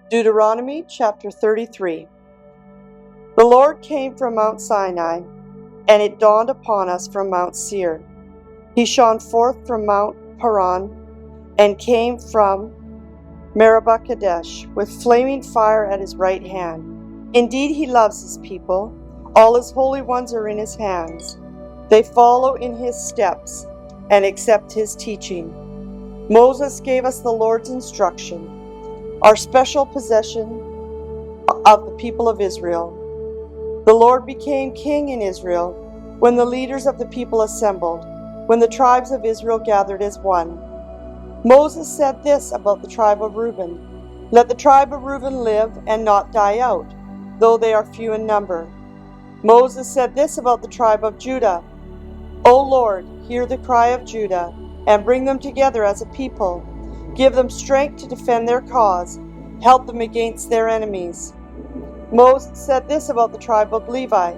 Deuteronomy chapter 33. The Lord came from Mount Sinai, and it dawned upon us from Mount Seir. He shone forth from Mount Paran, and came from Meribah Kadesh, with flaming fire at his right hand. Indeed, he loves his people. All his holy ones are in his hands. They follow in his steps and accept his teaching. Moses gave us the Lord's instruction, our special possession of the people of Israel. The Lord became king in Israel when the leaders of the people assembled, when the tribes of Israel gathered as one. Moses said this about the tribe of Reuben: "Let the tribe of Reuben live and not die out, though they are few in number." Moses said this about the tribe of Judah: "O Lord, hear the cry of Judah, and bring them together as a people. Give them strength to defend their cause. Help them against their enemies." Moses said this about the tribe of Levi: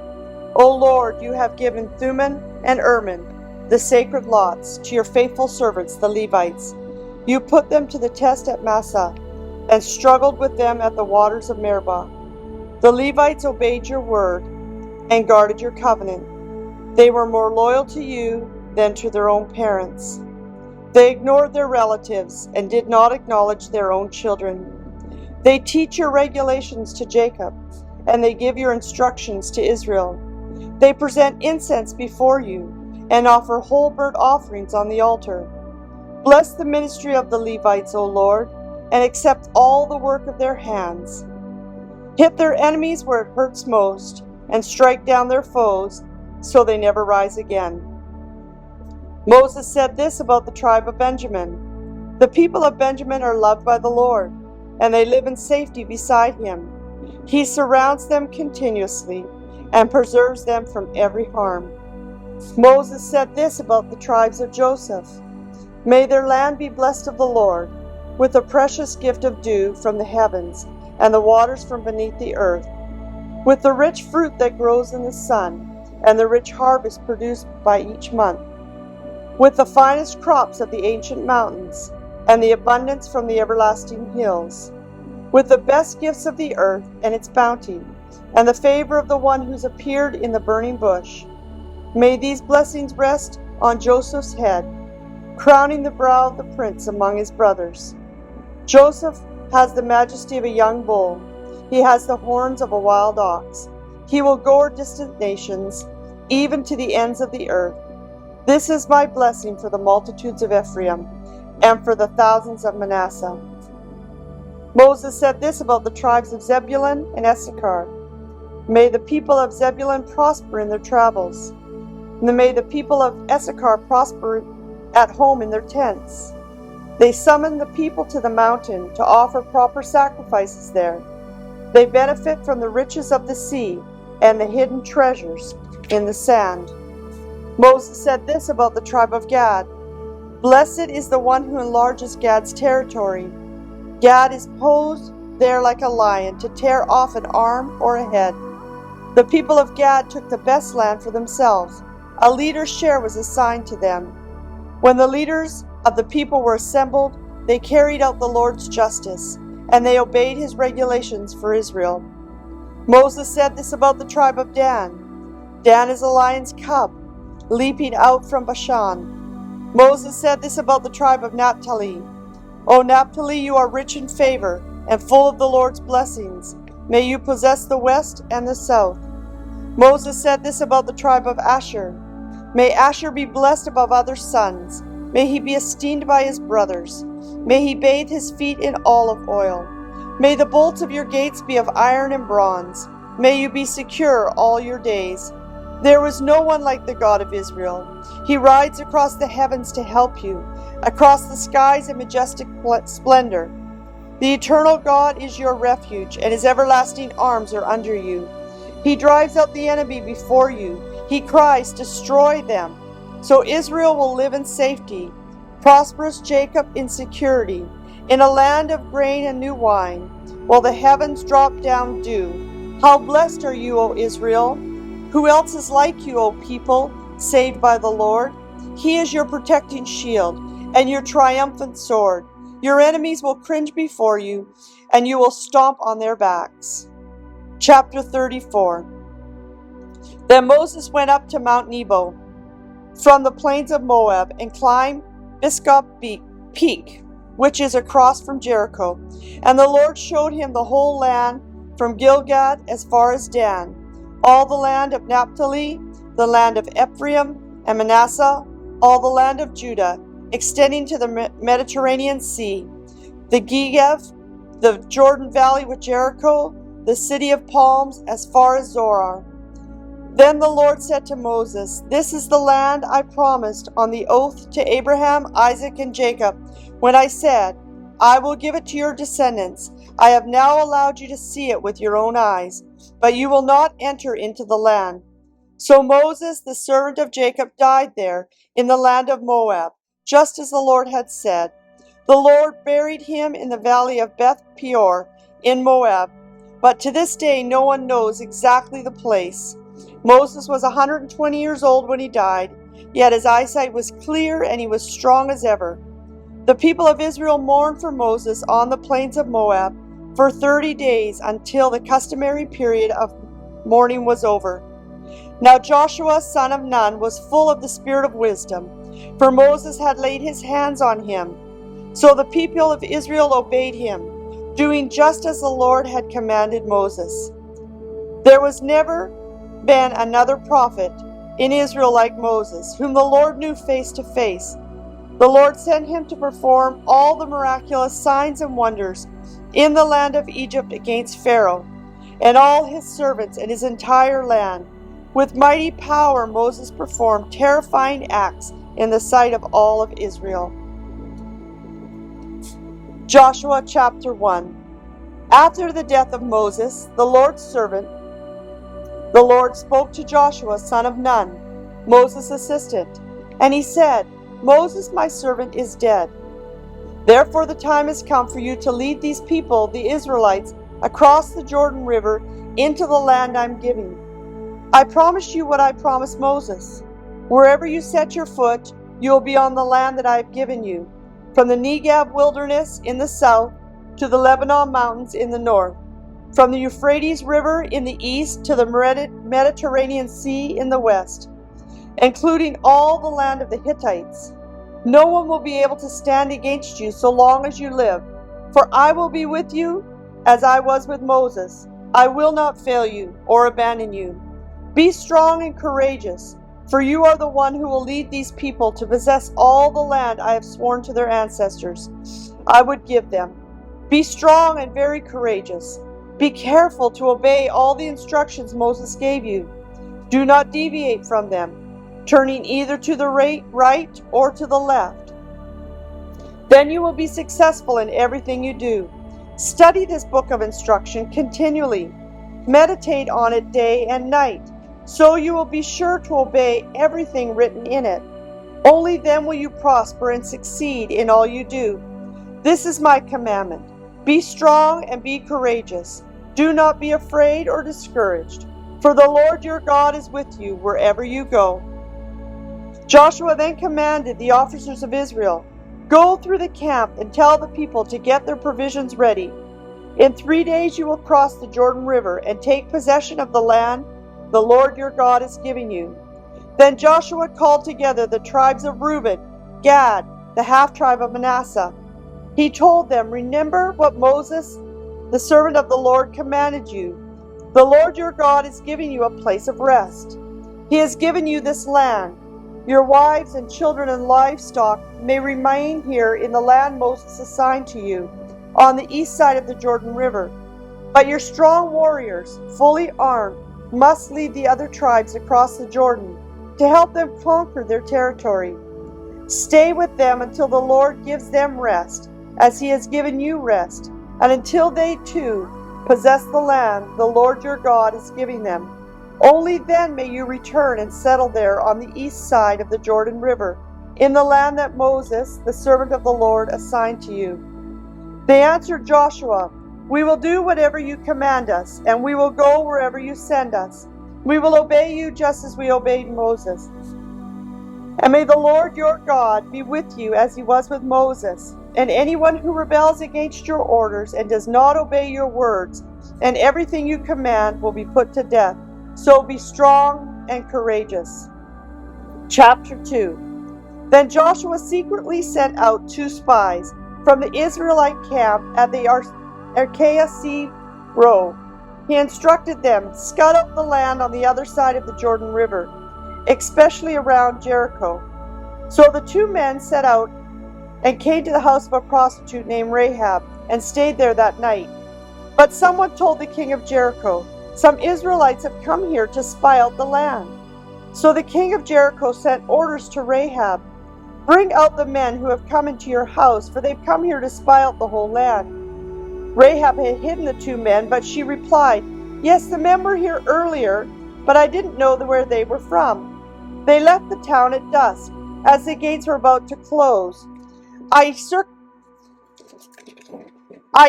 "O Lord, you have given Thummim and Urim, the sacred lots, to your faithful servants, the Levites. You put them to the test at Massah, and struggled with them at the waters of Meribah. The Levites obeyed your word and guarded your covenant. They were more loyal to you than to their own parents. They ignored their relatives and did not acknowledge their own children. They teach your regulations to Jacob, and they give your instructions to Israel. They present incense before you and offer whole burnt offerings on the altar. Bless the ministry of the Levites, O Lord, and accept all the work of their hands. Hit their enemies where it hurts most, and strike down their foes, so they never rise again." Moses said this about the tribe of Benjamin: "The people of Benjamin are loved by the Lord, and they live in safety beside him. He surrounds them continuously and preserves them from every harm." Moses said this about the tribes of Joseph: "May their land be blessed of the Lord, with a precious gift of dew from the heavens and the waters from beneath the earth, with the rich fruit that grows in the sun and the rich harvest produced by each month, with the finest crops of the ancient mountains and the abundance from the everlasting hills, with the best gifts of the earth and its bounty, and the favor of the one who's appeared in the burning bush. May these blessings rest on Joseph's head, crowning the brow of the prince among his brothers. Joseph has the majesty of a young bull. He has the horns of a wild ox. He will gore distant nations, even to the ends of the earth. This is my blessing for the multitudes of Ephraim and for the thousands of Manasseh." Moses said this about the tribes of Zebulun and Issachar: "May the people of Zebulun prosper in their travels, and may the people of Issachar prosper at home in their tents. They summon the people to the mountain to offer proper sacrifices there. They benefit from the riches of the sea and the hidden treasures in the sand." Moses said this about the tribe of Gad: "Blessed is the one who enlarges Gad's territory. Gad is posed there like a lion to tear off an arm or a head." The people of Gad took the best land for themselves. A leader's share was assigned to them. When the leaders of the people were assembled, they carried out the Lord's justice, and they obeyed his regulations for Israel. Moses said this about the tribe of Dan: "Dan is a lion's cub, leaping out from Bashan." Moses said this about the tribe of Naphtali: "O Naphtali, you are rich in favor and full of the Lord's blessings. May you possess the west and the south." Moses said this about the tribe of Asher: "May Asher be blessed above other sons. May he be esteemed by his brothers. May he bathe his feet in olive oil. May the bolts of your gates be of iron and bronze. May you be secure all your days. There was no one like the God of Israel. He rides across the heavens to help you, across the skies in majestic splendor. The eternal God is your refuge, and his everlasting arms are under you. He drives out the enemy before you. He cries, 'Destroy them!' So Israel will live in safety, prosperous Jacob in security, in a land of grain and new wine, while the heavens drop down dew. How blessed are you, O Israel! Who else is like you, O people, saved by the Lord? He is your protecting shield and your triumphant sword. Your enemies will cringe before you, and you will stomp on their backs. Chapter 34. Then Moses went up to Mount Nebo from the plains of Moab and climbed Pisgah Peak, which is across from Jericho. And the Lord showed him the whole land from Gilgad as far as Dan, all the land of Naphtali, the land of Ephraim and Manasseh, all the land of Judah, extending to the Mediterranean Sea, the Negev, the Jordan Valley with Jericho, the city of palms as far as Zoar. Then the Lord said to Moses, This is the land I promised on the oath to Abraham, Isaac, and Jacob, when I said, I will give it to your descendants. I have now allowed you to see it with your own eyes, but you will not enter into the land. So Moses, the servant of Jacob, died there in the land of Moab, just as the Lord had said. The Lord buried him in the valley of Beth Peor in Moab, but to this day no one knows exactly the place. Moses was 120 years old when he died, yet his eyesight was clear and he was strong as ever. The people of Israel mourned for Moses on the plains of Moab for 30 days until the customary period of mourning was over. Now Joshua, son of Nun, was full of the spirit of wisdom, for Moses had laid his hands on him. So the people of Israel obeyed him, doing just as the Lord had commanded Moses. There was never been another prophet in Israel like Moses, whom the Lord knew face to face. The Lord sent him to perform all the miraculous signs and wonders in the land of Egypt against Pharaoh and all his servants and his entire land. With mighty power Moses performed terrifying acts in the sight of all of Israel. Joshua chapter 1. After the death of Moses, the Lord's servant, the Lord spoke to Joshua, son of Nun, Moses' assistant, and he said, Moses, my servant, is dead. Therefore the time has come for you to lead these people, the Israelites, across the Jordan River into the land I'm giving. I promised you what I promised Moses. Wherever you set your foot, you will be on the land that I have given you, from the Negev wilderness in the south to the Lebanon mountains in the north, from the Euphrates River in the east to the Mediterranean Sea in the west, including all the land of the Hittites. No one will be able to stand against you so long as you live, for I will be with you as I was with Moses. I will not fail you or abandon you. Be strong and courageous, for you are the one who will lead these people to possess all the land I have sworn to their ancestors I would give them. Be strong and very courageous. Be careful to obey all the instructions Moses gave you. Do not deviate from them, turning either to the right or to the left. Then you will be successful in everything you do. Study this book of instruction continually. Meditate on it day and night, so you will be sure to obey everything written in it. Only then will you prosper and succeed in all you do. This is my commandment. Be strong and be courageous. Do not be afraid or discouraged, for the Lord your God is with you wherever you go. Joshua then commanded the officers of Israel, Go through the camp and tell the people to get their provisions ready. In 3 days you will cross the Jordan River and take possession of the land the Lord your God is giving you. Then Joshua called together the tribes of Reuben, Gad, the half-tribe of Manasseh. He told them, Remember what Moses, the servant of the Lord, commanded you. The Lord your God is giving you a place of rest. He has given you this land. Your wives and children and livestock may remain here in the land Moses assigned to you, on the east side of the Jordan River. But your strong warriors, fully armed, must lead the other tribes across the Jordan to help them conquer their territory. Stay with them until the Lord gives them rest, as he has given you rest, and until they too possess the land the Lord your God is giving them. Only then may you return and settle there on the east side of the Jordan River, in the land that Moses, the servant of the Lord, assigned to you. They answered Joshua, We will do whatever you command us, and we will go wherever you send us. We will obey you just as we obeyed Moses. And may the Lord your God be with you as he was with Moses. and anyone who rebels against your orders and does not obey your words, and everything you command will be put to death. So be strong and courageous. Chapter 2. Then Joshua secretly sent out 2 spies from the Israelite camp at the Archaea Sea Road. He instructed them, scout out the land on the other side of the Jordan River, especially around Jericho. So the 2 men set out and came to the house of a prostitute named Rahab and stayed there that night. But someone told the king of Jericho, some Israelites have come here to spy out the land. So the king of Jericho sent orders to Rahab, bring out the men who have come into your house, for they've come here to spy out the whole land. Rahab had hidden the 2 men, but she replied, yes, the men were here earlier, but I didn't know where they were from. They left the town at dusk, as the gates were about to close. I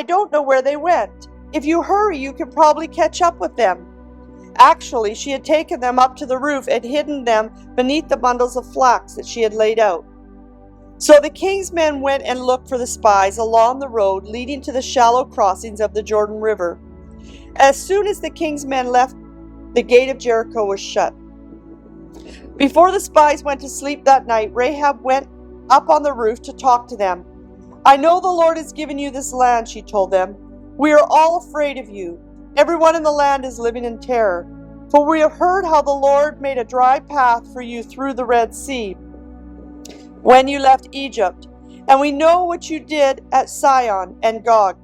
don't know where they went. If you hurry, you can probably catch up with them. Actually, she had taken them up to the roof and hidden them beneath the bundles of flax that she had laid out. So the king's men went and looked for the spies along the road leading to the shallow crossings of the Jordan River. As soon as the king's men left, the gate of Jericho was shut. Before the spies went to sleep that night, Rahab went up on the roof to talk to them. I know the Lord has given you this land, she told them. We are all afraid of you. Everyone in the land is living in terror. For we have heard how the Lord made a dry path for you through the Red Sea when you left Egypt. And we know what you did at Sihon and Og,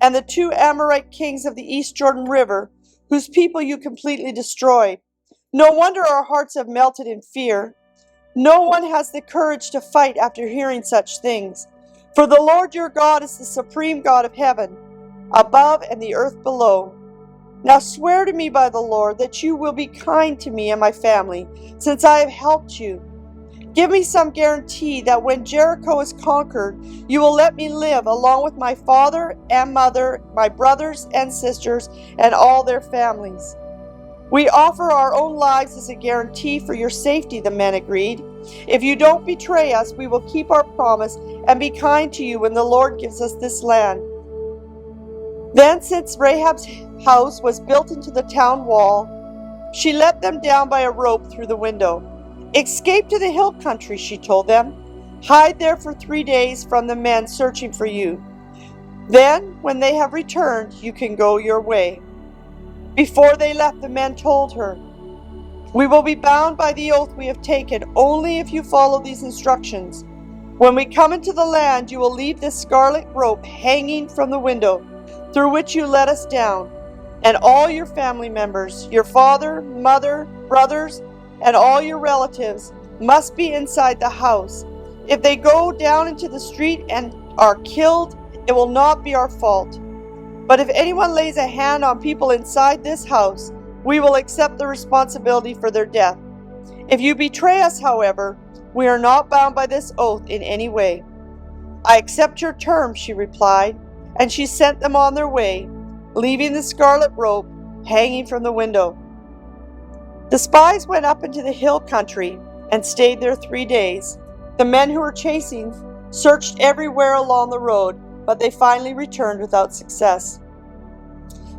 and the 2 Amorite kings of the East Jordan River, whose people you completely destroyed. No wonder our hearts have melted in fear. No one has the courage to fight after hearing such things. For the Lord your God is the supreme God of heaven, above and the earth below. Now swear to me by the Lord that you will be kind to me and my family, since I have helped you. Give me some guarantee that when Jericho is conquered, you will let me live along with my father and mother, my brothers and sisters, and all their families. We offer our own lives as a guarantee for your safety, the men agreed. If you don't betray us, we will keep our promise and be kind to you when the Lord gives us this land. Then, since Rahab's house was built into the town wall, she let them down by a rope through the window. Escape to the hill country, she told them. Hide there for 3 days from the men searching for you. Then, when they have returned, you can go your way. Before they left, the men told her, we will be bound by the oath we have taken only if you follow these instructions. When we come into the land, you will leave this scarlet rope hanging from the window through which you let us down, and all your family members, your father, mother, brothers, and all your relatives must be inside the house. If they go down into the street and are killed, it will not be our fault. But if anyone lays a hand on people inside this house, we will accept the responsibility for their death. If you betray us, however, we are not bound by this oath in any way. I accept your terms, she replied, and she sent them on their way, leaving the scarlet rope hanging from the window. The spies went up into the hill country and stayed there 3 days. The men who were chasing searched everywhere along the road, but they finally returned without success.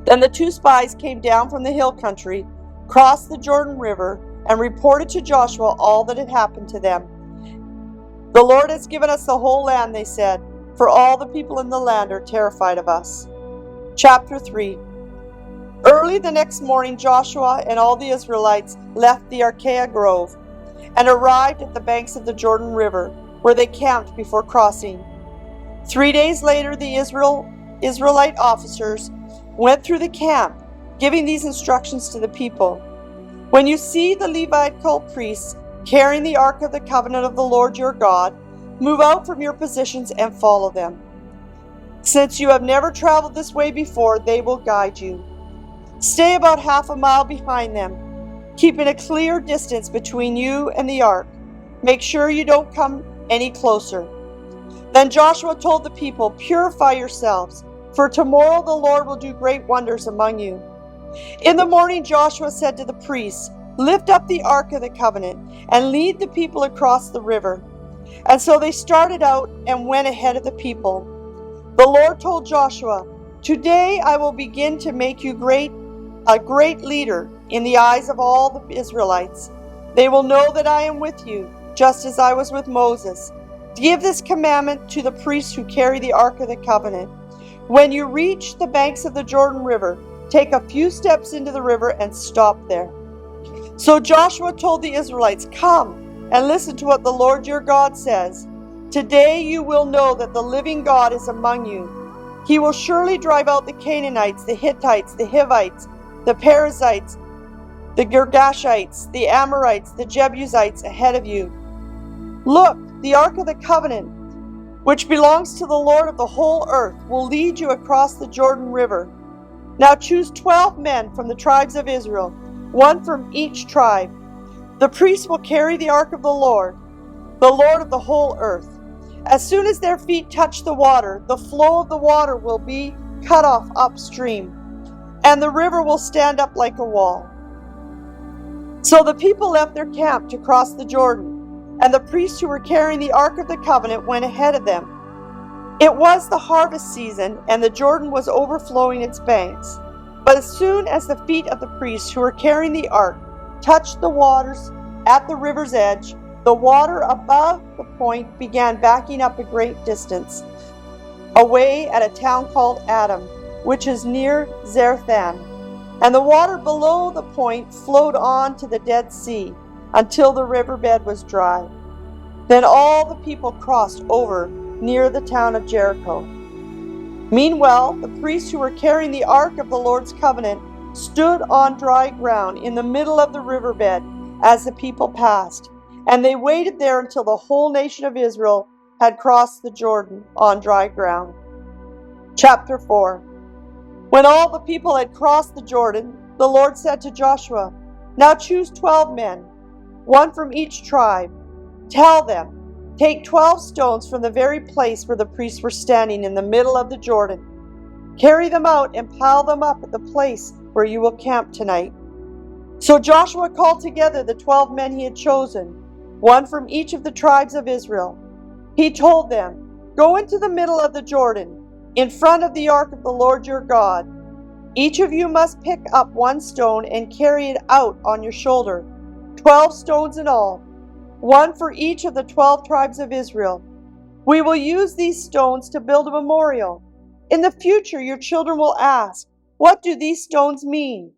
Then the 2 spies came down from the hill country, crossed the Jordan River, and reported to Joshua all that had happened to them. The Lord has given us the whole land, they said, for all the people in the land are terrified of us. Chapter 3. Early the next morning, Joshua and all the Israelites left the Archaea Grove and arrived at the banks of the Jordan River, where they camped before crossing. 3 days later, the Israelite officers went through the camp, giving these instructions to the people. When you see the Levitical priests carrying the Ark of the Covenant of the Lord your God, move out from your positions and follow them. Since you have never traveled this way before, they will guide you. Stay about half a mile behind them, keeping a clear distance between you and the ark. Make sure you don't come any closer. Then Joshua told the people, purify yourselves, for tomorrow the Lord will do great wonders among you. In the morning, Joshua said to the priests, lift up the Ark of the Covenant and lead the people across the river. And so they started out and went ahead of the people. The Lord told Joshua, "Today I will begin to make you a great leader in the eyes of all the Israelites. They will know that I am with you, just as I was with Moses. Give this commandment to the priests who carry the Ark of the Covenant. When you reach the banks of the Jordan River, take a few steps into the river and stop there." So Joshua told the Israelites, "Come and listen to what the Lord your God says. Today you will know that the living God is among you. He will surely drive out the Canaanites, the Hittites, the Hivites, the Perizzites, the Girgashites, the Amorites, the Jebusites ahead of you. Look, the Ark of the Covenant, which belongs to the Lord of the whole earth, will lead you across the Jordan River. Now choose 12 men from the tribes of Israel, one from each tribe. The priests will carry the Ark of the Lord of the whole earth. As soon as their feet touch the water, the flow of the water will be cut off upstream, and the river will stand up like a wall." So the people left their camp to cross the Jordan, and the priests who were carrying the Ark of the Covenant went ahead of them. It was the harvest season, and the Jordan was overflowing its banks. But as soon as the feet of the priests who were carrying the ark touched the waters at the river's edge, the water above the point began backing up a great distance, away at a town called Adam, which is near Zarethan. And the water below the point flowed on to the Dead Sea until the riverbed was dry. Then all the people crossed over near the town of Jericho. Meanwhile, the priests who were carrying the Ark of the Lord's covenant stood on dry ground in the middle of the riverbed as the people passed, and they waited there until the whole nation of Israel had crossed the Jordan on dry ground. Chapter 4. When all the people had crossed the Jordan, the Lord said to Joshua, "Now choose 12 men, one from each tribe. Tell them, take 12 stones from the very place where the priests were standing in the middle of the Jordan. Carry them out and pile them up at the place where you will camp tonight." So Joshua called together the 12 men he had chosen, one from each of the tribes of Israel. He told them, "Go into the middle of the Jordan, in front of the ark of the Lord your God. Each of you must pick up one stone and carry it out on your shoulder, 12 stones in all, one for each of the 12 tribes of Israel. We will use these stones to build a memorial. In the future, your children will ask, 'What do these stones mean?'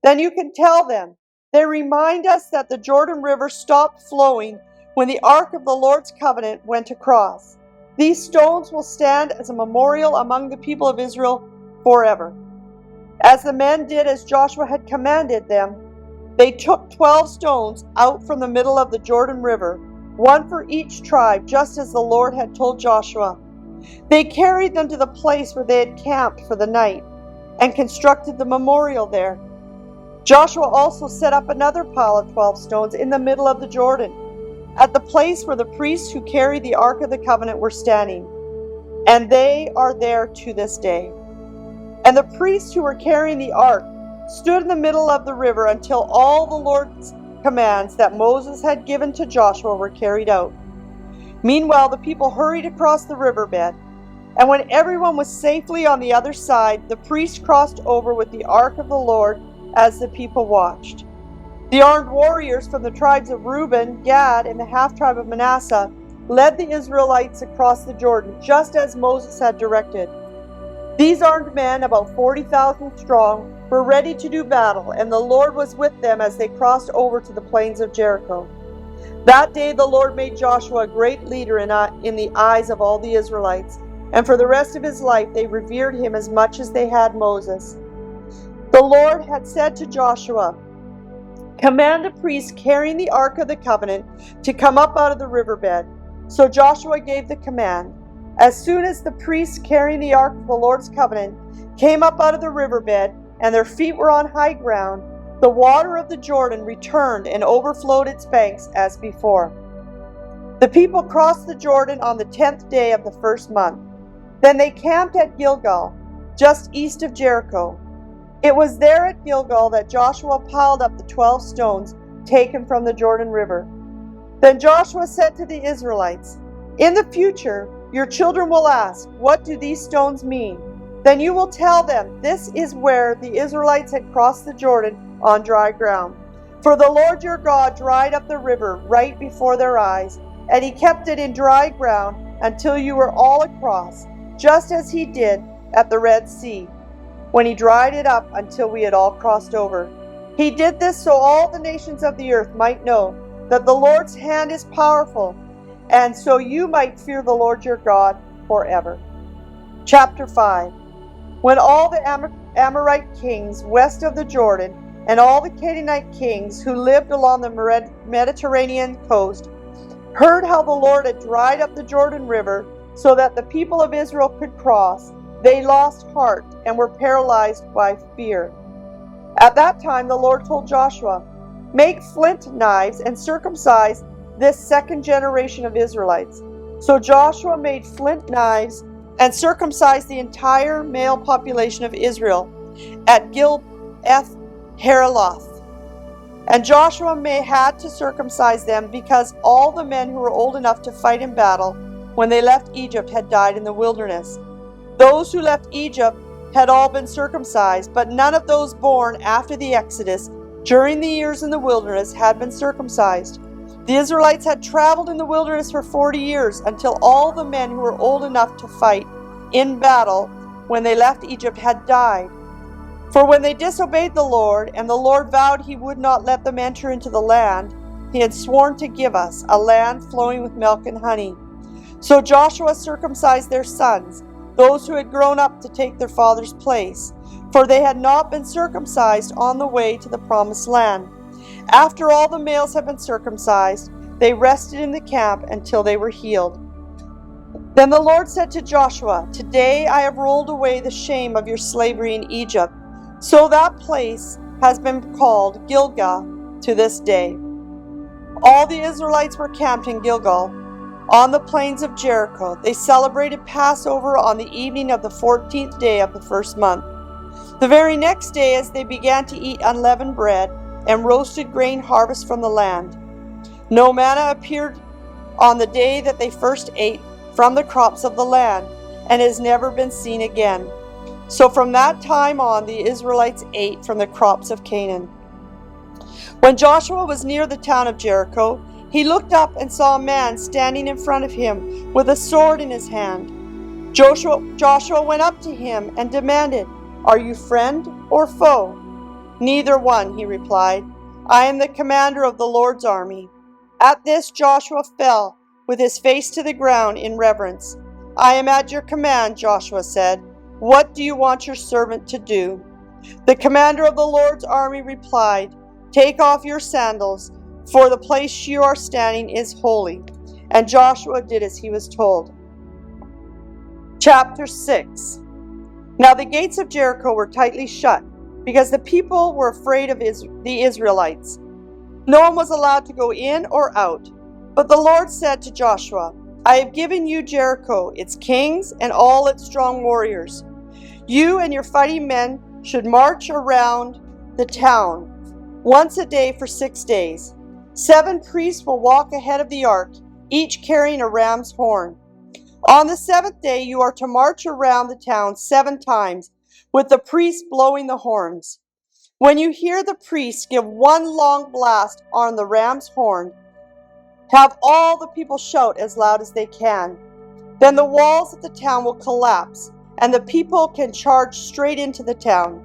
Then you can tell them, 'They remind us that the Jordan River stopped flowing when the Ark of the Lord's covenant went across.' These stones will stand as a memorial among the people of Israel forever." As the men did as Joshua had commanded them, they took 12 stones out from the middle of the Jordan River, one for each tribe, just as the Lord had told Joshua. They carried them to the place where they had camped for the night and constructed the memorial there. Joshua also set up another pile of 12 stones in the middle of the Jordan, at the place where the priests who carried the Ark of the Covenant were standing, and they are there to this day. And the priests who were carrying the ark stood in the middle of the river until all the Lord's commands that Moses had given to Joshua were carried out. Meanwhile, the people hurried across the riverbed, and when everyone was safely on the other side, the priests crossed over with the ark of the Lord as the people watched. The armed warriors from the tribes of Reuben, Gad, and the half-tribe of Manasseh led the Israelites across the Jordan, just as Moses had directed. These armed men, about 40,000 strong, were ready to do battle, and the Lord was with them as they crossed over to the plains of Jericho. That day the Lord made Joshua a great leader in the eyes of all the Israelites, and for the rest of his life they revered him as much as they had Moses. The Lord had said to Joshua, "Command the priests carrying the Ark of the Covenant to come up out of the riverbed." So Joshua gave the command. As soon as the priests carrying the Ark of the Lord's Covenant came up out of the riverbed, and their feet were on high ground, the water of the Jordan returned and overflowed its banks as before. The people crossed the Jordan on the 10th day of the first month. Then they camped at Gilgal, just east of Jericho. It was there at Gilgal that Joshua piled up the 12 stones taken from the Jordan River. Then Joshua said to the Israelites, "In the future, your children will ask, 'What do these stones mean?' Then you will tell them, 'This is where the Israelites had crossed the Jordan on dry ground. For the Lord your God dried up the river right before their eyes, and he kept it in dry ground until you were all across, just as he did at the Red Sea, when he dried it up until we had all crossed over. He did this so all the nations of the earth might know that the Lord's hand is powerful, and so you might fear the Lord your God forever." Chapter 5. When all the Amorite kings west of the Jordan and all the Canaanite kings who lived along the Mediterranean coast heard how the Lord had dried up the Jordan River so that the people of Israel could cross, they lost heart and were paralyzed by fear. At that time the Lord told Joshua, "Make flint knives and circumcise this second generation of Israelites." So Joshua made flint knives and circumcised the entire male population of Israel at Gileth-Haraloth. And Joshua had to circumcise them because all the men who were old enough to fight in battle when they left Egypt had died in the wilderness. Those who left Egypt had all been circumcised, but none of those born after the Exodus during the years in the wilderness had been circumcised. The Israelites had traveled in the wilderness for 40 years until all the men who were old enough to fight in battle when they left Egypt had died. For when they disobeyed the Lord, and the Lord vowed he would not let them enter into the land he had sworn to give us, a land flowing with milk and honey. So Joshua circumcised their sons, those who had grown up to take their father's place, for they had not been circumcised on the way to the promised land. After all the males had been circumcised, they rested in the camp until they were healed. Then the Lord said to Joshua, "Today I have rolled away the shame of your slavery in Egypt." So that place has been called Gilgal to this day. All the Israelites were camped in Gilgal, on the plains of Jericho. They celebrated Passover on the evening of the 14th day of the first month. The very next day, as they began to eat unleavened bread and roasted grain harvest from the land, no manna appeared on the day that they first ate from the crops of the land, and has never been seen again. So from that time on, the Israelites ate from the crops of Canaan. When Joshua was near the town of Jericho, he looked up and saw a man standing in front of him with a sword in his hand. Joshua went up to him and demanded, "Are you friend or foe?" "Neither one," he replied. "I am the commander of the Lord's army." At this Joshua fell with his face to the ground in reverence. "I am at your command," Joshua said. "What do you want your servant to do?" The commander of the Lord's army replied, "Take off your sandals, for the place you are standing is holy." And Joshua did as he was told. Chapter 6. Now the gates of Jericho were tightly shut, because the people were afraid of the Israelites. No one was allowed to go in or out. But the Lord said to Joshua, "I have given you Jericho, its kings, and all its strong warriors. You and your fighting men should march around the town once a day for 6 days. 7 priests will walk ahead of the ark, each carrying a ram's horn. On the 7th day you are to march around the town 7 times, with the priests blowing the horns. When you hear the priests give one long blast on the ram's horn, have all the people shout as loud as they can. Then the walls of the town will collapse, and the people can charge straight into the town."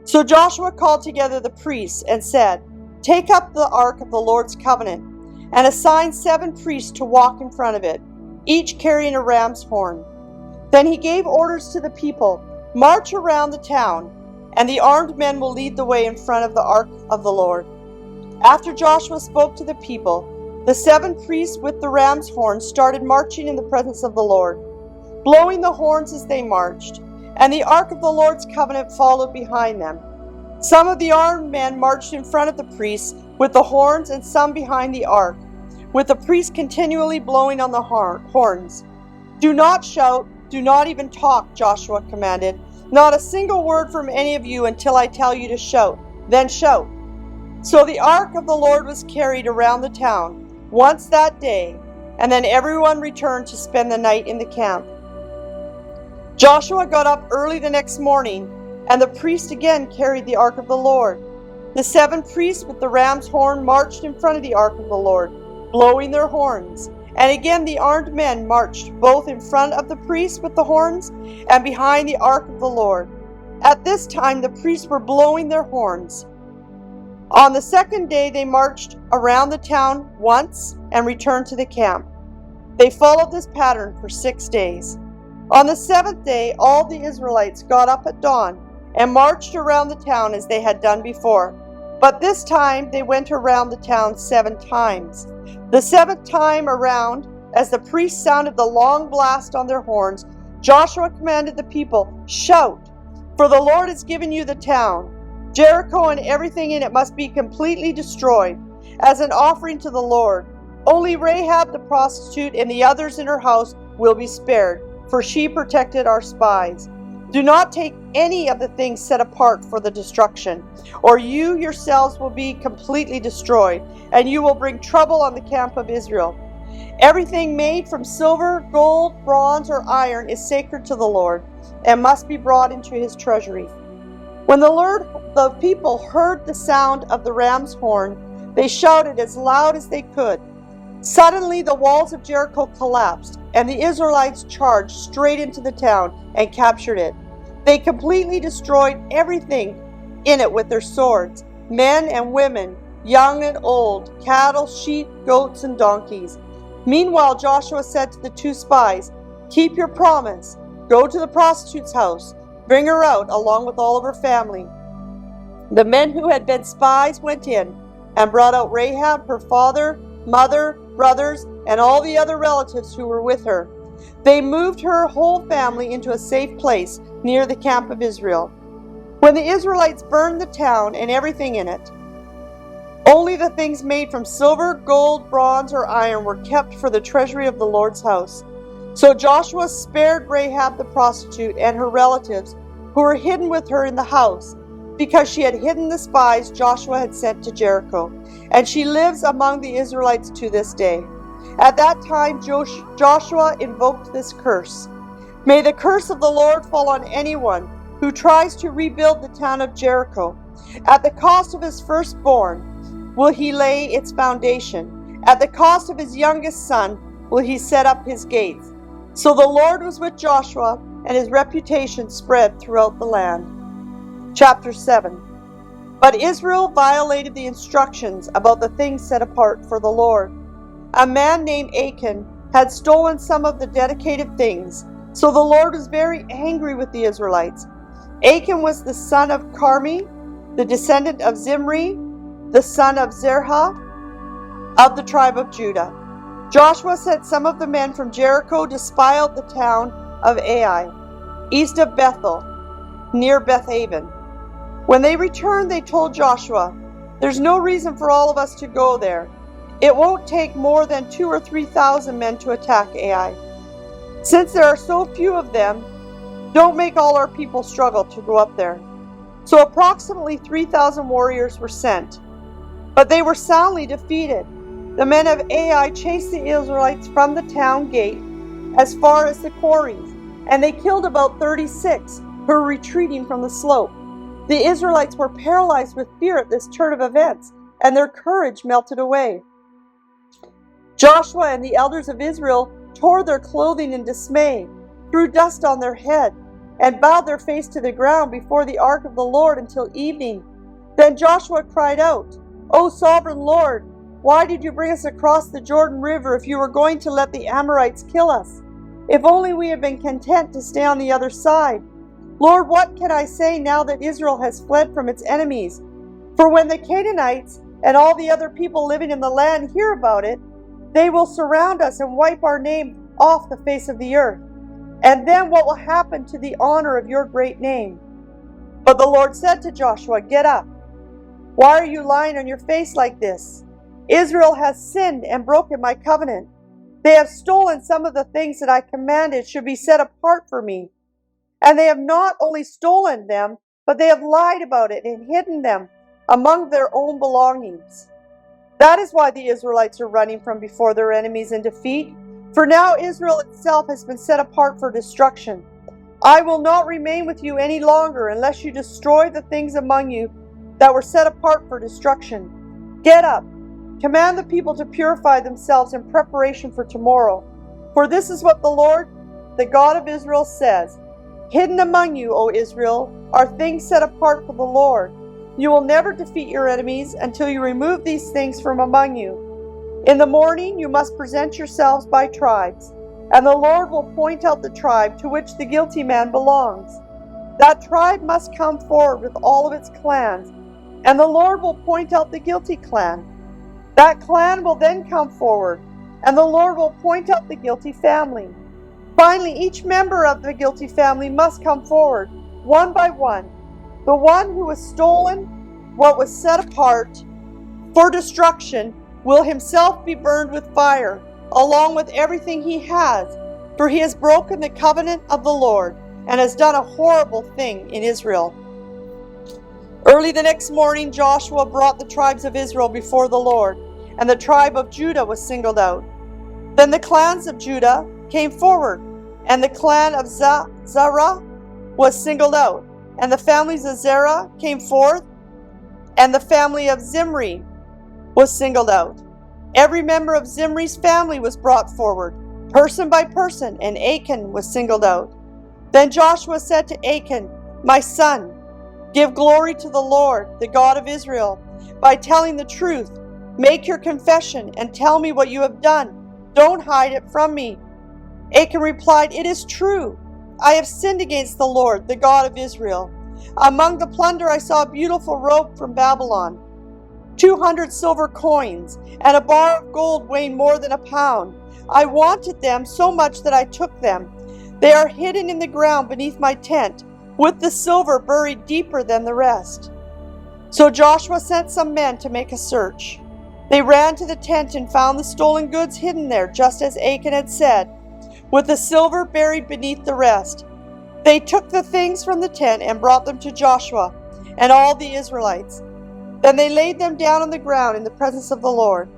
So Joshua called together the priests and said, "Take up the ark of the Lord's covenant, and assign 7 priests to walk in front of it, each carrying a ram's horn." Then he gave orders to the people, "March around the town, and the armed men will lead the way in front of the ark of the Lord." After Joshua spoke to the people, the 7 priests with the ram's horns started marching in the presence of the Lord, blowing the horns as they marched, and the ark of the Lord's covenant followed behind them. Some of the armed men marched in front of the priests with the horns, and some behind the ark, with the priests continually blowing on the horns. "Do not shout, do not even talk," Joshua commanded. "Not a single word from any of you until I tell you to shout. Then shout." So the ark of the Lord was carried around the town, once that day, and then everyone returned to spend the night in the camp. Joshua got up early the next morning, and the priest again carried the ark of the Lord. The 7 priests with the ram's horn marched in front of the ark of the Lord, blowing their horns. And again the armed men marched both in front of the priests with the horns and behind the ark of the Lord. At this time the priests were blowing their horns. On the second day they marched around the town once and returned to the camp. They followed this pattern for 6 days. On the 7th day all the Israelites got up at dawn and marched around the town as they had done before. But this time they went around the town 7 times. The 7th time around, as the priests sounded the long blast on their horns, Joshua commanded the people, "Shout, for the Lord has given you the town. Jericho and everything in it must be completely destroyed as an offering to the Lord. Only Rahab the prostitute and the others in her house will be spared, for she protected our spies. Do not take any of the things set apart for the destruction, or you yourselves will be completely destroyed, and you will bring trouble on the camp of Israel. Everything made from silver, gold, bronze, or iron is sacred to the Lord, and must be brought into his treasury." When the people heard the sound of the ram's horn, they shouted as loud as they could. Suddenly the walls of Jericho collapsed, and the Israelites charged straight into the town and captured it. They completely destroyed everything in it with their swords, men and women, young and old, cattle, sheep, goats, and donkeys. Meanwhile Joshua said to the 2 spies, "Keep your promise. Go to the prostitute's house. Bring her out along with all of her family." The men who had been spies went in and brought out Rahab, her father, mother, brothers, and all the other relatives who were with her. They moved her whole family into a safe place near the camp of Israel. When the Israelites burned the town and everything in it, only the things made from silver, gold, bronze, or iron were kept for the treasury of the Lord's house. So Joshua spared Rahab the prostitute and her relatives who were hidden with her in the house, because she had hidden the spies Joshua had sent to Jericho, and she lives among the Israelites to this day. At that time Joshua invoked this curse: "May the curse of the Lord fall on anyone who tries to rebuild the town of Jericho. At the cost of his firstborn will he lay its foundation. At the cost of his youngest son will he set up his gates." So the Lord was with Joshua, and his reputation spread throughout the land. Chapter 7. But Israel violated the instructions about the things set apart for the Lord. A man named Achan had stolen some of the dedicated things, so the Lord was very angry with the Israelites. Achan was the son of Carmi, the descendant of Zimri, the son of Zerah, of the tribe of Judah. Joshua sent some of the men from Jericho to spy out the town of Ai, east of Bethel, near Bethaven. When they returned, they told Joshua, "There's no reason for all of us to go there. It won't take more than 2,000 or 3,000 men to attack Ai. Since there are so few of them, don't make all our people struggle to go up there." So approximately 3,000 warriors were sent, but they were soundly defeated. The men of Ai chased the Israelites from the town gate as far as the quarries, and they killed about 36 who were retreating from the slope. The Israelites were paralyzed with fear at this turn of events, and their courage melted away. Joshua and the elders of Israel tore their clothing in dismay, threw dust on their head, and bowed their face to the ground before the ark of the Lord until evening. Then Joshua cried out, "O sovereign Lord, why did you bring us across the Jordan River if you were going to let the Amorites kill us? If only we had been content to stay on the other side. Lord, what can I say now that Israel has fled from its enemies? For when the Canaanites and all the other people living in the land hear about it, they will surround us and wipe our name off the face of the earth. And then what will happen to the honor of your great name?" But the Lord said to Joshua, "Get up. Why are you lying on your face like this? Israel has sinned and broken my covenant. They have stolen some of the things that I commanded should be set apart for me. And they have not only stolen them, but they have lied about it and hidden them among their own belongings. That is why the Israelites are running from before their enemies in defeat. For now Israel itself has been set apart for destruction. I will not remain with you any longer unless you destroy the things among you that were set apart for destruction. Get up, command the people to purify themselves in preparation for tomorrow. For this is what the Lord, the God of Israel, says. Hidden among you, O Israel, are things set apart for the Lord. You will never defeat your enemies until you remove these things from among you. In the morning you must present yourselves by tribes, and the Lord will point out the tribe to which the guilty man belongs. That tribe must come forward with all of its clans, and the Lord will point out the guilty clan. That clan will then come forward, and the Lord will point out the guilty family. Finally, each member of the guilty family must come forward, one by one. The one who has stolen what was set apart for destruction will himself be burned with fire, along with everything he has, for he has broken the covenant of the Lord and has done a horrible thing in Israel. Early the next morning, Joshua brought the tribes of Israel before the Lord, and the tribe of Judah was singled out. Then the clans of Judah came forward, and the clan of Zerah was singled out, and the families of Zerah came forth, and the family of Zimri was singled out. Every member of Zimri's family was brought forward, person by person, and Achan was singled out. Then Joshua said to Achan, "My son, give glory to the Lord, the God of Israel, by telling the truth. Make your confession and tell me what you have done. Don't hide it from me." Achan replied, "It is true. I have sinned against the Lord, the God of Israel. Among the plunder I saw a beautiful robe from Babylon, 200 silver coins, and a bar of gold weighing more than a pound. I wanted them so much that I took them. They are hidden in the ground beneath my tent, with the silver buried deeper than the rest." So Joshua sent some men to make a search. They ran to the tent and found the stolen goods hidden there, just as Achan had said, with the silver buried beneath the rest. They took the things from the tent and brought them to Joshua and all the Israelites. Then they laid them down on the ground in the presence of the Lord.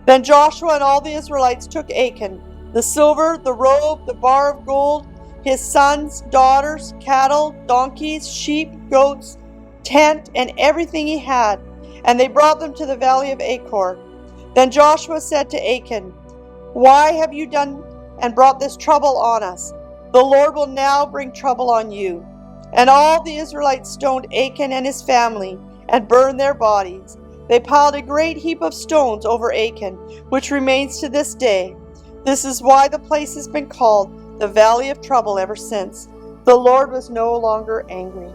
Then Joshua and all the Israelites took Achan, the silver, the robe, the bar of gold, his sons, daughters, cattle, donkeys, sheep, goats, tent, and everything he had, and they brought them to the valley of Achor. Then Joshua said to Achan, "Why have you done and brought this trouble on us? The Lord will now bring trouble on you." And all the Israelites stoned Achan and his family and burned their bodies. They piled a great heap of stones over Achan, which remains to this day. This is why the place has been called the Valley of Trouble ever since. The Lord was no longer angry.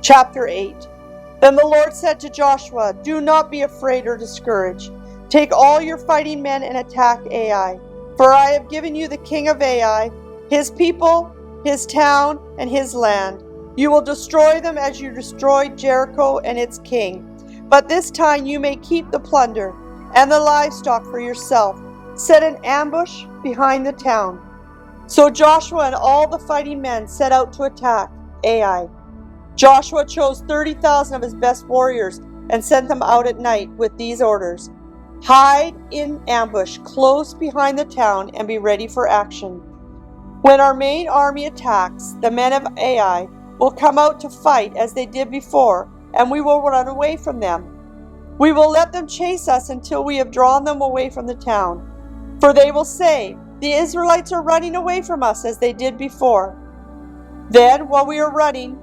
Chapter 8. Then the Lord said to Joshua, "Do not be afraid or discouraged. Take all your fighting men and attack Ai. For I have given you the king of Ai, his people, his town, and his land. You will destroy them as you destroyed Jericho and its king. But this time you may keep the plunder and the livestock for yourself. Set an ambush behind the town." So Joshua and all the fighting men set out to attack Ai. Joshua chose 30,000 of his best warriors and sent them out at night with these orders: "Hide in ambush close behind the town and be ready for action. When our main army attacks, the men of Ai will come out to fight as they did before, and we will run away from them. We will let them chase us until we have drawn them away from the town. For they will say, 'The Israelites are running away from us as they did before.' Then, while we are running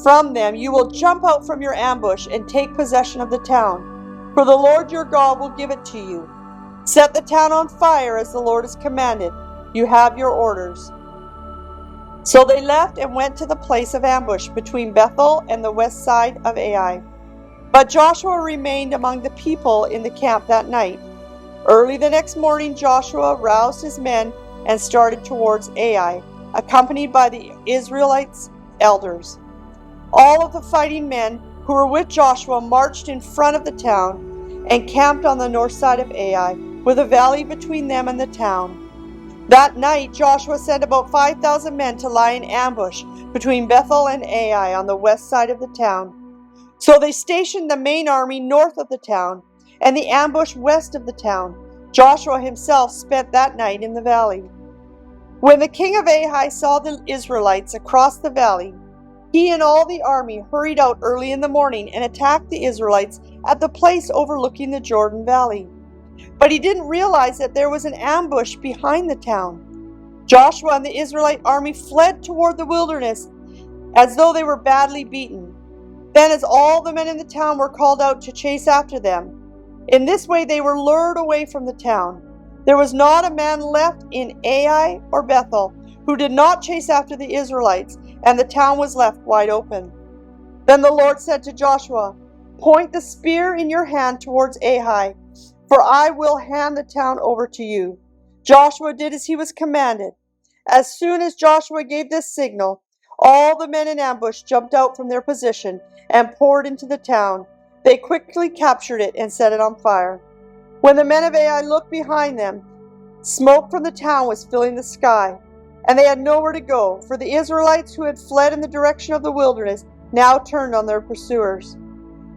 from them, you will jump out from your ambush and take possession of the town, for the Lord your God will give it to you. Set the town on fire as the Lord has commanded. You have your orders." So they left and went to the place of ambush between Bethel and the west side of Ai. But Joshua remained among the people in the camp that night. Early the next morning, Joshua roused his men and started towards Ai, accompanied by the Israelites' elders. All of the fighting men who were with Joshua marched in front of the town and camped on the north side of Ai, with a valley between them and the town. That night Joshua sent about 5,000 men to lie in ambush between Bethel and Ai on the west side of the town. So they stationed the main army north of the town, and the ambush west of the town. Joshua himself spent that night in the valley. When the king of Ai saw the Israelites across the valley, he and all the army hurried out early in the morning and attacked the Israelites at the place overlooking the Jordan Valley. But he didn't realize that there was an ambush behind the town. Joshua and the Israelite army fled toward the wilderness as though they were badly beaten. Then, as all the men in the town were called out to chase after them, in this way they were lured away from the town. There was not a man left in Ai or Bethel who did not chase after the Israelites, and the town was left wide open. Then the Lord said to Joshua, "Point the spear in your hand towards Ai, for I will hand the town over to you." Joshua did as he was commanded. As soon as Joshua gave this signal, all the men in ambush jumped out from their position and poured into the town. They quickly captured it and set it on fire. When the men of Ai looked behind them, smoke from the town was filling the sky, and they had nowhere to go, for the Israelites who had fled in the direction of the wilderness now turned on their pursuers.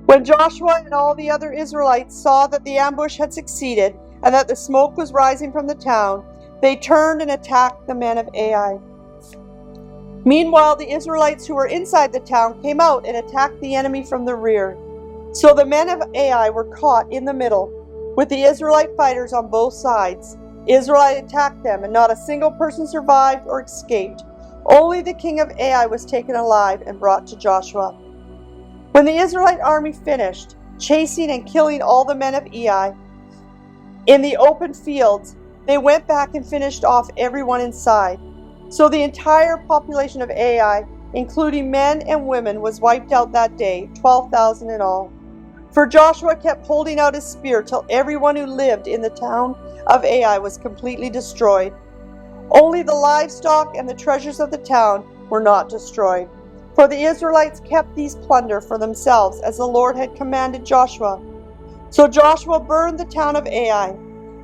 When Joshua and all the other Israelites saw that the ambush had succeeded and that the smoke was rising from the town, they turned and attacked the men of Ai. Meanwhile, the Israelites who were inside the town came out and attacked the enemy from the rear. So the men of Ai were caught in the middle, with the Israelite fighters on both sides. Israel attacked them, and not a single person survived or escaped. Only the king of Ai was taken alive and brought to Joshua. When the Israelite army finished chasing and killing all the men of Ai in the open fields, they went back and finished off everyone inside. So the entire population of Ai, including men and women, was wiped out that day, 12,000 in all. For Joshua kept holding out his spear till everyone who lived in the town of Ai was completely destroyed. Only the livestock and the treasures of the town were not destroyed. For the Israelites kept these plunder for themselves, as the Lord had commanded Joshua. So Joshua burned the town of Ai,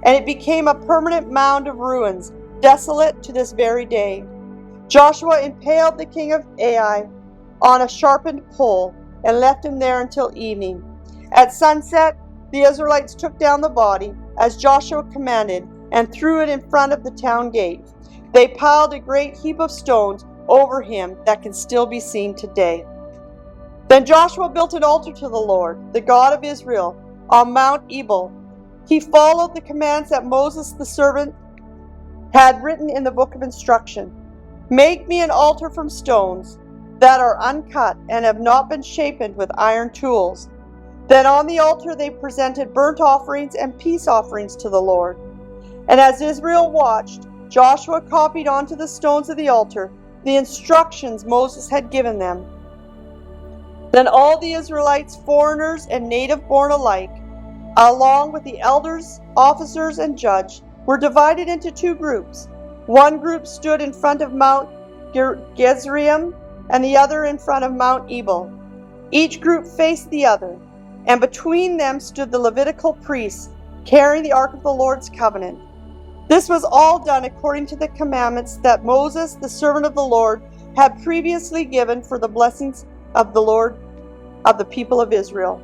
and it became a permanent mound of ruins, desolate to this very day. Joshua impaled the king of Ai on a sharpened pole and left him there until evening. At sunset, the Israelites took down the body, as Joshua commanded, and threw it in front of the town gate. They piled a great heap of stones over him that can still be seen today. Then Joshua built an altar to the Lord, the God of Israel, on Mount Ebal. He followed the commands that Moses the servant had written in the book of instruction. "Make me an altar from stones that are uncut and have not been shapen with iron tools." Then on the altar they presented burnt offerings and peace offerings to the Lord. And as Israel watched, Joshua copied onto the stones of the altar the instructions Moses had given them. Then all the Israelites, foreigners and native-born alike, along with the elders, officers, and judge, were divided into two groups. One group stood in front of Mount Gerizim and the other in front of Mount Ebal. Each group faced the other, and between them stood the Levitical priests, carrying the Ark of the Lord's covenant. This was all done according to the commandments that Moses, the servant of the Lord, had previously given for the blessings of the Lord of the people of Israel.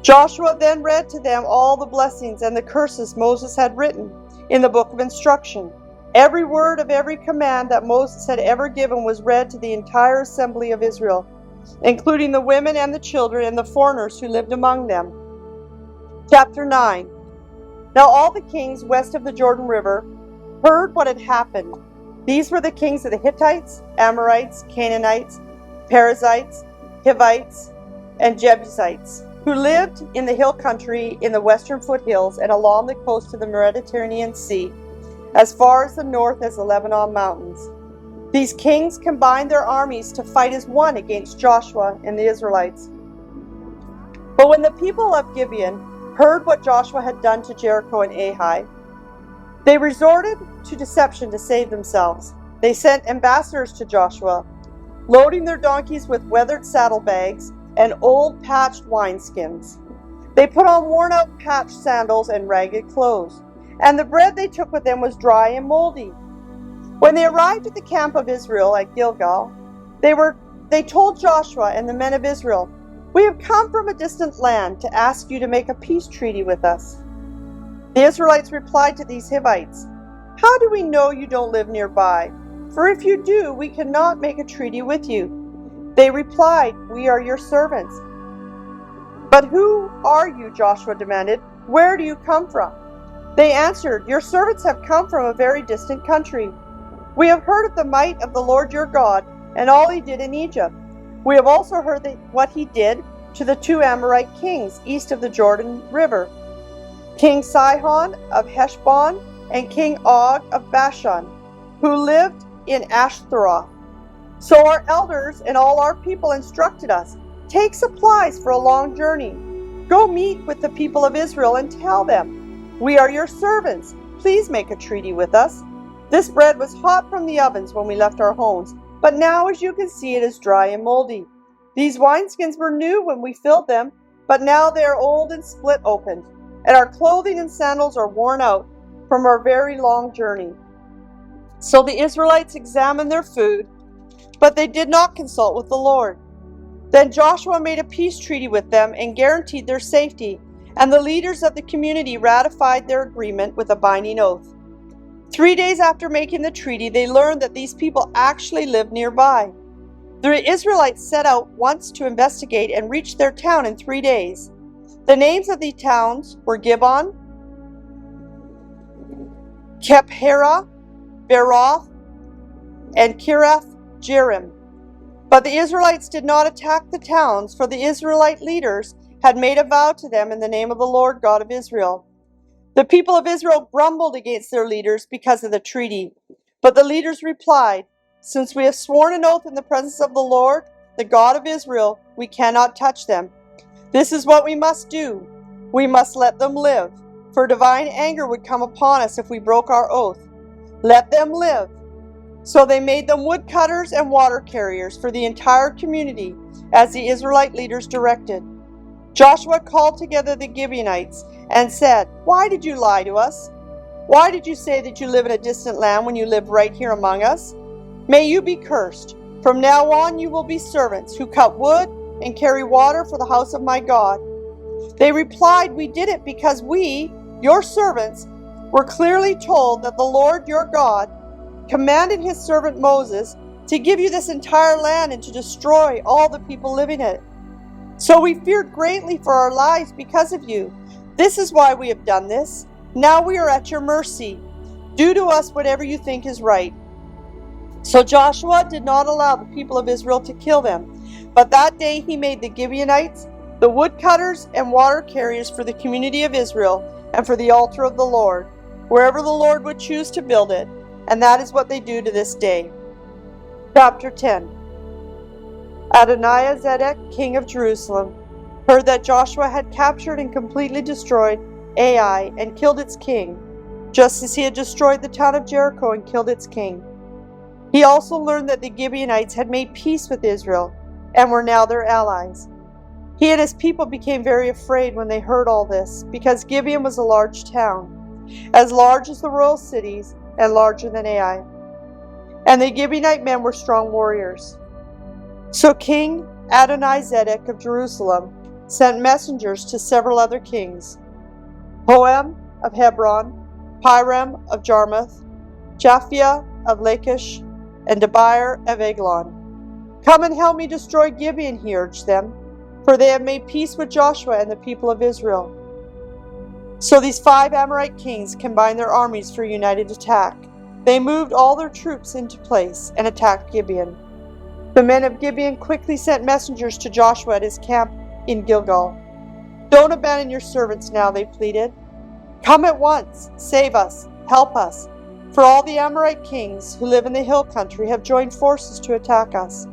Joshua then read to them all the blessings and the curses Moses had written in the book of instruction. Every word of every command that Moses had ever given was read to the entire assembly of Israel, including the women and the children and the foreigners who lived among them. Chapter 9. Now all the kings west of the Jordan River heard what had happened. These were the kings of the Hittites, Amorites, Canaanites, Perizzites, Hivites, and Jebusites, who lived in the hill country in the western foothills and along the coast of the Mediterranean Sea, as far as the north as the Lebanon mountains. These kings combined their armies to fight as one against Joshua and the Israelites. But when the people of Gibeon heard what Joshua had done to Jericho and Ai, they resorted to deception to save themselves. They sent ambassadors to Joshua, loading their donkeys with weathered saddlebags and old patched wineskins. They put on worn-out patched sandals and ragged clothes, and the bread they took with them was dry and moldy. When they arrived at the camp of Israel at Gilgal, they told Joshua and the men of Israel, "We have come from a distant land to ask you to make a peace treaty with us." The Israelites replied to these Hivites, "How do we know you don't live nearby? For if you do, we cannot make a treaty with you." They replied, "We are your servants." "But who are you?" Joshua demanded. "Where do you come from?" They answered, "Your servants have come from a very distant country. We have heard of the might of the Lord your God and all he did in Egypt. We have also heard what he did to the 2 Amorite kings east of the Jordan River, King Sihon of Heshbon and King Og of Bashan, who lived in Ashtaroth. So our elders and all our people instructed us, 'Take supplies for a long journey. Go meet with the people of Israel and tell them, "We are your servants. Please make a treaty with us." This bread was hot from the ovens when we left our homes, but now, as you can see, it is dry and moldy. These wineskins were new when we filled them, but now they are old and split open, and our clothing and sandals are worn out from our very long journey." So the Israelites examined their food, but they did not consult with the Lord. Then Joshua made a peace treaty with them and guaranteed their safety, and the leaders of the community ratified their agreement with a binding oath. 3 days after making the treaty, they learned that these people actually lived nearby. The Israelites set out once to investigate and reached their town in 3 days. The names of the towns were Gibeon, Kephera, Beroth, and Kiriath Jearim. But the Israelites did not attack the towns, for the Israelite leaders had made a vow to them in the name of the Lord God of Israel. The people of Israel grumbled against their leaders because of the treaty. But the leaders replied, "Since we have sworn an oath in the presence of the Lord, the God of Israel, we cannot touch them. This is what we must do. We must let them live, for divine anger would come upon us if we broke our oath. Let them live." So they made them woodcutters and water carriers for the entire community, as the Israelite leaders directed. Joshua called together the Gibeonites and said, "Why did you lie to us? Why did you say that you live in a distant land when you live right here among us? May you be cursed. From now on you will be servants who cut wood and carry water for the house of my God." They replied, "We did it because we, your servants, were clearly told that the Lord your God commanded his servant Moses to give you this entire land and to destroy all the people living in it. So we feared greatly for our lives because of you. This is why we have done this. Now we are at your mercy. Do to us whatever you think is right." So Joshua did not allow the people of Israel to kill them, but that day he made the Gibeonites the woodcutters and water carriers for the community of Israel and for the altar of the Lord, wherever the Lord would choose to build it, and that is what they do to this day. Chapter 10. Adonizedek, king of Jerusalem, heard that Joshua had captured and completely destroyed Ai and killed its king, just as he had destroyed the town of Jericho and killed its king. He also learned that the Gibeonites had made peace with Israel and were now their allies. He and his people became very afraid when they heard all this, because Gibeon was a large town, as large as the royal cities and larger than Ai. And the Gibeonite men were strong warriors. So King Adonizedek of Jerusalem sent messengers to several other kings, Hoam of Hebron, Piram of Jarmuth, Japhia of Lachish, and Debir of Eglon. "Come and help me destroy Gibeon," he urged them, for they have made peace with Joshua and the people of Israel. So these 5 Amorite kings combined their armies for a united attack. They moved all their troops into place and attacked Gibeon. The men of Gibeon quickly sent messengers to Joshua at his camp in Gilgal. "Don't abandon your servants now," they pleaded. "Come at once, save us, help us, for all the Amorite kings who live in the hill country have joined forces to attack us."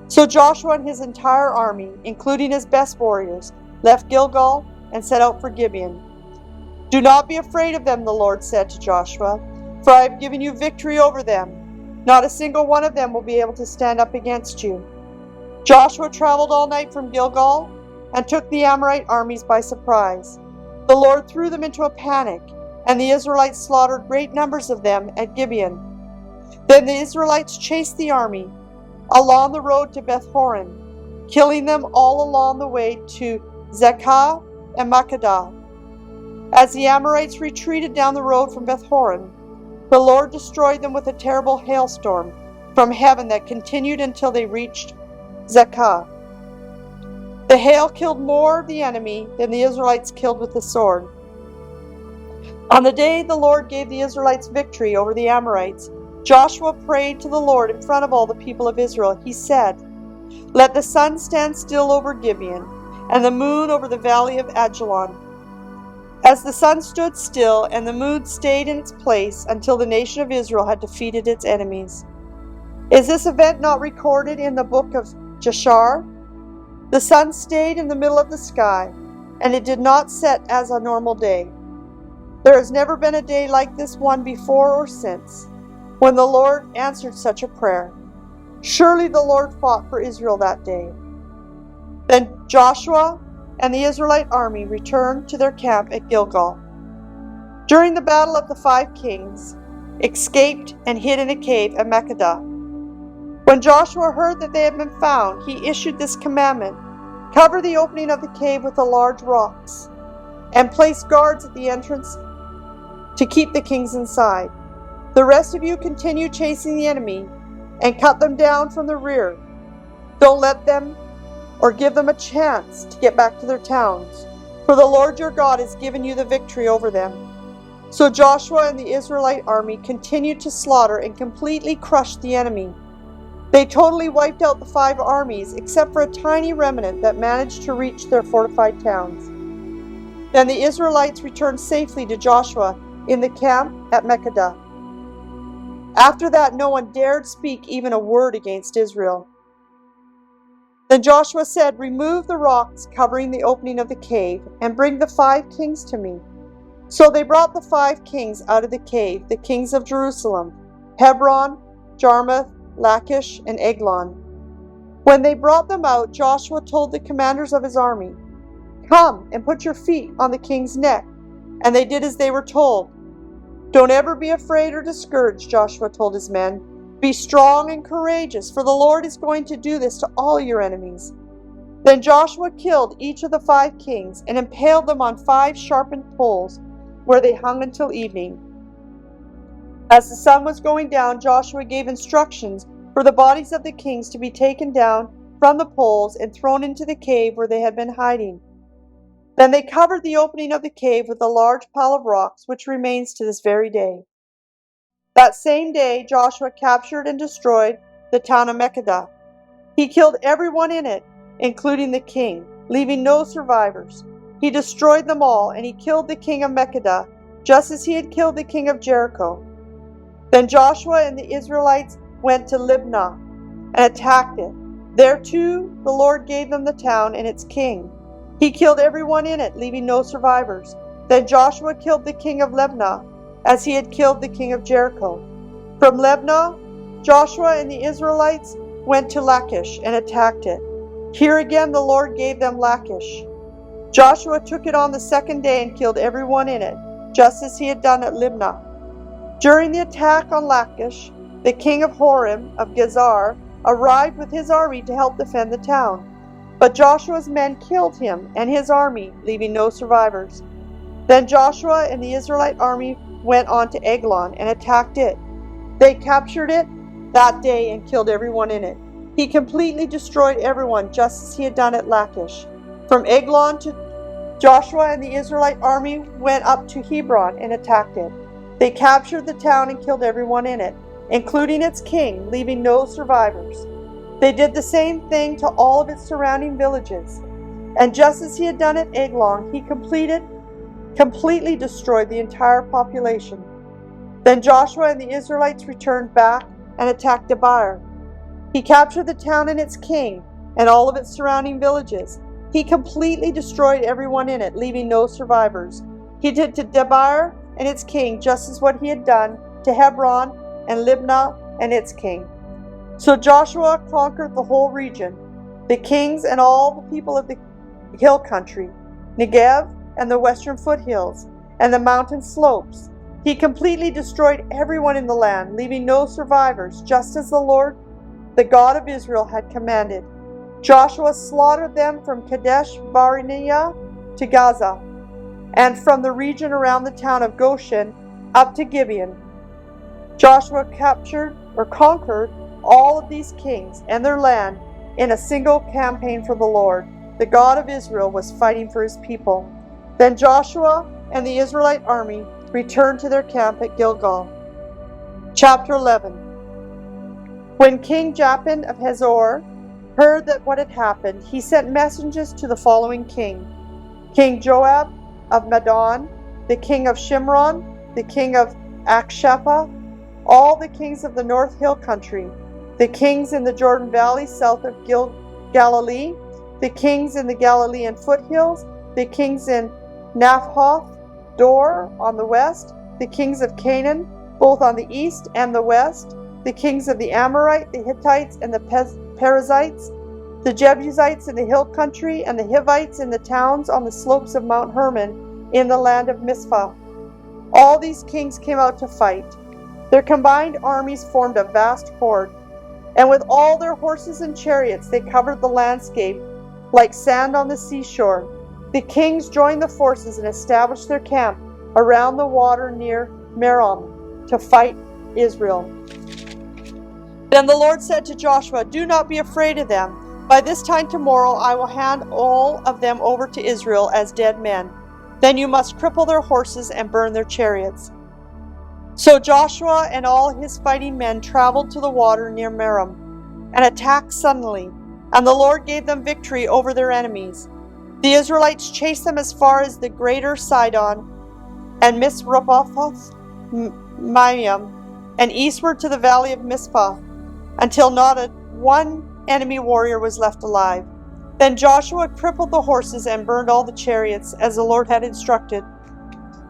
So Joshua and his entire army, including his best warriors, left Gilgal and set out for Gibeon. "Do not be afraid of them," the Lord said to Joshua, "for I have given you victory over them. Not a single one of them will be able to stand up against you." Joshua traveled all night from Gilgal and took the Amorite armies by surprise. The Lord threw them into a panic, and the Israelites slaughtered great numbers of them at Gibeon. Then the Israelites chased the army along the road to Beth-horon. killing them all along the way to Zekah and Makkedah. As the Amorites retreated down the road from Beth-horon, the Lord destroyed them with a terrible hailstorm from heaven that continued until they reached Zekah. The hail killed more of the enemy than the Israelites killed with the sword. On the day the Lord gave the Israelites victory over the Amorites, Joshua prayed to the Lord in front of all the people of Israel. He said, "Let the sun stand still over Gibeon, and the moon over the valley of Ajalon." As the sun stood still and the moon stayed in its place until the nation of Israel had defeated its enemies. Is this event not recorded in the book of Jashar? The sun stayed in the middle of the sky, and it did not set as a normal day. There has never been a day like this one before or since, when the Lord answered such a prayer. Surely the Lord fought for Israel that day. Then Joshua and the Israelite army returned to their camp at Gilgal. During the battle of the 5 kings, escaped and hid in a cave at Makkedah. When Joshua heard that they had been found, he issued this commandment: cover the opening of the cave with the large rocks, and place guards at the entrance to keep the kings inside. The rest of you continue chasing the enemy and cut them down from the rear. Don't let them or give them a chance to get back to their towns, for the Lord your God has given you the victory over them. So Joshua and the Israelite army continued to slaughter and completely crushed the enemy. They totally wiped out the 5 armies, except for a tiny remnant that managed to reach their fortified towns. Then the Israelites returned safely to Joshua in the camp at Makkedah. After that, no one dared speak even a word against Israel. Then Joshua said, "Remove the rocks covering the opening of the cave, and bring the 5 kings to me." So they brought the 5 kings out of the cave, the kings of Jerusalem, Hebron, Jarmuth, Lachish, and Eglon. When they brought them out, Joshua told the commanders of his army, "Come and put your feet on the king's neck." And they did as they were told. "Don't ever be afraid or discouraged," Joshua told his men. "Be strong and courageous, for the Lord is going to do this to all your enemies." Then Joshua killed each of the 5 kings and impaled them on 5 sharpened poles, where they hung until evening. As the sun was going down, Joshua gave instructions for the bodies of the kings to be taken down from the poles and thrown into the cave where they had been hiding. Then they covered the opening of the cave with a large pile of rocks, which remains to this very day. That same day, Joshua captured and destroyed the town of Makkedah. He killed everyone in it, including the king, leaving no survivors. He destroyed them all, and he killed the king of Makkedah, just as he had killed the king of Jericho. Then Joshua and the Israelites went to Libnah and attacked it. There too, the Lord gave them the town and its king. He killed everyone in it, leaving no survivors. Then Joshua killed the king of Libnah, as he had killed the king of Jericho. From Libnah, Joshua and the Israelites went to Lachish and attacked it. Here again the Lord gave them Lachish. Joshua took it on the 2nd day and killed everyone in it, just as he had done at Libnah. During the attack on Lachish, the king of Horim of Gezer arrived with his army to help defend the town. But Joshua's men killed him and his army, leaving no survivors. Then Joshua and the Israelite army went on to Eglon and attacked it. They captured it that day and killed everyone in it. He completely destroyed everyone, just as he had done at Lachish. From Eglon, Joshua and the Israelite army went up to Hebron and attacked it. They captured the town and killed everyone in it, including its king, leaving no survivors. They did the same thing to all of its surrounding villages. And just as he had done at Eglon, he completely destroyed the entire population. Then Joshua and the Israelites returned back and attacked Debir. He captured the town and its king and all of its surrounding villages. He completely destroyed everyone in it, leaving no survivors. He did to Debir and its king just as what he had done to Hebron and Libnah and its king. So Joshua conquered the whole region, the kings and all the people of the hill country, Negev and the western foothills, and the mountain slopes. He completely destroyed everyone in the land, leaving no survivors, just as the Lord, the God of Israel, had commanded. Joshua slaughtered them from Kadesh Barnea to Gaza, and from the region around the town of Goshen up to Gibeon. Joshua captured or conquered all of these kings and their land in a single campaign for the Lord. The God of Israel was fighting for his people. Then Joshua and the Israelite army returned to their camp at Gilgal. Chapter 11. When King Japin of Hazor heard that what had happened, he sent messengers to the following king: King Joab of Madon, the king of Shimron, the king of Akshapha, all the kings of the North Hill country, the kings in the Jordan Valley south of Galilee, the kings in the Galilean foothills, the kings in Naphtoth Dor on the west, the kings of Canaan, both on the east and the west, the kings of the Amorite, the Hittites, and the Perizzites, the Jebusites in the hill country, and the Hivites in the towns on the slopes of Mount Hermon in the land of Mizpah. All these kings came out to fight. Their combined armies formed a vast horde, and with all their horses and chariots they covered the landscape like sand on the seashore. The kings joined the forces and established their camp around the water near Merom to fight Israel. Then the Lord said to Joshua, "Do not be afraid of them. By this time tomorrow I will hand all of them over to Israel as dead men. Then you must cripple their horses and burn their chariots." So Joshua and all his fighting men traveled to the water near Merom and attacked suddenly, and the Lord gave them victory over their enemies. The Israelites chased them as far as the greater Sidon and Misrephoth Maim, and eastward to the valley of Mizpah, until not one enemy warrior was left alive. Then Joshua crippled the horses and burned all the chariots, as the Lord had instructed.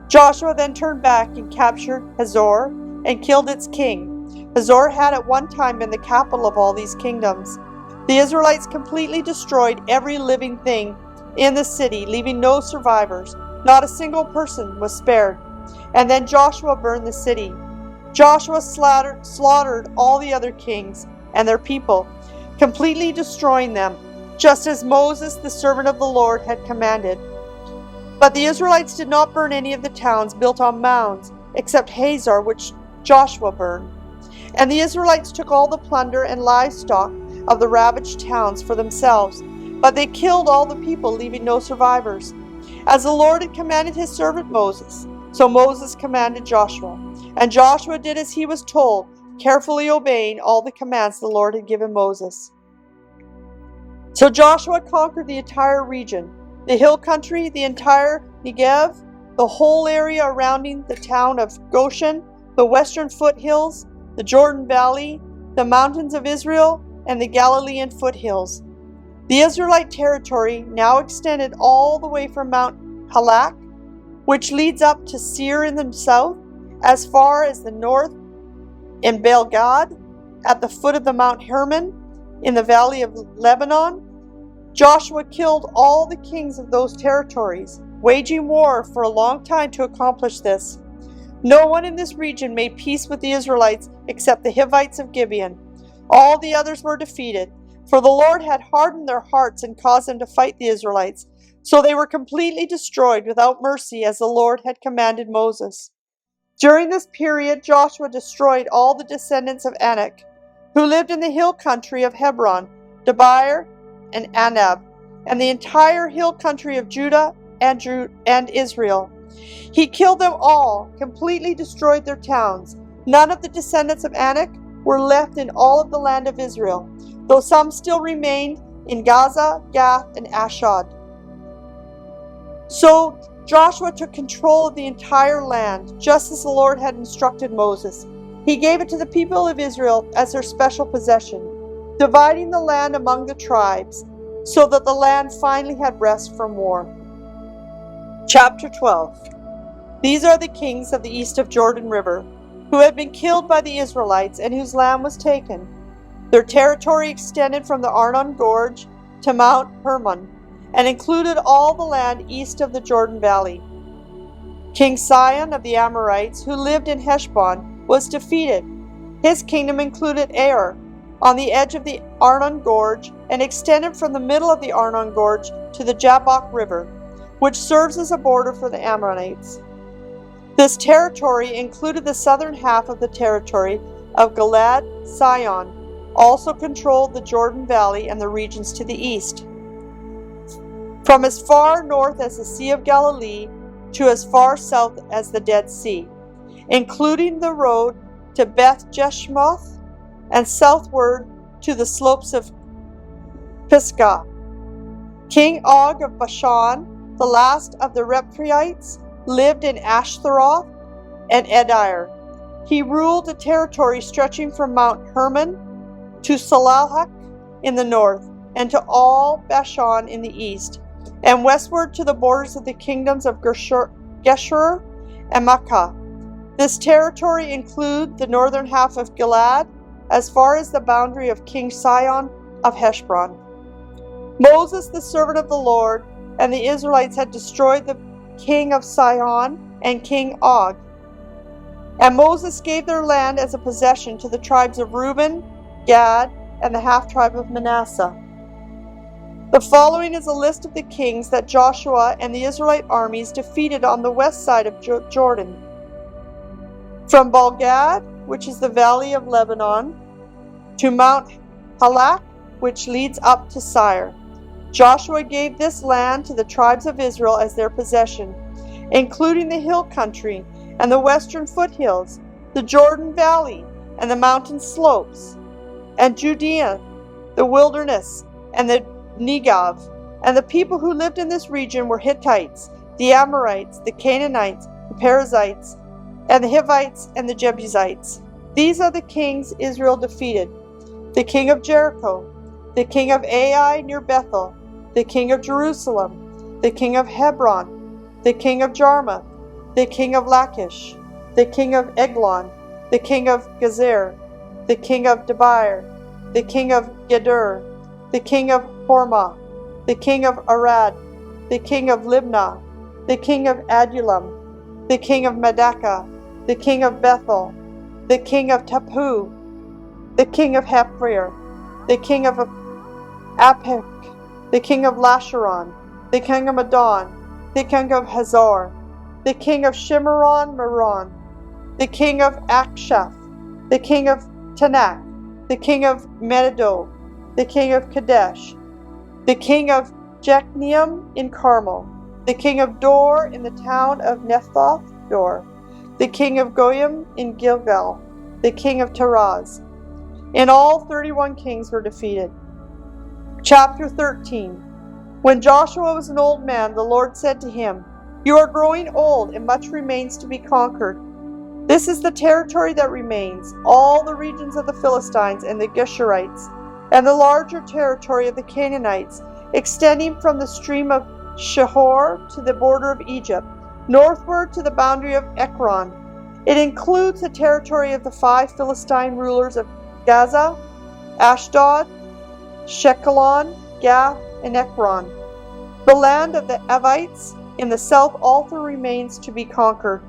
Joshua then turned back and captured Hazor and killed its king. Hazor had at one time been the capital of all these kingdoms. The Israelites completely destroyed every living thing in the city, leaving no survivors. Not a single person was spared. And then Joshua burned the city. Joshua slaughtered all the other kings and their people, completely destroying them, just as Moses, the servant of the Lord, had commanded. But the Israelites did not burn any of the towns built on mounds, except Hazor, which Joshua burned. And the Israelites took all the plunder and livestock of the ravaged towns for themselves, but they killed all the people, leaving no survivors. As the Lord had commanded his servant Moses, so Moses commanded Joshua. And Joshua did as he was told, carefully obeying all the commands the Lord had given Moses. So Joshua conquered the entire region, the hill country, the entire Negev, the whole area surrounding the town of Goshen, the western foothills, the Jordan Valley, the mountains of Israel, and the Galilean foothills. The Israelite territory now extended all the way from Mount Halak, which leads up to Seir in the south, as far as the north in Baal-Gad, at the foot of the Mount Hermon, in the valley of Lebanon. Joshua killed all the kings of those territories, waging war for a long time to accomplish this. No one in this region made peace with the Israelites except the Hivites of Gibeon. All the others were defeated, for the Lord had hardened their hearts and caused them to fight the Israelites. So they were completely destroyed without mercy, as the Lord had commanded Moses. During this period, Joshua destroyed all the descendants of Anak, who lived in the hill country of Hebron, Debir, and Anab, and the entire hill country of Judah and Israel. He killed them all, completely destroyed their towns. None of the descendants of Anak were left in all of the land of Israel, though some still remained in Gaza, Gath, and Ashdod. So Joshua took control of the entire land, just as the Lord had instructed Moses. He gave it to the people of Israel as their special possession, dividing the land among the tribes, so that the land finally had rest from war. Chapter 12. These are the kings of the east of Jordan River, who had been killed by the Israelites and whose land was taken. Their territory extended from the Arnon Gorge to Mount Hermon, and included all the land east of the Jordan Valley. King Sihon of the Amorites, who lived in Heshbon, was defeated. His kingdom included Ar, on the edge of the Arnon Gorge and extended from the middle of the Arnon Gorge to the Jabbok River, which serves as a border for the Ammonites. This territory included the southern half of the territory of Gilad. Sihon also controlled the Jordan Valley and the regions to the east, from as far north as the Sea of Galilee to as far south as the Dead Sea, including the road to Beth Jeshimoth and southward to the slopes of Pisgah. King Og of Bashan, the last of the Rephaites, lived in Ashtaroth and Edir. He ruled a territory stretching from Mount Hermon to Salalhak in the north, and to all Bashan in the east, and westward to the borders of the kingdoms of Geshur and Makkah. This territory includes the northern half of Gilad, as far as the boundary of King Sihon of Heshbon. Moses, the servant of the Lord, and the Israelites had destroyed the king of Sihon and King Og. And Moses gave their land as a possession to the tribes of Reuben, Gad, and the half-tribe of Manasseh. The following is a list of the kings that Joshua and the Israelite armies defeated on the west side of Jordan. From Baal-Gad, which is the valley of Lebanon, to Mount Halak, which leads up to Seir. Joshua gave this land to the tribes of Israel as their possession, including the hill country and the western foothills, the Jordan Valley and the mountain slopes, and Judea, the wilderness, and the Negev. And the people who lived in this region were Hittites, the Amorites, the Canaanites, the Perizzites, and the Hivites and the Jebusites. These are the kings Israel defeated: the king of Jericho, the king of Ai near Bethel, the king of Jerusalem, the king of Hebron, the king of Jarmuth, the king of Lachish, the king of Eglon, the king of Gezer, the king of Debir, the king of Geder, the king of Hormah, the king of Arad, the king of Libnah, the king of Adullam, the king of Medakah, the king of Bethel, the king of Tapu, the king of Haphir, the king of Aphek, the king of Lasharon, the king of Madon, the king of Hazor, the king of Shimron Meron, the king of Akshaph, the king of Tanakh, the king of Megiddo, the king of Kadesh, the king of Jechneam in Carmel, the king of Dor in the town of Nephthoth Dor, the king of Goyim in Gilgal, the king of Taraz. In all, 31 kings were defeated. Chapter 13. When Joshua was an old man, the Lord said to him, "You are growing old, and much remains to be conquered. This is the territory that remains, all the regions of the Philistines and the Geshurites, and the larger territory of the Canaanites, extending from the stream of Shihor to the border of Egypt, northward to the boundary of Ekron. It includes the territory of the 5 Philistine rulers of Gaza, Ashdod, Shekelon, Gath, and Ekron. The land of the Avites in the south also remains to be conquered.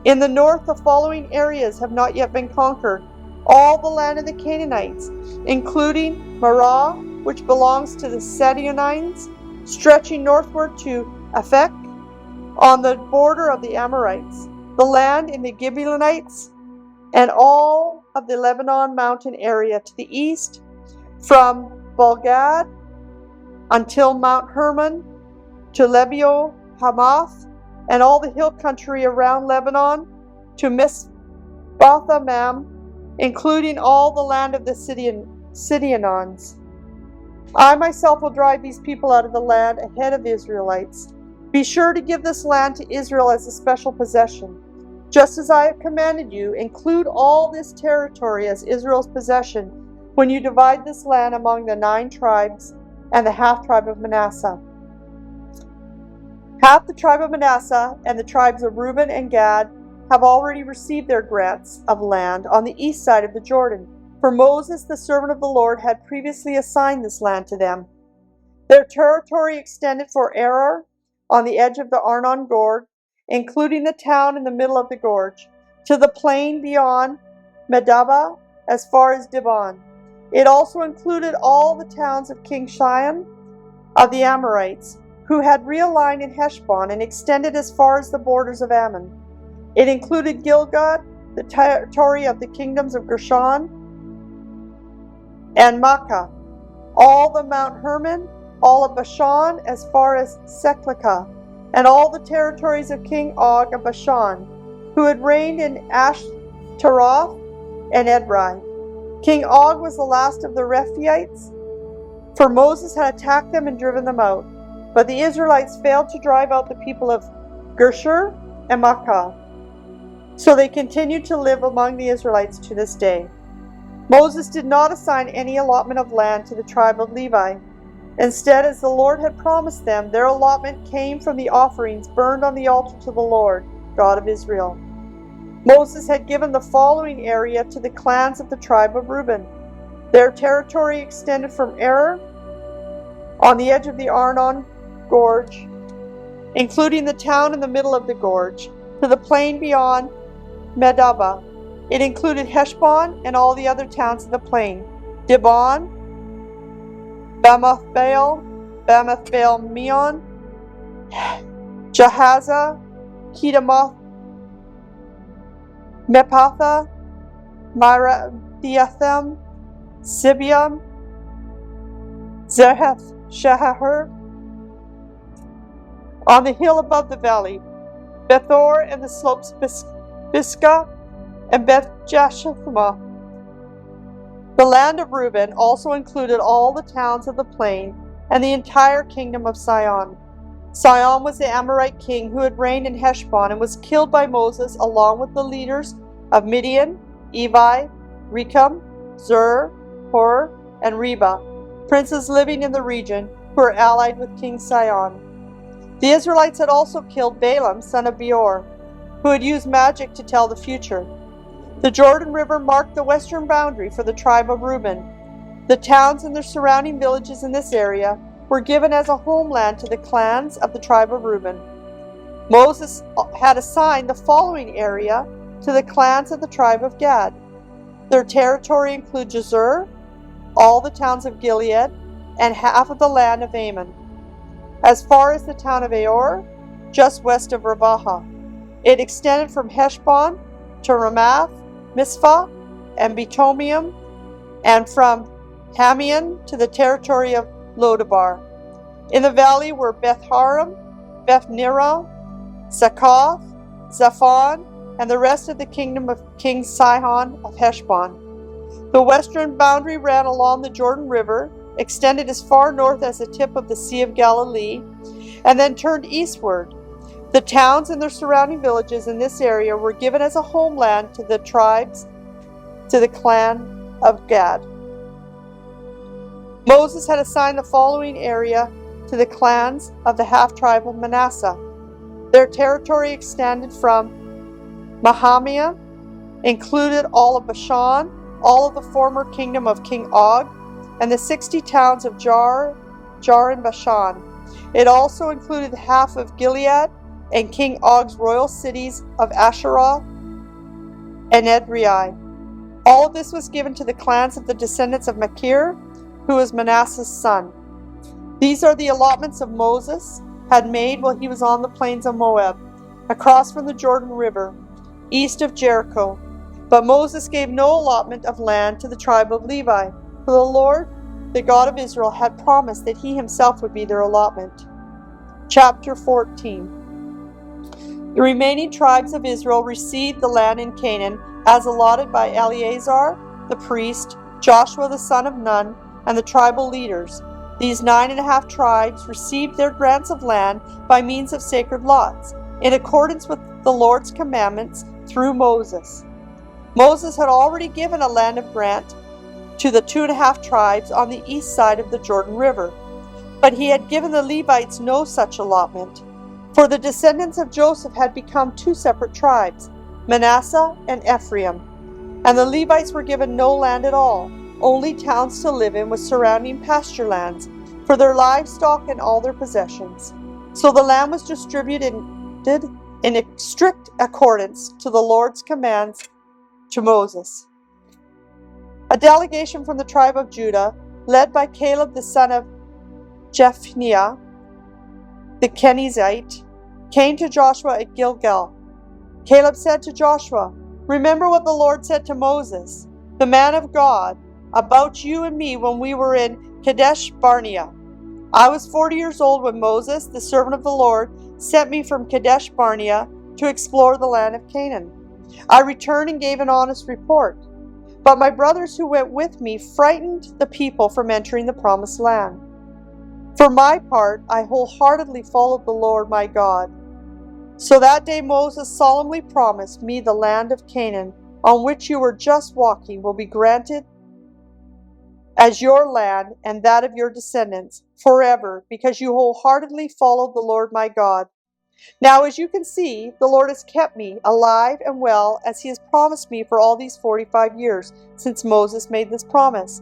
In the north, the following areas have not yet been conquered: all the land of the Canaanites, including Marah, which belongs to the Sidonians, stretching northward to Aphek, on the border of the Amorites, the land in the Gibeonites, and all of the Lebanon mountain area to the east, from Baal-Gad until Mount Hermon to Lebio Hamath, and all the hill country around Lebanon to Misbath-Amam, including all the land of the Sidonians. I myself will drive these people out of the land ahead of the Israelites. Be sure to give this land to Israel as a special possession. Just as I have commanded you, include all this territory as Israel's possession when you divide this land among the 9 tribes and the half-tribe of Manasseh. Half the tribe of Manasseh and the tribes of Reuben and Gad have already received their grants of land on the east side of the Jordan, for Moses, the servant of the Lord, had previously assigned this land to them. Their territory extended for Arar on the edge of the Arnon Gorge, including the town in the middle of the gorge, to the plain beyond Medaba as far as Dibon. It also included all the towns of King Sihon of the Amorites, who had realigned in Heshbon and extended as far as the borders of Ammon. It included Gilgad, the territory of the kingdoms of Gershon and Makkah, all the Mount Hermon, all of Bashan as far as Seklecah, and all the territories of King Og of Bashan, who had reigned in Ashtaroth and Edrei. King Og was the last of the Rephaites, for Moses had attacked them and driven them out. But the Israelites failed to drive out the people of Geshur and Makkah, so they continued to live among the Israelites to this day. Moses did not assign any allotment of land to the tribe of Levi. Instead, as the Lord had promised them, their allotment came from the offerings burned on the altar to the Lord, God of Israel. Moses had given the following area to the clans of the tribe of Reuben. Their territory extended from Aroer on the edge of the Arnon Gorge, including the town in the middle of the gorge, to the plain beyond Medaba. It included Heshbon and all the other towns of the plain, Dibon, Bamath-baal Meon, Jahaza, Kedemoth, Mepatha, Marathim, Sibiam, Zereth Shahar, on the hill above the valley, Bethor and the slopes Bisca, and Beth Jashimah. The land of Reuben also included all the towns of the plain and the entire kingdom of Sihon. Sihon was the Amorite king who had reigned in Heshbon and was killed by Moses along with the leaders of Midian, Evi, Recham, Zur, Hur, and Reba, princes living in the region who were allied with King Sihon. The Israelites had also killed Balaam, son of Beor, who had used magic to tell the future. The Jordan River marked the western boundary for the tribe of Reuben. The towns and their surrounding villages in this area were given as a homeland to the clans of the tribe of Reuben. Moses had assigned the following area to the clans of the tribe of Gad. Their territory included Jazer, all the towns of Gilead, and half of the land of Ammon, as far as the town of Aor, just west of Ravaha. It extended from Heshbon to Ramath, Mizpah, and Betomium, and from Hamion to the territory of Lodabar. In the valley were Beth-haram, Beth-nirah, Succoth, Zaphon, and the rest of the kingdom of King Sihon of Heshbon. The western boundary ran along the Jordan River, extended as far north as the tip of the Sea of Galilee, and then turned eastward. The towns and their surrounding villages in this area were given as a homeland to the tribes, to the clan of Gad. Moses had assigned the following area to the clans of the half-tribe of Manasseh. Their territory extended from Mahamiah, included all of Bashan, all of the former kingdom of King Og, and the 60 towns of Jar and Bashan. It also included half of Gilead and King Og's royal cities of Asheroth and Edrei. All of this was given to the clans of the descendants of Machir, who was Manasseh's son. These are the allotments of Moses had made while he was on the plains of Moab, across from the Jordan River, east of Jericho. But Moses gave no allotment of land to the tribe of Levi, for the Lord, the God of Israel, had promised that he himself would be their allotment. Chapter 14. The remaining tribes of Israel received the land in Canaan as allotted by Eleazar, the priest, Joshua the son of Nun, and the tribal leaders. These 9.5 tribes received their grants of land by means of sacred lots, in accordance with the Lord's commandments through Moses. Moses had already given a land of grant to the 2.5 tribes on the east side of the Jordan River, but he had given the Levites no such allotment. For the descendants of Joseph had become 2 separate tribes, Manasseh and Ephraim, and the Levites were given no land at all, only towns to live in with surrounding pasture lands for their livestock and all their possessions. So the land was distributed in strict accordance to the Lord's commands to Moses. A delegation from the tribe of Judah, led by Caleb the son of Jephunneh, the Kenizzite, came to Joshua at Gilgal. Caleb said to Joshua, "Remember what the Lord said to Moses, the man of God, about you and me when we were in Kadesh Barnea. I was 40 years old when Moses, the servant of the Lord, sent me from Kadesh Barnea to explore the land of Canaan. I returned and gave an honest report. But my brothers who went with me frightened the people from entering the promised land. For my part, I wholeheartedly followed the Lord my God. So that day Moses solemnly promised me the land of Canaan, on which you were just walking, will be granted as your land and that of your descendants forever, because you wholeheartedly followed the Lord my God. Now, as you can see, the Lord has kept me alive and well, as he has promised me for all these 45 years since Moses made this promise,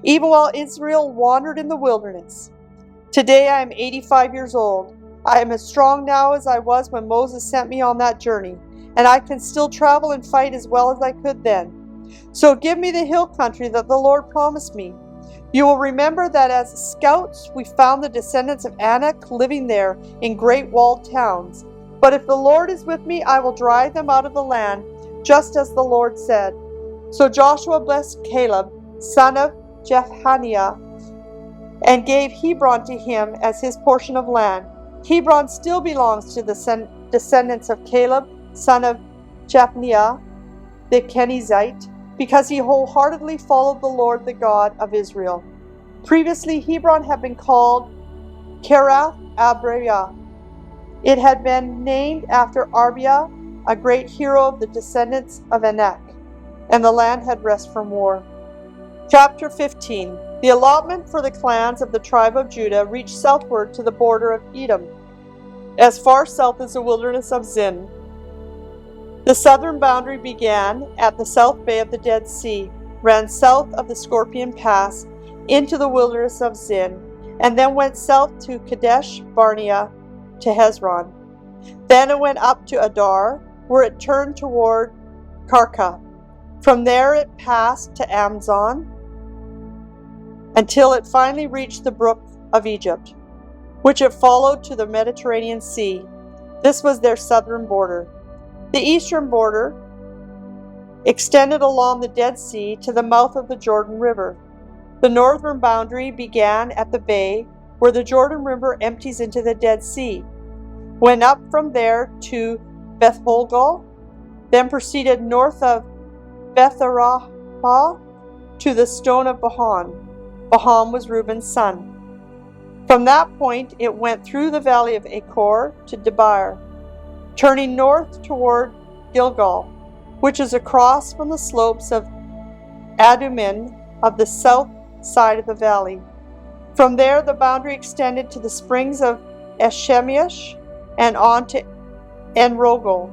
even while Israel wandered in the wilderness. Today I am 85 years old. I am as strong now as I was when Moses sent me on that journey, and I can still travel and fight as well as I could then. So give me the hill country that the Lord promised me. You will remember that as scouts we found the descendants of Anak living there in great walled towns. But if the Lord is with me, I will drive them out of the land, just as the Lord said." So Joshua blessed Caleb, son of Jephunneh, and gave Hebron to him as his portion of land. Hebron still belongs to the descendants of Caleb, son of Jephunneh, the Kenizzite, because he wholeheartedly followed the Lord, the God of Israel. Previously, Hebron had been called Kiriath Arba. It had been named after Arba, a great hero of the descendants of Anak, and the land had rest from war. Chapter 15. The allotment for the clans of the tribe of Judah reached southward to the border of Edom, as far south as the wilderness of Zin. The southern boundary began at the south bay of the Dead Sea, ran south of the Scorpion Pass into the wilderness of Zin, and then went south to Kadesh Barnea to Hezron. Then it went up to Adar, where it turned toward Karka. From there it passed to Amazon, until it finally reached the brook of Egypt, which it followed to the Mediterranean Sea. This was their southern border. The eastern border extended along the Dead Sea to the mouth of the Jordan River. The northern boundary began at the bay where the Jordan River empties into the Dead Sea, went up from there to Beth-Holgal, then proceeded north of Beth-arahah to the stone of Bahon. Bahon was Reuben's son. From that point it went through the valley of Achor to Debar, turning north toward Gilgal, which is across from the slopes of Adumim of the south side of the valley. From there the boundary extended to the springs of Eshemish and on to En-Rogel.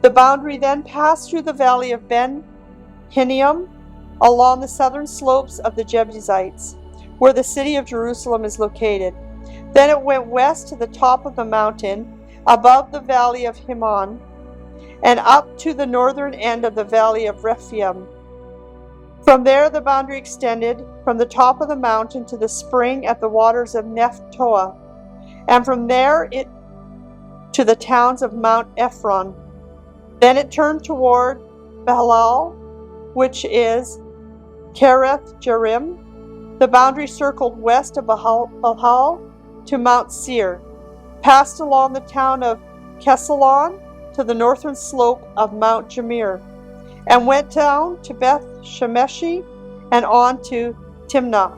The boundary then passed through the valley of Ben-Hinnom along the southern slopes of the Jebusites, where the city of Jerusalem is located. Then it went west to the top of the mountain above the valley of Hinnom, and up to the northern end of the valley of Rephaim. From there the boundary extended from the top of the mountain to the spring at the waters of Nephtoah, and from there it to the towns of Mount Ephron. Then it turned toward Bahalal, which is Kereth Jearim. The boundary circled west of Bahalal to Mount Seir, passed along the town of Kesalon to the northern slope of Mount Jamir, and went down to Beth Shemeshi and on to Timnah.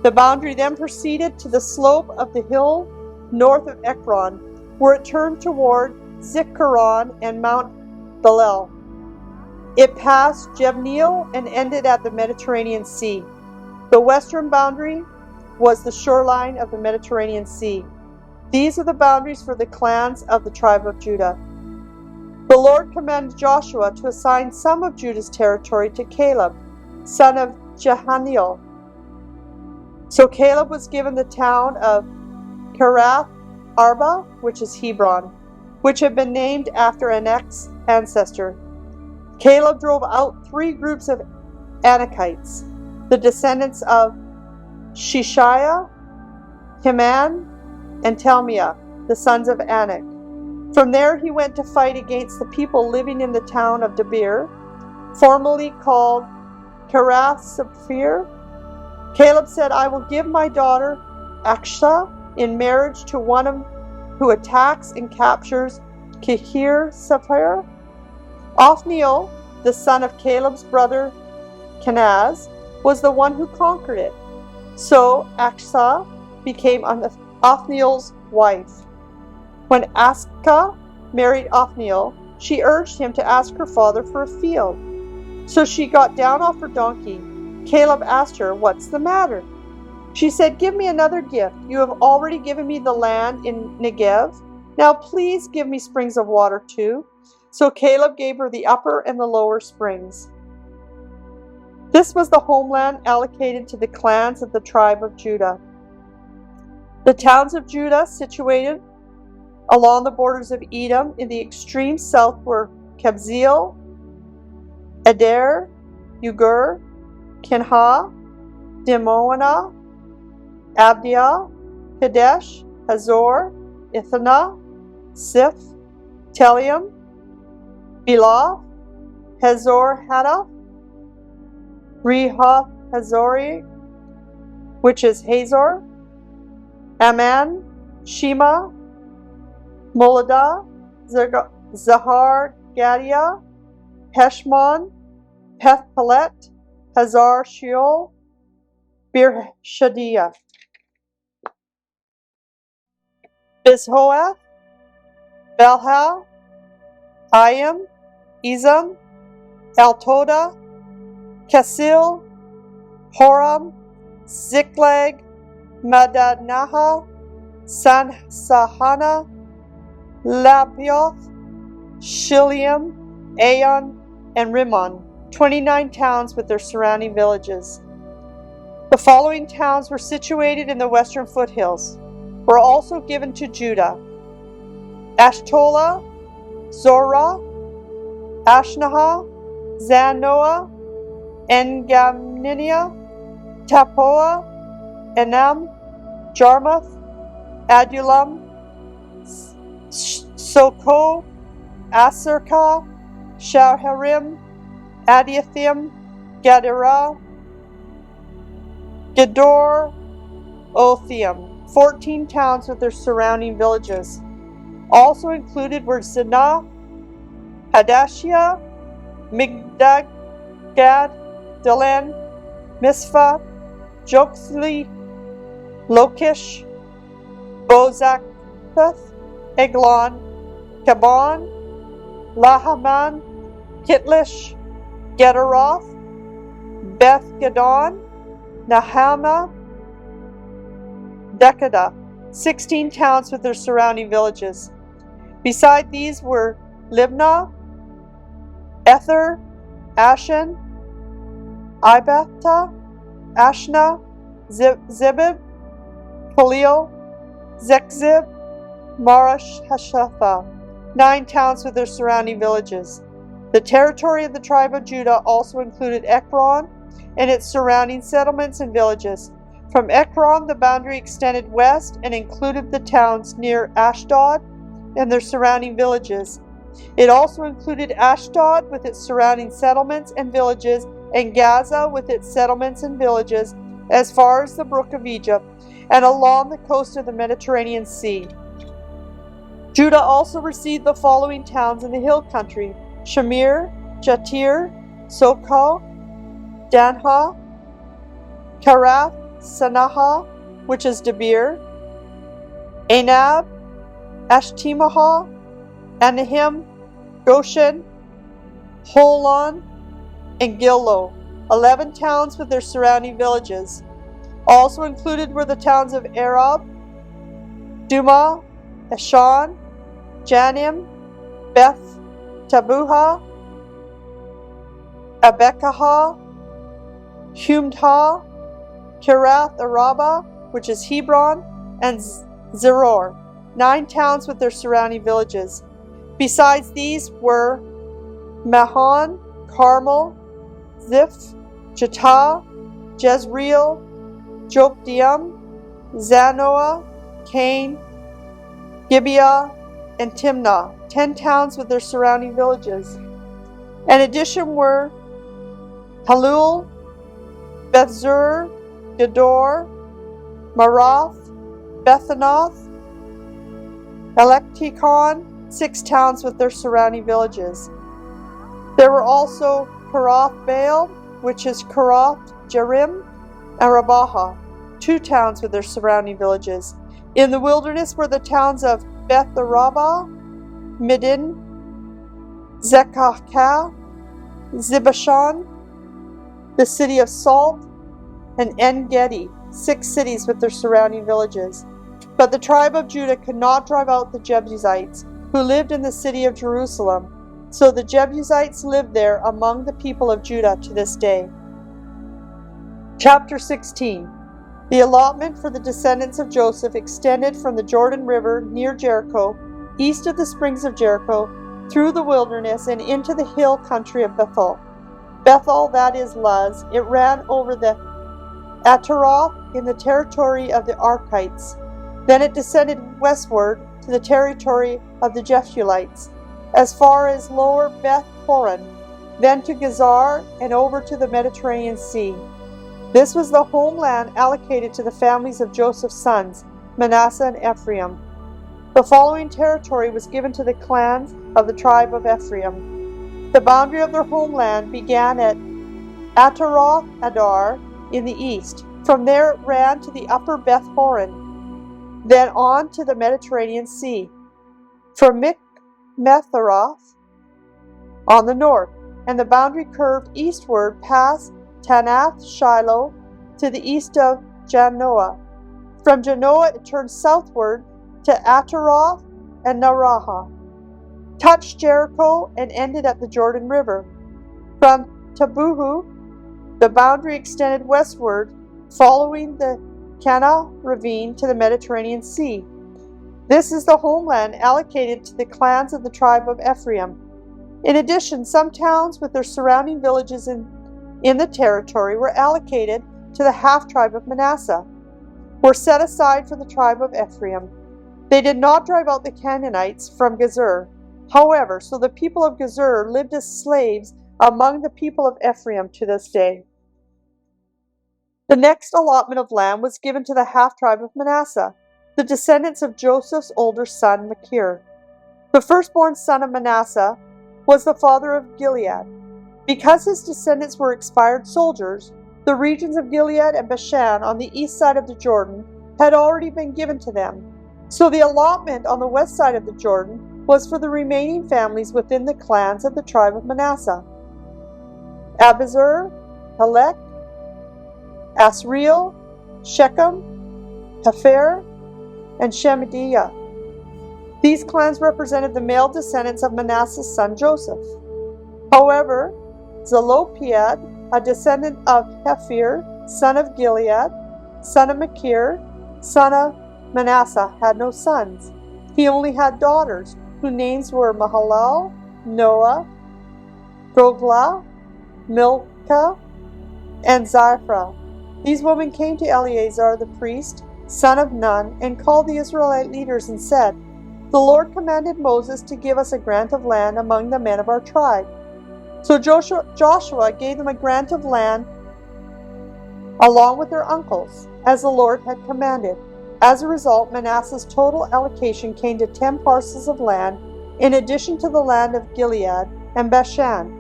The boundary then proceeded to the slope of the hill north of Ekron, where it turned toward Zikkeron and Mount Belel. It passed Jebneel and ended at the Mediterranean Sea. The western boundary was the shoreline of the Mediterranean Sea. These are the boundaries for the clans of the tribe of Judah. The Lord commanded Joshua to assign some of Judah's territory to Caleb, son of Jephunneh. So Caleb was given the town of Kiriath Arba, which is Hebron, which had been named after Anak's ancestor. Caleb drove out 3 groups of Anakites, the descendants of Shishaiah, Himan, and Telmiah, the sons of Anak. From there he went to fight against the people living in the town of Debir, formerly called Kiriath-Sepher. Caleb said, I will give my daughter Akshah in marriage to one who attacks and captures Kiriath-Sepher. Othniel, the son of Caleb's brother Kenaz, was the one who conquered it. So Akshah became Othniel's wife. When Askah married Othniel, she urged him to ask her father for a field. So she got down off her donkey. Caleb asked her, What's the matter? She said, Give me another gift. You have already given me the land in Negev. Now please give me springs of water too. So Caleb gave her the upper and the lower springs. This was the homeland allocated to the clans of the tribe of Judah. The towns of Judah situated along the borders of Edom in the extreme south were Kabzeel, Eder, Ugur, Kinha, Dimoana, Abdiah, Kadesh, Hazor, Ithana, Sif, Telium, Belath, Hazor Hadath, Rehoth Hazori, which is Hazor, Aman, Shema, Moladah, Zahar Gadiah, Heshmon, Peth-Pelet, Hazar Sheol, Bir-Shadiah, Bizhoath, Belha, Ayim, Ezam, Altoda, Kasil, Horam, Ziklag, Madanaha, Sansahana, Labioth, Shiliam, Aon, and Rimmon, 29 towns with their surrounding villages. The following towns were situated in the western foothills, were also given to Judah: Ashtola, Zorah, Ashnaha, Zanoah, Engamniah, Tappuah, Enam, Jarmuth, Adullam, Soko, Asarkah, Shaharim, Adiathim, Gaderah, Gedor, Othiam, 14 towns with their surrounding villages. Also included were Zinah, Hadashia, Migdal Gad, Delan, Misphah, Jokthli, Lokish, Bozakath, Eglon, Kabon, Lahaman, Kitlish, Gederoth, Beth Gadon, Nahama, Decadah, 16 towns with their surrounding villages. Beside these were Libnah, Ether, Ashan, Ibetha, Ashna, Zebib, Khalil, Zekzib, Marash Hashatha, 9 towns with their surrounding villages. The territory of the tribe of Judah also included Ekron and its surrounding settlements and villages. From Ekron, the boundary extended west and included the towns near Ashdod and their surrounding villages. It also included Ashdod with its surrounding settlements and villages, and Gaza with its settlements and villages as far as the brook of Egypt and along the coast of the Mediterranean Sea. Judah also received the following towns in the hill country: Shamir, Jatir, Soko, Danha, Karath, Sanaha, which is Debir, Anab, Ashtimaha, Anahim, Goshen, Holon, and Gillo, 11 towns with their surrounding villages. Also included were the towns of Arab, Duma, Eshan, Janim, Beth Tabuha, Abekaha, Humtah, Kirath Araba, which is Hebron, and Zeror, 9 towns with their surrounding villages. Besides these were Mahon, Carmel, Ziph, Jetah, Jezreel, Jokdeam, Zanoah, Cain, Gibeah, and Timnah, 10 towns with their surrounding villages. In addition were Halul, Bethzur, Gedor, Marath, Bethanoth, Electicon, 6 towns with their surrounding villages. There were also Karath Baal, which is Karath Jearim, and Rabaha, 2 towns with their surrounding villages. In the wilderness were the towns of Beth Arabah, Midin, Zekahkah, Zibashan, the city of Salt, and En-Gedi, 6 cities with their surrounding villages. But the tribe of Judah could not drive out the Jebusites, who lived in the city of Jerusalem. So the Jebusites lived there among the people of Judah to this day. Chapter 16. The allotment for the descendants of Joseph extended from the Jordan River near Jericho, east of the springs of Jericho, through the wilderness and into the hill country of Bethel. Bethel, that is Luz, it ran over the Ataroth in the territory of the Arkites. Then it descended westward to the territory of the Jephulites, as far as lower Beth Horon, then to Gezer and over to the Mediterranean Sea. This was the homeland allocated to the families of Joseph's sons, Manasseh and Ephraim. The following territory was given to the clans of the tribe of Ephraim. The boundary of their homeland began at Ataroth Adar in the east. From there it ran to the upper Beth Horon, then on to the Mediterranean Sea. From Metharath on the north, and the boundary curved eastward past Tanath Shiloh to the east of Janoah. From Janoah it turned southward to Ataroth and Naraha, touched Jericho, and ended at the Jordan River. From Tabuhu, the boundary extended westward, following the Kana ravine to the Mediterranean Sea. This is the homeland allocated to the clans of the tribe of Ephraim. In addition, some towns with their surrounding villages in the territory were allocated to the half-tribe of Manasseh, were set aside for the tribe of Ephraim. They did not drive out the Canaanites from Gezer, however, so the people of Gezer lived as slaves among the people of Ephraim to this day. The next allotment of land was given to the half-tribe of Manasseh, the descendants of Joseph's older son Machir. The firstborn son of Manasseh was the father of Gilead. Because his descendants were expired soldiers, the regions of Gilead and Bashan on the east side of the Jordan had already been given to them. So the allotment on the west side of the Jordan was for the remaining families within the clans of the tribe of Manasseh: Abizur, Helek, Asriel, Shechem, Hepher, and Shemediah. These clans represented the male descendants of Manasseh's son Joseph. However, Zelophehad, a descendant of Hepher, son of Gilead, son of Machir, son of Manasseh, had no sons. He only had daughters, whose names were Mahalalel, Noah, Hoglah, Milcah, and Ziphrah. These women came to Eleazar the priest, son of Nun, and called the Israelite leaders and said, "The Lord commanded Moses to give us a grant of land among the men of our tribe." So Joshua gave them a grant of land along with their uncles, as the Lord had commanded. As a result, Manasseh's total allocation came to 10 parcels of land, in addition to the land of Gilead and Bashan,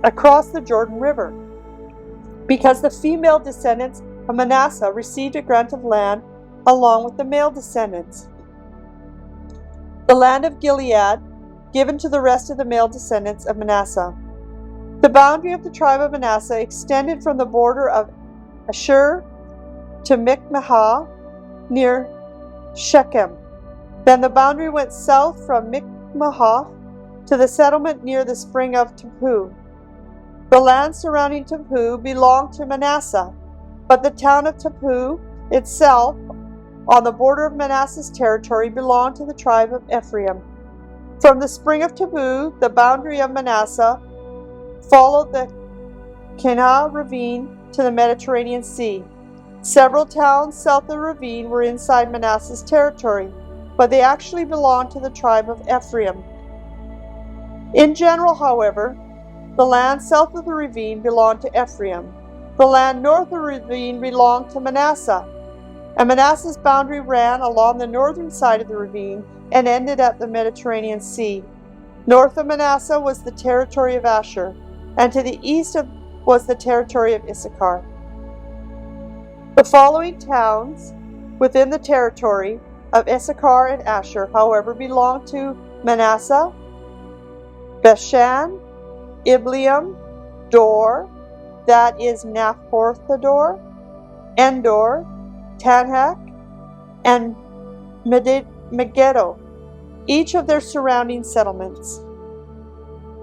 across the Jordan River. Because the female descendants of Manasseh received a grant of land along with the male descendants. The land of Gilead given to the rest of the male descendants of Manasseh. The boundary of the tribe of Manasseh extended from the border of Asher to Michmah near Shechem. Then the boundary went south from Michmah to the settlement near the spring of Tapuh. The land surrounding Tapuh belonged to Manasseh, but the town of Tapuh itself, on the border of Manasseh's territory, belonged to the tribe of Ephraim. From the spring of Tapuh, the boundary of Manasseh followed the Kanah ravine to the Mediterranean Sea. Several towns south of the ravine were inside Manasseh's territory, but they actually belonged to the tribe of Ephraim. In general, however, the land south of the ravine belonged to Ephraim. The land north of the ravine belonged to Manasseh, and Manasseh's boundary ran along the northern side of the ravine and ended at the Mediterranean Sea. North of Manasseh was the territory of Asher, and to the east was the territory of Issachar. The following towns within the territory of Issachar and Asher, however, belonged to Manasseh: Bethshan, Ibleam, Dor, that is Naphorthdor, Endor, Tanhak, and Megiddo, each of their surrounding settlements.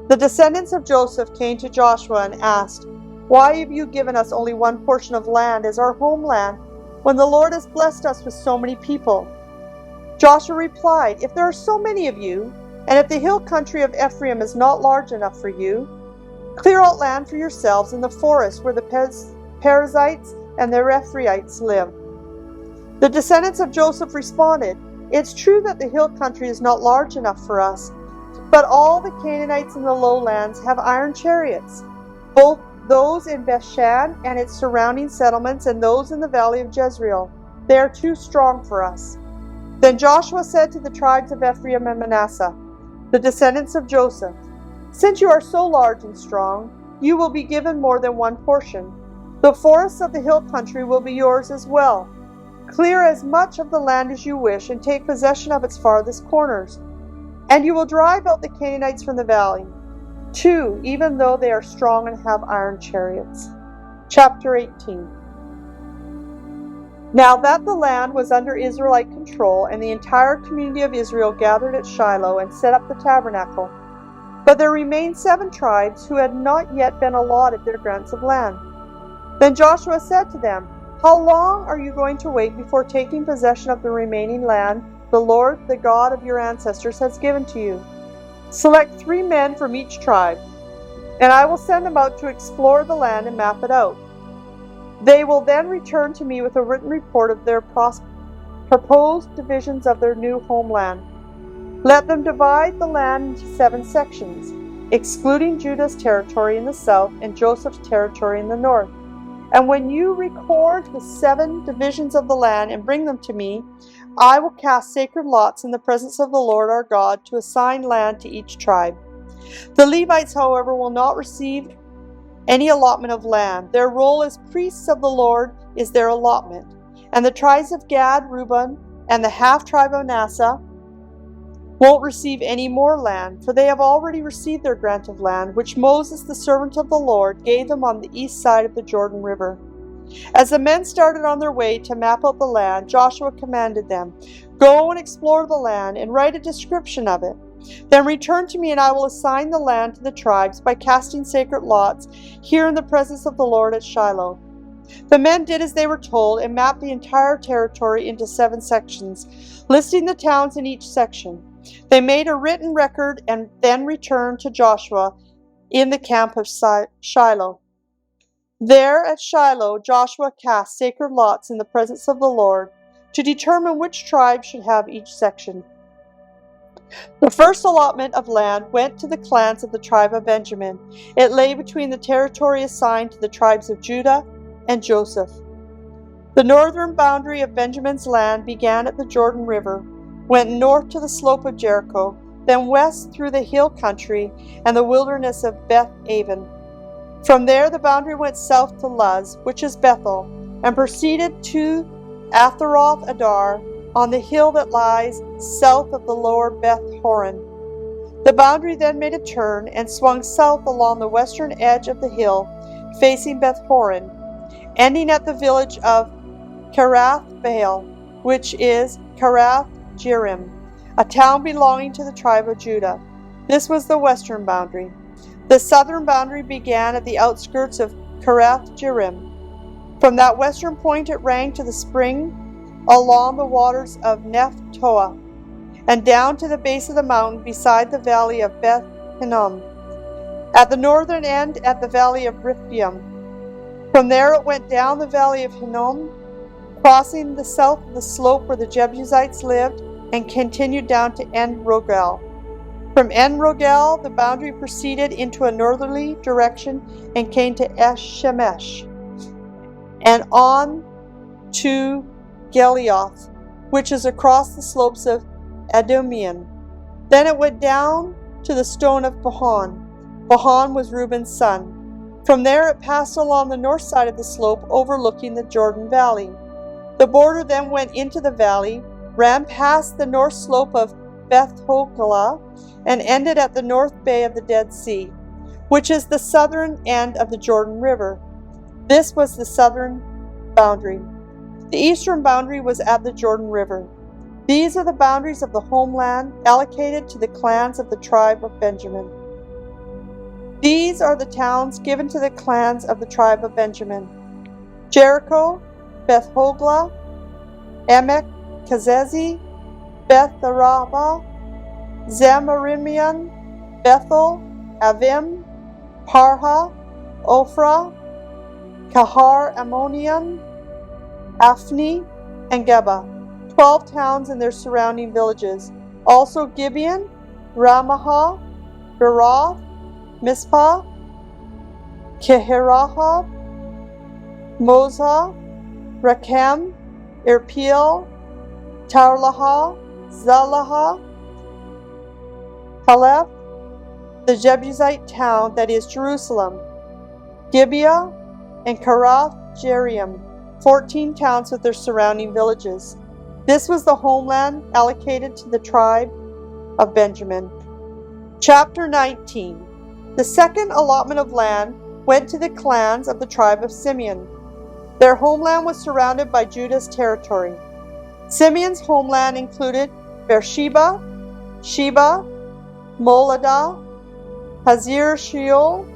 The descendants of Joseph came to Joshua and asked, "Why have you given us only one portion of land as our homeland, when the Lord has blessed us with so many people?" Joshua replied, "If there are so many of you, and if the hill country of Ephraim is not large enough for you, clear out land for yourselves in the forest where the Perizzites and the Rephaites live." The descendants of Joseph responded, "It's true that the hill country is not large enough for us, but all the Canaanites in the lowlands have iron chariots, both those in Bethshan and its surrounding settlements and those in the valley of Jezreel. They are too strong for us." Then Joshua said to the tribes of Ephraim and Manasseh, the descendants of Joseph, "Since you are so large and strong, you will be given more than one portion. The forests of the hill country will be yours as well. Clear as much of the land as you wish and take possession of its farthest corners. And you will drive out the Canaanites from the valley, too, even though they are strong and have iron chariots." Chapter 18. Now that the land was under Israelite control, and the entire community of Israel gathered at Shiloh and set up the tabernacle, but there remained 7 tribes who had not yet been allotted their grants of land. Then Joshua said to them, "How long are you going to wait before taking possession of the remaining land the Lord, the God of your ancestors, has given to you? Select 3 men from each tribe, and I will send them out to explore the land and map it out. They will then return to me with a written report of their proposed divisions of their new homeland. Let them divide the land into 7 sections, excluding Judah's territory in the south and Joseph's territory in the north. And when you record the 7 divisions of the land and bring them to me, I will cast sacred lots in the presence of the Lord our God to assign land to each tribe. The Levites, however, will not receive any allotment of land. Their role as priests of the Lord is their allotment. And the tribes of Gad, Reuben, and the half-tribe of Manasseh won't receive any more land, for they have already received their grant of land, which Moses, the servant of the Lord, gave them on the east side of the Jordan River." As the men started on their way to map out the land, Joshua commanded them, "Go and explore the land and write a description of it. Then return to me, and I will assign the land to the tribes by casting sacred lots here in the presence of the Lord at Shiloh." The men did as they were told and mapped the entire territory into 7 sections, listing the towns in each section. They made a written record and then returned to Joshua in the camp of Shiloh. There at Shiloh, Joshua cast sacred lots in the presence of the Lord to determine which tribe should have each section. The first allotment of land went to the clans of the tribe of Benjamin. It lay between the territory assigned to the tribes of Judah and Joseph. The northern boundary of Benjamin's land began at the Jordan River, went north to the slope of Jericho, then west through the hill country and the wilderness of Beth-aven. From there the boundary went south to Luz, which is Bethel, and proceeded to Atharoth Adar on the hill that lies south of the lower Beth Horon. The boundary then made a turn and swung south along the western edge of the hill, facing Beth Horon, ending at the village of Karath Baal, which is Karath Jearim, a town belonging to the tribe of Judah. This was the western boundary. The southern boundary began at the outskirts of Karath Jearim. From that western point it ran to the spring along the waters of Nephtoah, and down to the base of the mountain beside the valley of Beth Hinnom. at the northern end at the valley of Rephaim. From there it went down the valley of Hinnom, crossing the south of the slope where the Jebusites lived, and continued down to En-Rogel. From En-Rogel, the boundary proceeded into a northerly direction and came to Esh-Shemesh, and on to Gelioth, which is across the slopes of Edomian. Then it went down to the stone of Bohan. Bohan was Reuben's son. From there it passed along the north side of the slope overlooking the Jordan Valley. The border then went into the valley, ran past the north slope of Beth Hoglah, and ended at the north bay of the Dead Sea, which is the southern end of the Jordan River. This was the southern boundary. The eastern boundary was at the Jordan River. These are the boundaries of the homeland allocated to the clans of the tribe of Benjamin. These are the towns given to the clans of the tribe of Benjamin: Jericho, Beth Hoglah, Emek Kezizi, Beth Arabah, Zamarimian, Bethel, Avim, Parha, Ophrah, Kahar Ammonian, Aphni, and Geba, 12 towns and their surrounding villages. Also Gibeon, Ramahah, Beroth, Mizpah, Kehiraha, Mozah, Rakem, Irpeel, Taurlaha, Zalaha, Halef, the Jebusite town that is Jerusalem, Gibeah, and Karath Jearim, 14 towns with their surrounding villages. This was the homeland allocated to the tribe of Benjamin. Chapter 19. The second allotment of land went to the clans of the tribe of Simeon. Their homeland was surrounded by Judah's territory. Simeon's homeland included Beersheba, Sheba, Moladah, Hazir Sheol,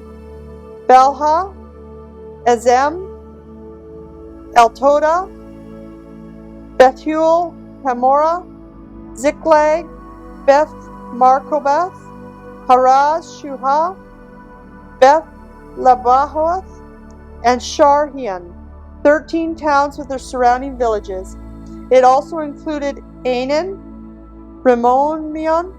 Belha, Ezem, Eltodah, Bethuel, Hamorah, Ziklag, Beth Markobeth, Haraz Shuhah, Beth Labahoth, and Sharhian, 13 towns with their surrounding villages. It also included Anan, Rimmonion,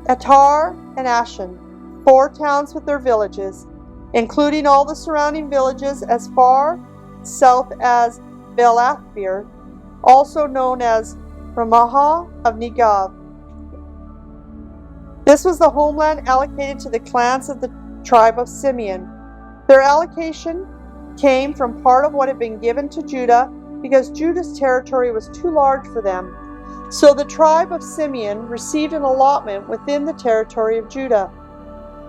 Attar, and Ashan, 4 towns with their villages, including all the surrounding villages as far south as Belathbir, also known as Ramahah of Negab. This was the homeland allocated to the clans of the tribe of Simeon. Their allocation came from part of what had been given to Judah because Judah's territory was too large for them. So the tribe of Simeon received an allotment within the territory of Judah.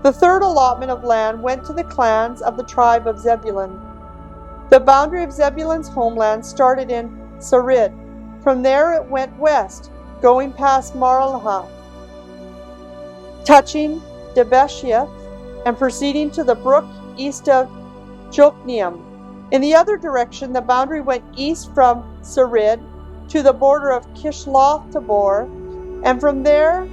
The third allotment of land went to the clans of the tribe of Zebulun. The boundary of Zebulun's homeland started in Sarid. From there it went west, going past Marlah, touching Debesheth, and proceeding to the brook east of Jokneam. In the other direction, the boundary went east from Sarid to the border of Kishloth Tabor, and from there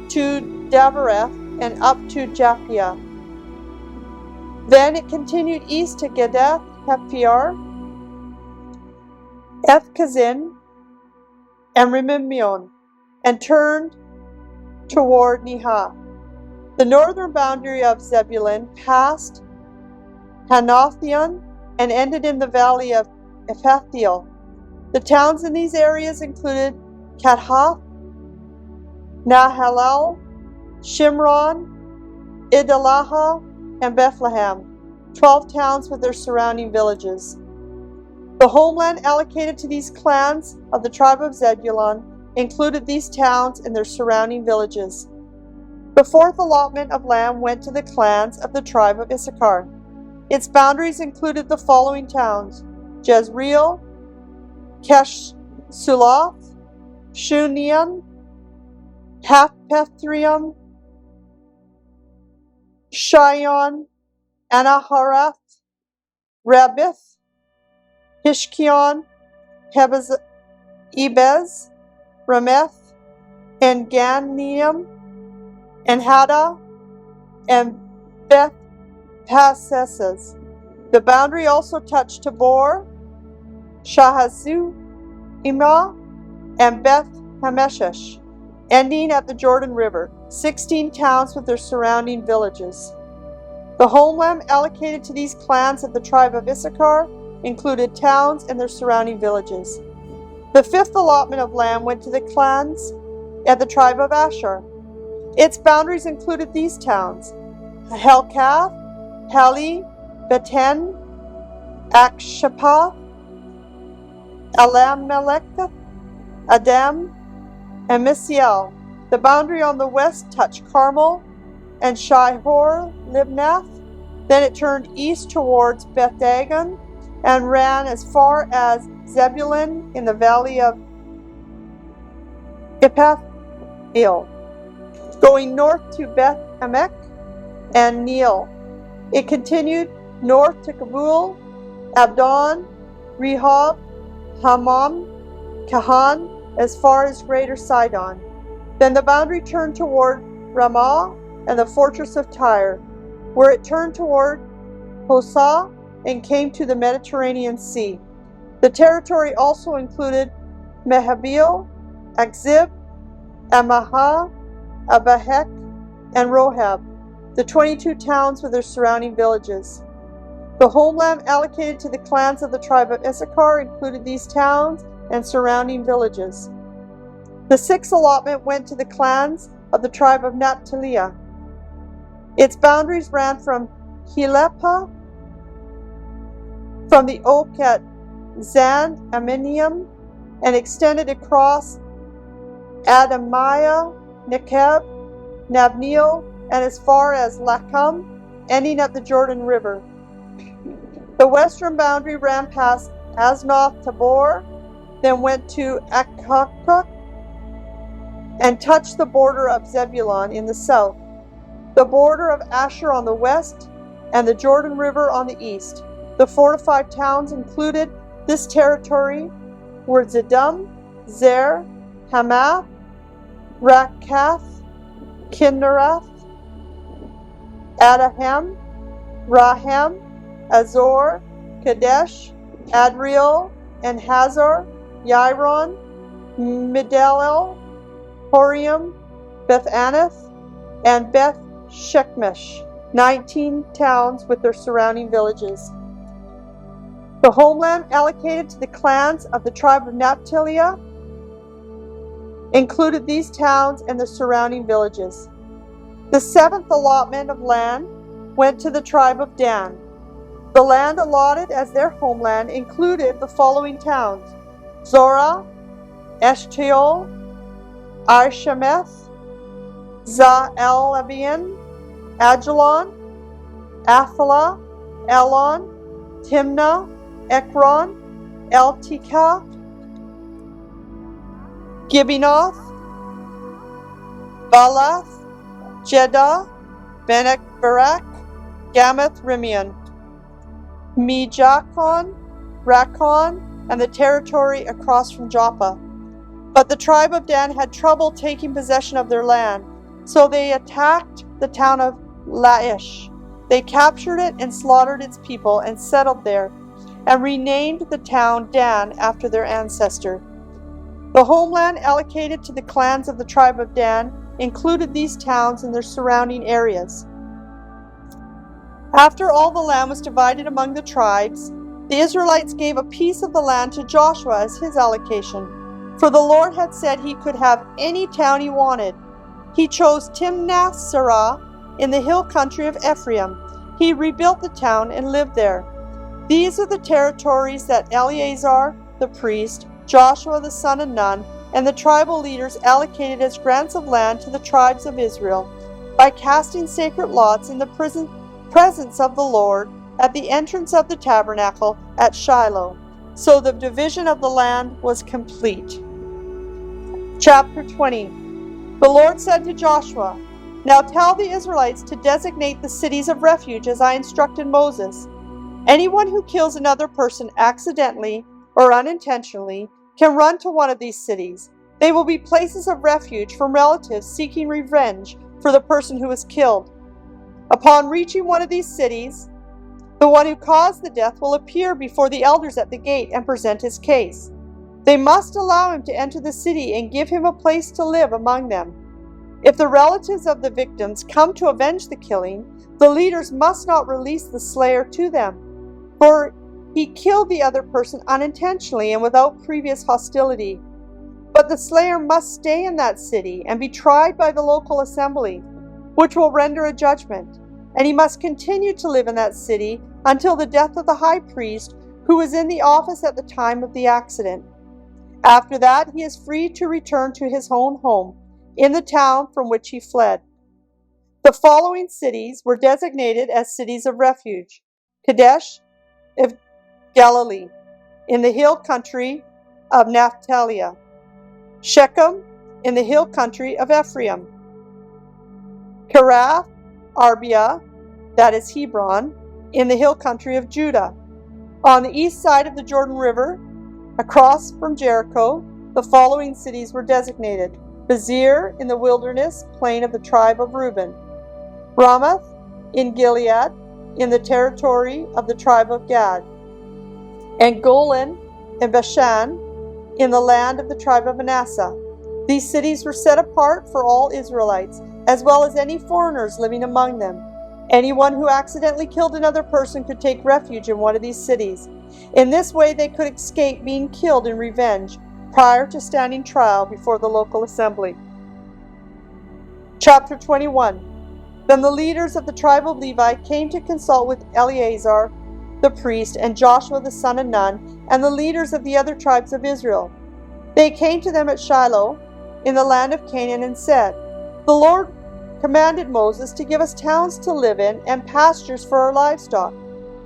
to Dabereth and up to Japhia. Then it continued east to Gedeth Hephir, Ethkazin, and Rimmon, and turned toward Neha. The northern boundary of Zebulun passed Hanathion and ended in the valley of Ephathiel. The towns in these areas included Kathath, Nahalal, Shimron, Idalaha, and Bethlehem, 12 towns with their surrounding villages. The homeland allocated to these clans of the tribe of Zebulun included these towns and their surrounding villages. The fourth allotment of land went to the clans of the tribe of Issachar. Its boundaries included the following towns: Jezreel, Kesh-Sulath, Shunian, Haphethrium, Shion, Anaharath, Rabith, Hishkion, Ebez, Rameth, and Ganium, and Hada, and Beth Pasesses. The boundary also touched Tabor, Shahazuma, and Beth Hameshesh, ending at the Jordan River, 16 towns with their surrounding villages. The homeland allocated to these clans of the tribe of Issachar included towns and their surrounding villages. The fifth allotment of land went to the clans of the tribe of Asher. Its boundaries included these towns: Helkath, Hali, Beten, Akshapah, Alamelech, Adam, and Misiel. The boundary on the west touched Carmel and Shihor Libnath. Then it turned east towards Beth Dagon and ran as far as Zebulun in the valley of Ippath-il, going north to Beth Emek and Neiel. It continued north to Kabul, Abdon, Rehob, Hammam, Kahan, as far as Greater Sidon. Then the boundary turned toward Ramah and the fortress of Tyre, where it turned toward Hosah and came to the Mediterranean Sea. The territory also included Mehabil, Akzib, Amaha, Abahek, and Rohab, the 22 towns with their surrounding villages. The homeland allocated to the clans of the tribe of Issachar included these towns and surrounding villages. The sixth allotment went to the clans of the tribe of Naphtali. Its boundaries ran from Helepah, from the oak at Zan Aminium, and extended across Adamiah, Nekeb, Nabneel, and as far as Lacham, ending at the Jordan River. The western boundary ran past Aznoth Tabor, then went to Akkakuk, and touched the border of Zebulun in the south, the border of Asher on the west, and the Jordan River on the east. The fortified towns included this territory were Zidum, Zer, Hamath, Rakath, Kinnerath, Adahem, Rahem, Azor, Kadesh, Adriel, and Hazor, Yaron, Midalel, Horium, Beth Anath, and Beth Shechmesh, 19 towns with their surrounding villages. The homeland allocated to the clans of the tribe of Naphtali included these towns and the surrounding villages. The seventh allotment of land went to the tribe of Dan. The land allotted as their homeland included the following towns: Zorah, Eshtaol, Arshameth, Za'el-Abian, Ajalon, Athalah, Elon, Timnah, Ekron, Eltikah, Gibeonoth, Baalath, Jedah, Benek Barak, Gamath Rimmon, Mejakon, Rakon, and the territory across from Joppa. But the tribe of Dan had trouble taking possession of their land, so they attacked the town of Laish. They captured it and slaughtered its people and settled there, and renamed the town Dan after their ancestor. The homeland allocated to the clans of the tribe of Dan included these towns and their surrounding areas. After all the land was divided among the tribes, the Israelites gave a piece of the land to Joshua as his allocation, for the Lord had said he could have any town he wanted. He chose Timnath-Serah in the hill country of Ephraim. He rebuilt the town and lived there. These are the territories that Eleazar the priest, Joshua the son of Nun, and the tribal leaders allocated as grants of land to the tribes of Israel by casting sacred lots in the presence of the Lord at the entrance of the tabernacle at Shiloh. So the division of the land was complete. Chapter 20. The Lord said to Joshua, "Now tell the Israelites to designate the cities of refuge as I instructed Moses. Anyone who kills another person accidentally or unintentionally can run to one of these cities. They will be places of refuge from relatives seeking revenge for the person who was killed. Upon reaching one of these cities, the one who caused the death will appear before the elders at the gate and present his case. They must allow him to enter the city and give him a place to live among them. If the relatives of the victims come to avenge the killing, the leaders must not release the slayer to them, for he killed the other person unintentionally and without previous hostility. But the slayer must stay in that city and be tried by the local assembly, which will render a judgment, and he must continue to live in that city until the death of the high priest who was in the office at the time of the accident. After that, he is free to return to his own home in the town from which he fled. The following cities were designated as cities of refuge: Kadesh of Galilee, in the hill country of Naphtali; Shechem, in the hill country of Ephraim; Kiriath Arba, that is Hebron, in the hill country of Judah. On the east side of the Jordan River, across from Jericho, the following cities were designated: Bezir, in the wilderness plain of the tribe of Reuben; Ramoth in Gilead, in the territory of the tribe of Gad; and Golan and Bashan, in the land of the tribe of Manasseh. These cities were set apart for all Israelites, as well as any foreigners living among them. Anyone who accidentally killed another person could take refuge in one of these cities. In this way, they could escape being killed in revenge prior to standing trial before the local assembly. Chapter 21. Then the leaders of the tribe of Levi came to consult with Eleazar the priest and Joshua the son of Nun and the leaders of the other tribes of Israel. They came to them at Shiloh in the land of Canaan and said, "The Lord commanded Moses to give us towns to live in and pastures for our livestock."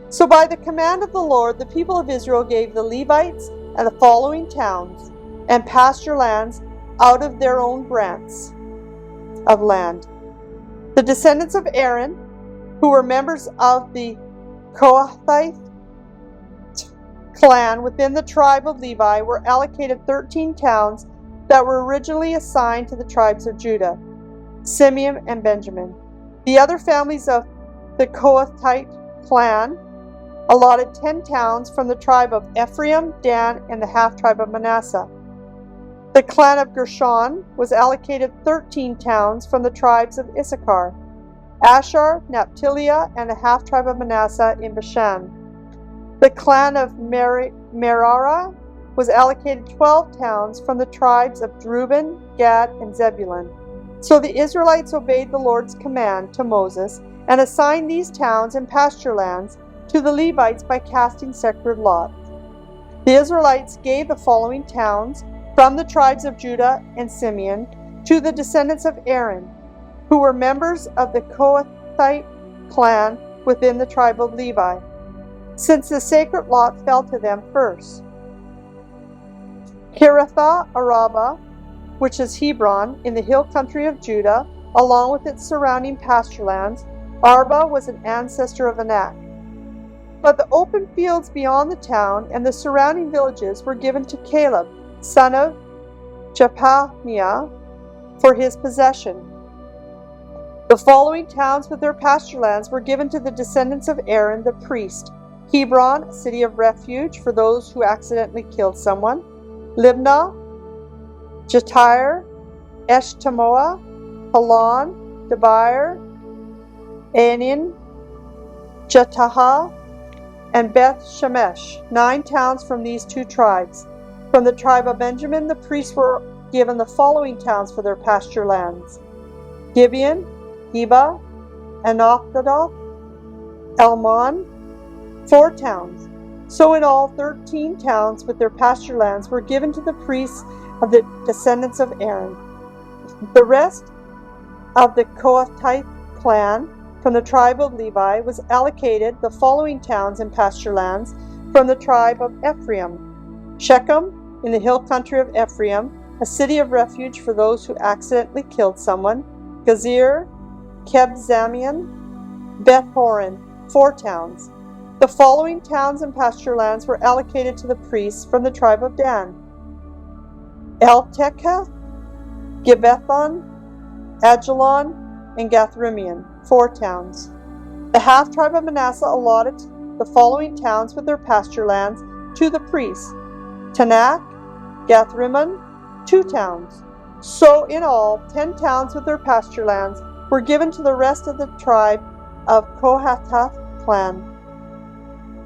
So by the command of the Lord, the people of Israel gave the Levites and the following towns and pasture lands out of their own grants of land. The descendants of Aaron, who were members of the Kohathite clan within the tribe of Levi, were allocated 13 towns that were originally assigned to the tribes of Judah, Simeon, and Benjamin. The other families of the Kohathite clan allotted 10 towns from the tribe of Ephraim, Dan, and the half-tribe of Manasseh. The clan of Gershon was allocated 13 towns from the tribes of Issachar, Asher, Naphtali, and the half-tribe of Manasseh in Bashan. The clan of Merari was allocated 12 towns from the tribes of Reuben, Gad, and Zebulun. So the Israelites obeyed the Lord's command to Moses and assigned these towns and pasture lands to the Levites by casting sacred lots. The Israelites gave the following towns from the tribes of Judah and Simeon to the descendants of Aaron, who were members of the Kohathite clan within the tribe of Levi, since the sacred lot fell to them first: Kiriath Arba, which is Hebron, in the hill country of Judah, along with its surrounding pasture lands. Arba was an ancestor of Anak. But the open fields beyond the town and the surrounding villages were given to Caleb, son of Jephunneh, for his possession. The following towns with their pasture lands were given to the descendants of Aaron the priest: Hebron, a city of refuge for those who accidentally killed someone; Libnah, Jatir, Eshtemoa, Halon, Debir, Anin, Jataha, and Beth Shemesh, 9 towns from these 2 tribes. From the tribe of Benjamin, the priests were given the following towns for their pasture lands: Gibeon, Heba, Anathoth, Elmon, 4 towns. So in all, 13 towns with their pasture lands were given to the priests of the descendants of Aaron. The rest of the Kohathite clan from the tribe of Levi was allocated the following towns and pasture lands from the tribe of Ephraim: Shechem, in the hill country of Ephraim, a city of refuge for those who accidentally killed someone; Gezer, Kebzamian, Beth-horon, 4 towns. The following towns and pasture lands were allocated to the priests from the tribe of Dan: Eltekeh, Gibbethon, Ajalon, and Gathrimmon, 4 towns. The half-tribe of Manasseh allotted the following towns with their pasture lands to the priests: Tanakh, Gath-Rimmon, 2 towns. So in all, 10 towns with their pasture lands were given to the rest of the tribe of Kohathath clan.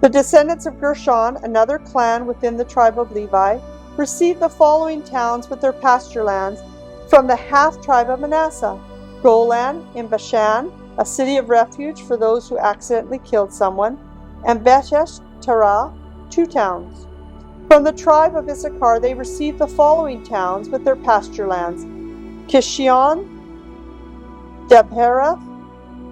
The descendants of Gershon, another clan within the tribe of Levi, received the following towns with their pasture lands from the half-tribe of Manasseh: Golan in Bashan, a city of refuge for those who accidentally killed someone, and Beshesh Terah, 2 towns. From the tribe of Issachar they received the following towns with their pasture lands: Kishion, Dabherath,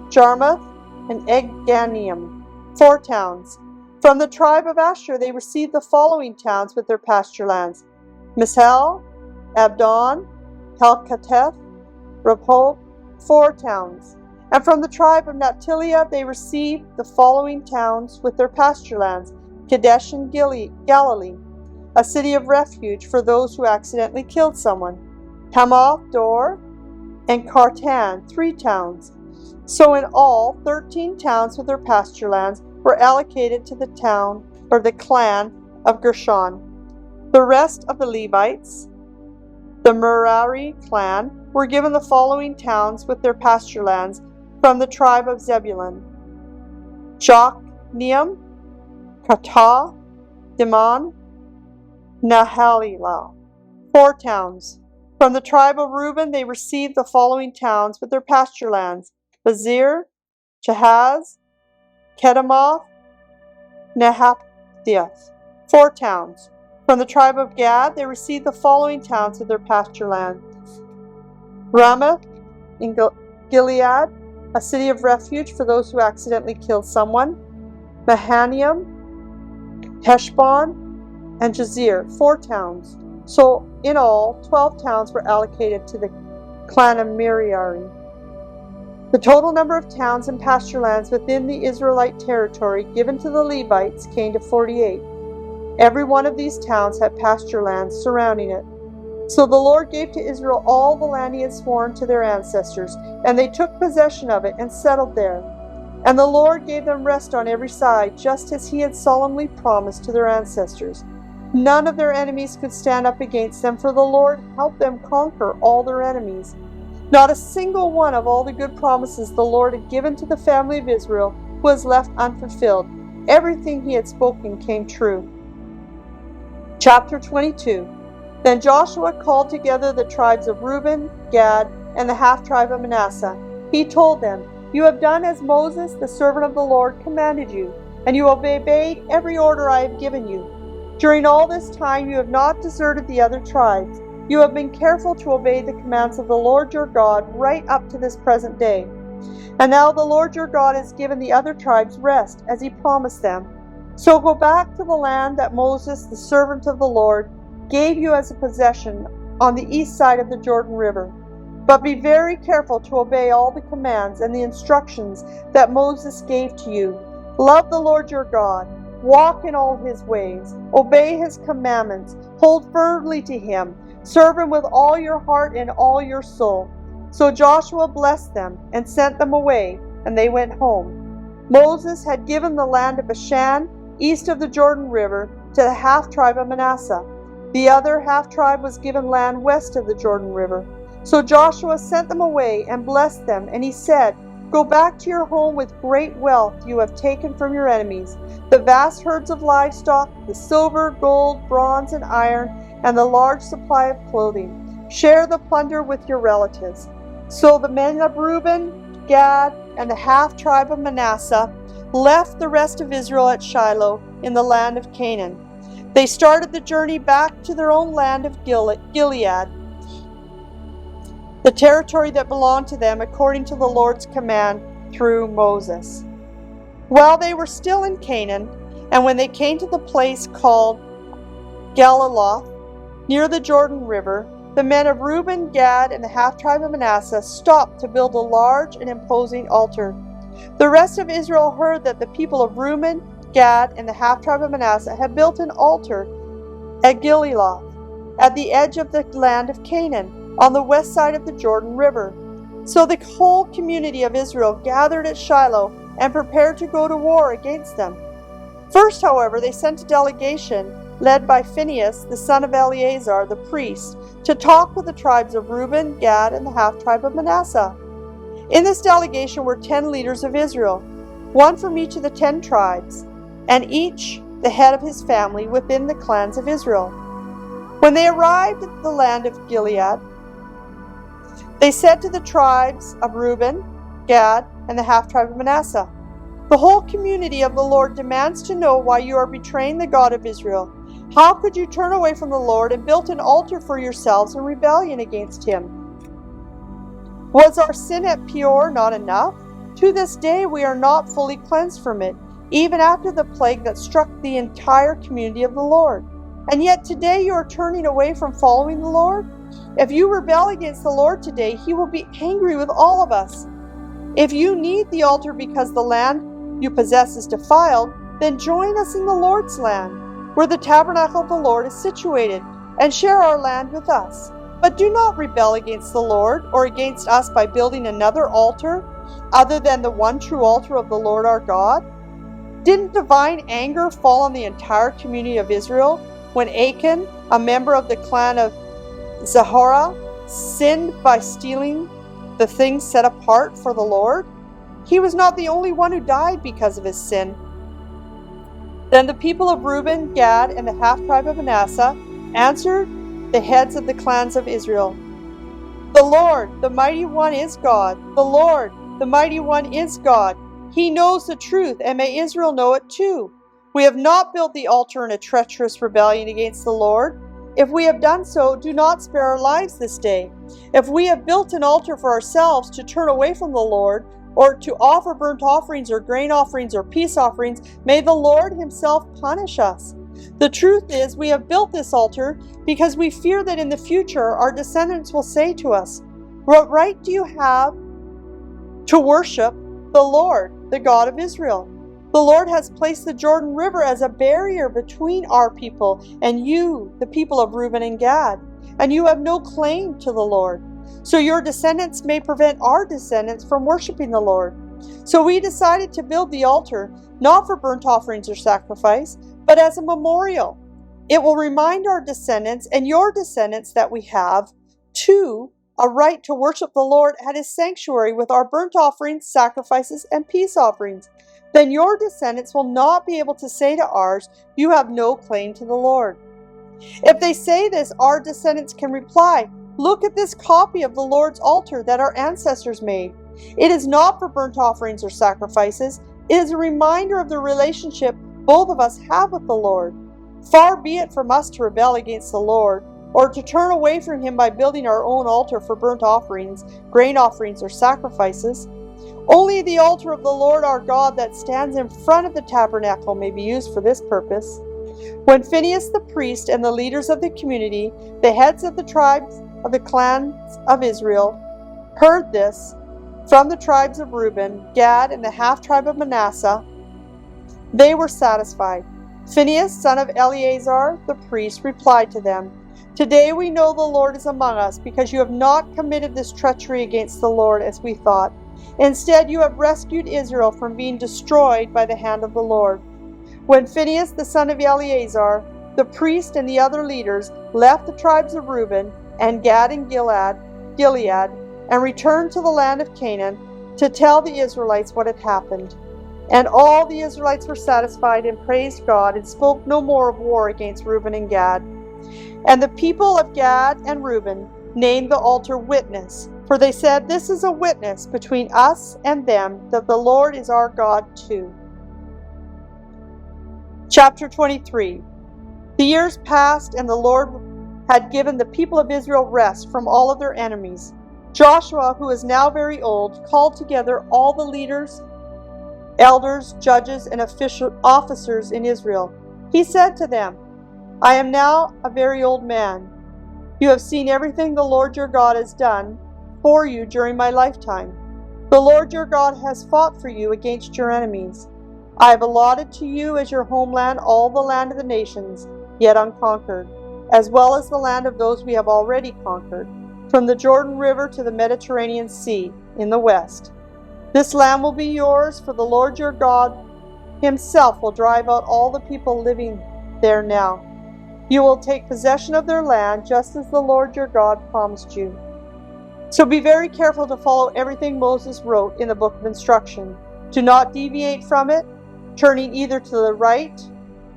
Jarmuth, and Egganium, 4 towns. From the tribe of Asher they received the following towns with their pasture lands: Mishal, Abdon, Helkateth, Rehob, 4 towns. And from the tribe of Naphtali they received the following towns with their pasture lands: Kadesh in Galilee, a city of refuge for those who accidentally killed someone, Hamath, Dor, and Kartan, 3 towns. So in all, 13 towns with their pasture lands were allocated to the town or the clan of Gershon. The rest of the Levites, the Merari clan, were given the following towns with their pasture lands from the tribe of Zebulun: Jokneam, Katah, Dimon, Nahalilah, 4 towns. From the tribe of Reuben they received the following towns with their pasture lands: Bazir, Jahaz, Kedemoth, Nehaphthioth, 4 towns. From the tribe of Gad they received the following towns with their pasture land: Ramoth in Gilead, a city of refuge for those who accidentally killed someone, Mahanaim, Heshbon, and Jazer, 4 towns. So in all, 12 towns were allocated to the clan of Merari. The total number of towns and pasture lands within the Israelite territory given to the Levites came to 48. Every one of these towns had pasture lands surrounding it. So the Lord gave to Israel all the land he had sworn to their ancestors, and they took possession of it and settled there. And the Lord gave them rest on every side, just as he had solemnly promised to their ancestors. None of their enemies could stand up against them, for the Lord helped them conquer all their enemies. Not a single one of all the good promises the Lord had given to the family of Israel was left unfulfilled. Everything he had spoken came true. Chapter 22. Then Joshua called together the tribes of Reuben, Gad, and the half-tribe of Manasseh. He told them, "You have done as Moses, the servant of the Lord, commanded you, and you have obeyed every order I have given you. During all this time you have not deserted the other tribes. You have been careful to obey the commands of the Lord your God right up to this present day. And now the Lord your God has given the other tribes rest, as he promised them. So go back to the land that Moses, the servant of the Lord, gave you as a possession on the east side of the Jordan River. But be very careful to obey all the commands and the instructions that Moses gave to you. Love the Lord your God. Walk in all his ways. Obey his commandments. Hold firmly to him. Serve him with all your heart and all your soul." So Joshua blessed them and sent them away, and they went home. Moses had given the land of Bashan, east of the Jordan River, to the half-tribe of Manasseh. The other half-tribe was given land west of the Jordan River. So Joshua sent them away and blessed them, and he said, "Go back to your home with great wealth you have taken from your enemies, the vast herds of livestock, the silver, gold, bronze, and iron, and the large supply of clothing. Share the plunder with your relatives." So the men of Reuben, Gad, and the half-tribe of Manasseh left the rest of Israel at Shiloh in the land of Canaan. They started the journey back to their own land of Gilead, the territory that belonged to them according to the Lord's command through Moses. While they were still in Canaan, and when they came to the place called Galiloth, near the Jordan River, the men of Reuben, Gad, and the half-tribe of Manasseh stopped to build a large and imposing altar. The rest of Israel heard that the people of Reuben, Gad, and the half-tribe of Manasseh had built an altar at Galiloth, at the edge of the land of Canaan, on the west side of the Jordan River. So the whole community of Israel gathered at Shiloh and prepared to go to war against them. First, however, they sent a delegation led by Phinehas, the son of Eleazar, the priest, to talk with the tribes of Reuben, Gad, and the half-tribe of Manasseh. In this delegation were 10 leaders of Israel, one from each of the 10 tribes, and each the head of his family within the clans of Israel. When they arrived at the land of Gilead, they said to the tribes of Reuben, Gad, and the half-tribe of Manasseh, "The whole community of the Lord demands to know why you are betraying the God of Israel. How could you turn away from the Lord and build an altar for yourselves in rebellion against him? Was our sin at Peor not enough? To this day we are not fully cleansed from it, even after the plague that struck the entire community of the Lord. And yet today you are turning away from following the Lord? If you rebel against the Lord today, he will be angry with all of us. If you need the altar because the land you possess is defiled, then join us in the Lord's land, where the tabernacle of the Lord is situated, and share our land with us. But do not rebel against the Lord or against us by building another altar other than the one true altar of the Lord our God." Didn't divine anger fall on the entire community of Israel when Achan, a member of the clan of Zahorah, sinned by stealing the things set apart for the Lord? He was not the only one who died because of his sin. Then the people of Reuben, Gad, and the half-tribe of Manasseh answered the heads of the clans of Israel, "The Lord, the mighty one, is God. The Lord, the mighty one, is God. He knows the truth, and may Israel know it too. We have not built the altar in a treacherous rebellion against the Lord. If we have done so, do not spare our lives this day. If we have built an altar for ourselves to turn away from the Lord, or to offer burnt offerings or grain offerings or peace offerings, may the Lord himself punish us. The truth is, we have built this altar because we fear that in the future our descendants will say to us, 'What right do you have to worship the Lord, the God of Israel? The Lord has placed the Jordan River as a barrier between our people and you, the people of Reuben and Gad, and you have no claim to the Lord. So your descendants may prevent our descendants from worshiping the Lord.' So we decided to build the altar, not for burnt offerings or sacrifice, but as a memorial. It will remind our descendants and your descendants that we have, too, a right to worship the Lord at his sanctuary with our burnt offerings, sacrifices, and peace offerings. Then your descendants will not be able to say to ours, 'You have no claim to the Lord.' If they say this, our descendants can reply, 'Look at this copy of the Lord's altar that our ancestors made. It is not for burnt offerings or sacrifices. It is a reminder of the relationship both of us have with the Lord. Far be it from us to rebel against the Lord, or to turn away from him by building our own altar for burnt offerings, grain offerings, or sacrifices. Only the altar of the Lord our God that stands in front of the tabernacle may be used for this purpose." When Phinehas the priest and the leaders of the community, the heads of the tribes of the clans of Israel, heard this from the tribes of Reuben, Gad, and the half-tribe of Manasseh, they were satisfied. Phinehas, son of Eleazar the priest, replied to them, "Today we know the Lord is among us, because you have not committed this treachery against the Lord as we thought. Instead, you have rescued Israel from being destroyed by the hand of the Lord." When Phinehas, the son of Eleazar, the priest, and the other leaders left the tribes of Reuben and Gad and Gilead, and returned to the land of Canaan to tell the Israelites what had happened. And all the Israelites were satisfied and praised God and spoke no more of war against Reuben and Gad. And the people of Gad and Reuben named the altar Witness, for they said, "This is a witness between us and them that the Lord is our God too." Chapter 23. The years passed, and the Lord had given the people of Israel rest from all of their enemies. Joshua, who is now very old, called together all the leaders, elders, judges, and officers in Israel. He said to them, "I am now a very old man. You have seen everything the Lord your God has done for you during my lifetime. The Lord your God has fought for you against your enemies. I have allotted to you as your homeland all the land of the nations, yet unconquered, as well as the land of those we have already conquered. from the Jordan River to the Mediterranean Sea in the west. This land will be yours, for the Lord your God himself will drive out all the people living there now. You will take possession of their land, just as the Lord your God promised you. So be very careful to follow everything Moses wrote in the book of instruction. Do not deviate from it, turning either to the right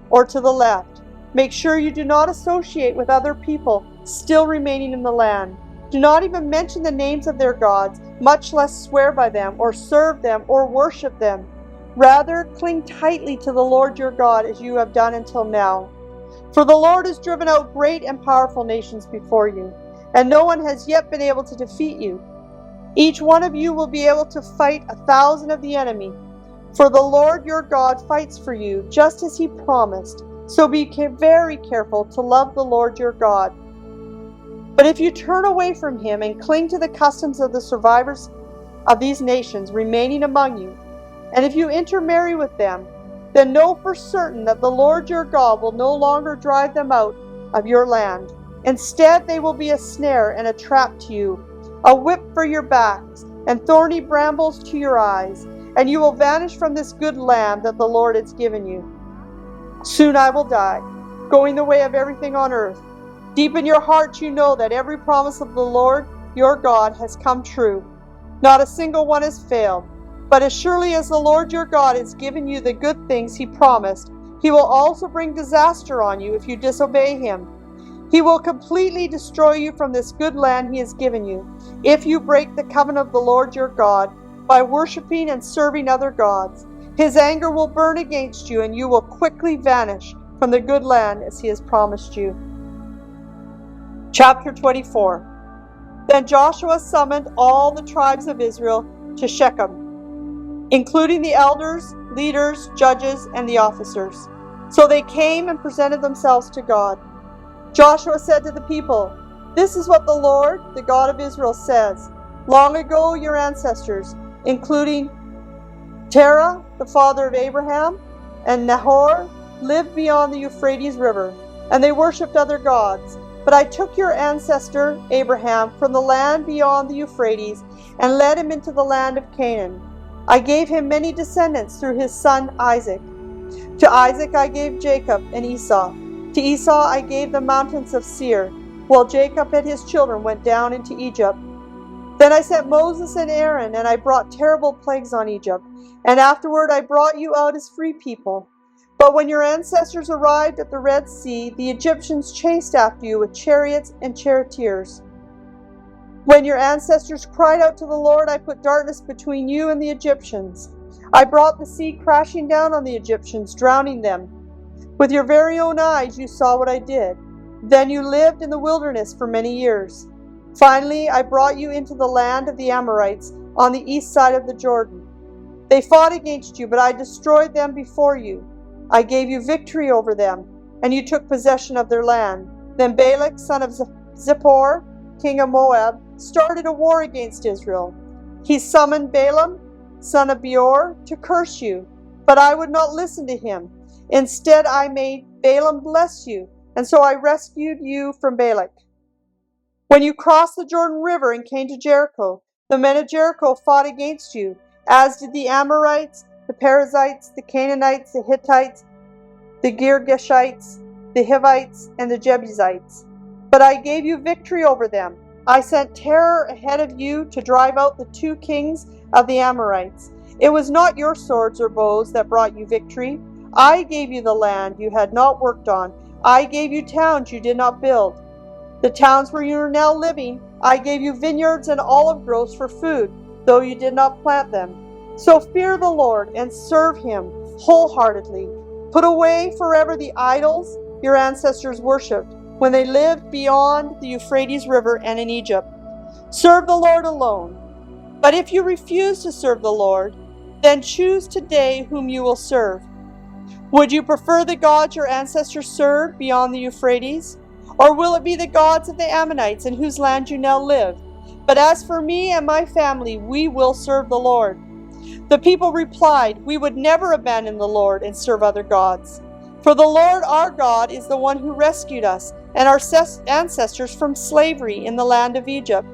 or to the left. Make sure you do not associate with other people still remaining in the land. Do not even mention the names of their gods, much less swear by them, or serve them, or worship them. Rather, cling tightly to the Lord your God as you have done until now. For the Lord has driven out great and powerful nations before you, and no one has yet been able to defeat you. Each one of you will be able to fight 1,000 of the enemy. For the Lord your God fights for you, just as he promised. So be very careful to love the Lord your God. But if you turn away from him and cling to the customs of the survivors of these nations remaining among you, and if you intermarry with them, then know for certain that the Lord your God will no longer drive them out of your land. Instead, they will be a snare and a trap to you, a whip for your backs, and thorny brambles to your eyes, and you will vanish from this good land that the Lord has given you. Soon I will die, going the way of everything on earth. Deep in your heart you know that every promise of the Lord your God has come true. Not a single one has failed. But as surely as the Lord your God has given you the good things he promised, he will also bring disaster on you if you disobey him. He will completely destroy you from this good land he has given you, if you break the covenant of the Lord your God by worshiping and serving other gods. His anger will burn against you, and you will quickly vanish from the good land as he has promised you. Chapter 24. Then Joshua summoned all the tribes of Israel to Shechem, including the elders, leaders, judges, and the officers. So they came and presented themselves to God. Joshua said to the people, "This is what the Lord, the God of Israel, says. Long ago your ancestors, including Terah, the father of Abraham, and Nahor, lived beyond the Euphrates River, and they worshipped other gods. But I took your ancestor Abraham from the land beyond the Euphrates and led him into the land of Canaan. I gave him many descendants through his son Isaac. To Isaac I gave Jacob and Esau. To Esau I gave the mountains of Seir, while Jacob and his children went down into Egypt. Then I sent Moses and Aaron, and I brought terrible plagues on Egypt, and afterward I brought you out as free people. But when your ancestors arrived at the Red Sea, the Egyptians chased after you with chariots and charioteers. When your ancestors cried out to the Lord, I put darkness between you and the Egyptians. I brought the sea crashing down on the Egyptians, drowning them. With your very own eyes you saw what I did. Then you lived in the wilderness for many years. Finally, I brought you into the land of the Amorites on the east side of the Jordan. They fought against you, but I destroyed them before you. I gave you victory over them, and you took possession of their land. Then Balak, son of Zippor, king of Moab, started a war against Israel. He summoned Balaam, son of Beor, to curse you, but I would not listen to him. Instead, I made Balaam bless you, and so I rescued you from Balak. When you crossed the Jordan River and came to Jericho, the men of Jericho fought against you, as did the Amorites, the Perizzites, the Canaanites, the Hittites, the Girgashites, the Hivites, and the Jebusites. But I gave you victory over them. I sent terror ahead of you to drive out the 2 kings of the Amorites. It was not your swords or bows that brought you victory. I gave you the land you had not worked on. I gave you towns you did not build. The towns where you are now living, I gave you vineyards and olive groves for food, though you did not plant them. So fear the Lord and serve him wholeheartedly. Put away forever the idols your ancestors worshipped when they lived beyond the Euphrates River and in Egypt. Serve the Lord alone. But if you refuse to serve the Lord, then choose today whom you will serve. Would you prefer the gods your ancestors served beyond the Euphrates? Or will it be the gods of the Ammonites in whose land you now live? But as for me and my family, we will serve the Lord." The people replied, "We would never abandon the Lord and serve other gods. For the Lord our God is the one who rescued us and our ancestors from slavery in the land of Egypt.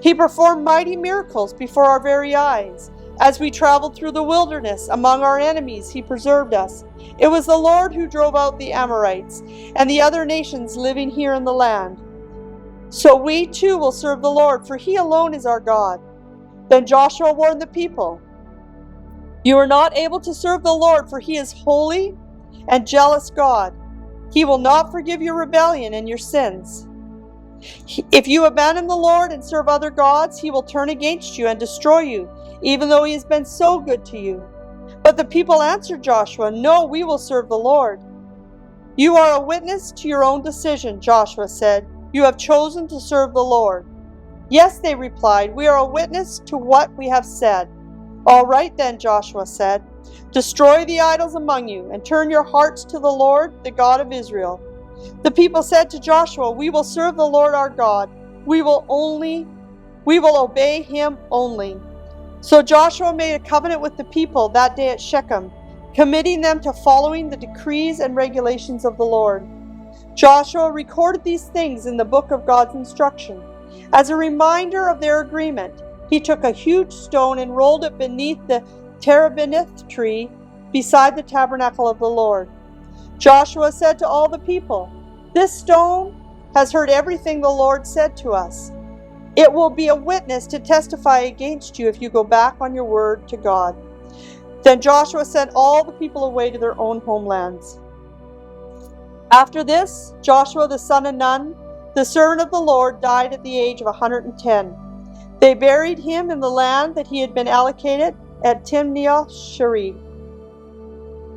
He performed mighty miracles before our very eyes. As we traveled through the wilderness among our enemies, He preserved us. It was the Lord who drove out the Amorites and the other nations living here in the land. So we too will serve the Lord, for He alone is our God. Then Joshua warned the people, "You are not able to serve the Lord, for He is holy and jealous God. He will not forgive your rebellion and your sins. If you abandon the Lord and serve other gods, He will turn against you and destroy you, even though He has been so good to you." But the people answered Joshua, "No, we will serve the Lord." "You are a witness to your own decision," Joshua said. "You have chosen to serve the Lord." "Yes," they replied, "we are a witness to what we have said." "All right then," Joshua said, "destroy the idols among you and turn your hearts to the Lord, the God of Israel." The people said to Joshua, "We will serve the Lord our God. We will obey Him only." So Joshua made a covenant with the people that day at Shechem, committing them to following the decrees and regulations of the Lord. Joshua recorded these things in the book of God's instruction. As a reminder of their agreement, he took a huge stone and rolled it beneath the terebinth tree beside the tabernacle of the Lord. Joshua said to all the people, "This stone has heard everything the Lord said to us. It will be a witness to testify against you if you go back on your word to God." Then Joshua sent all the people away to their own homelands. After this, Joshua the son of Nun, the servant of the Lord, died at the age of 110. They buried him in the land that he had been allocated at Timnath-Shereh,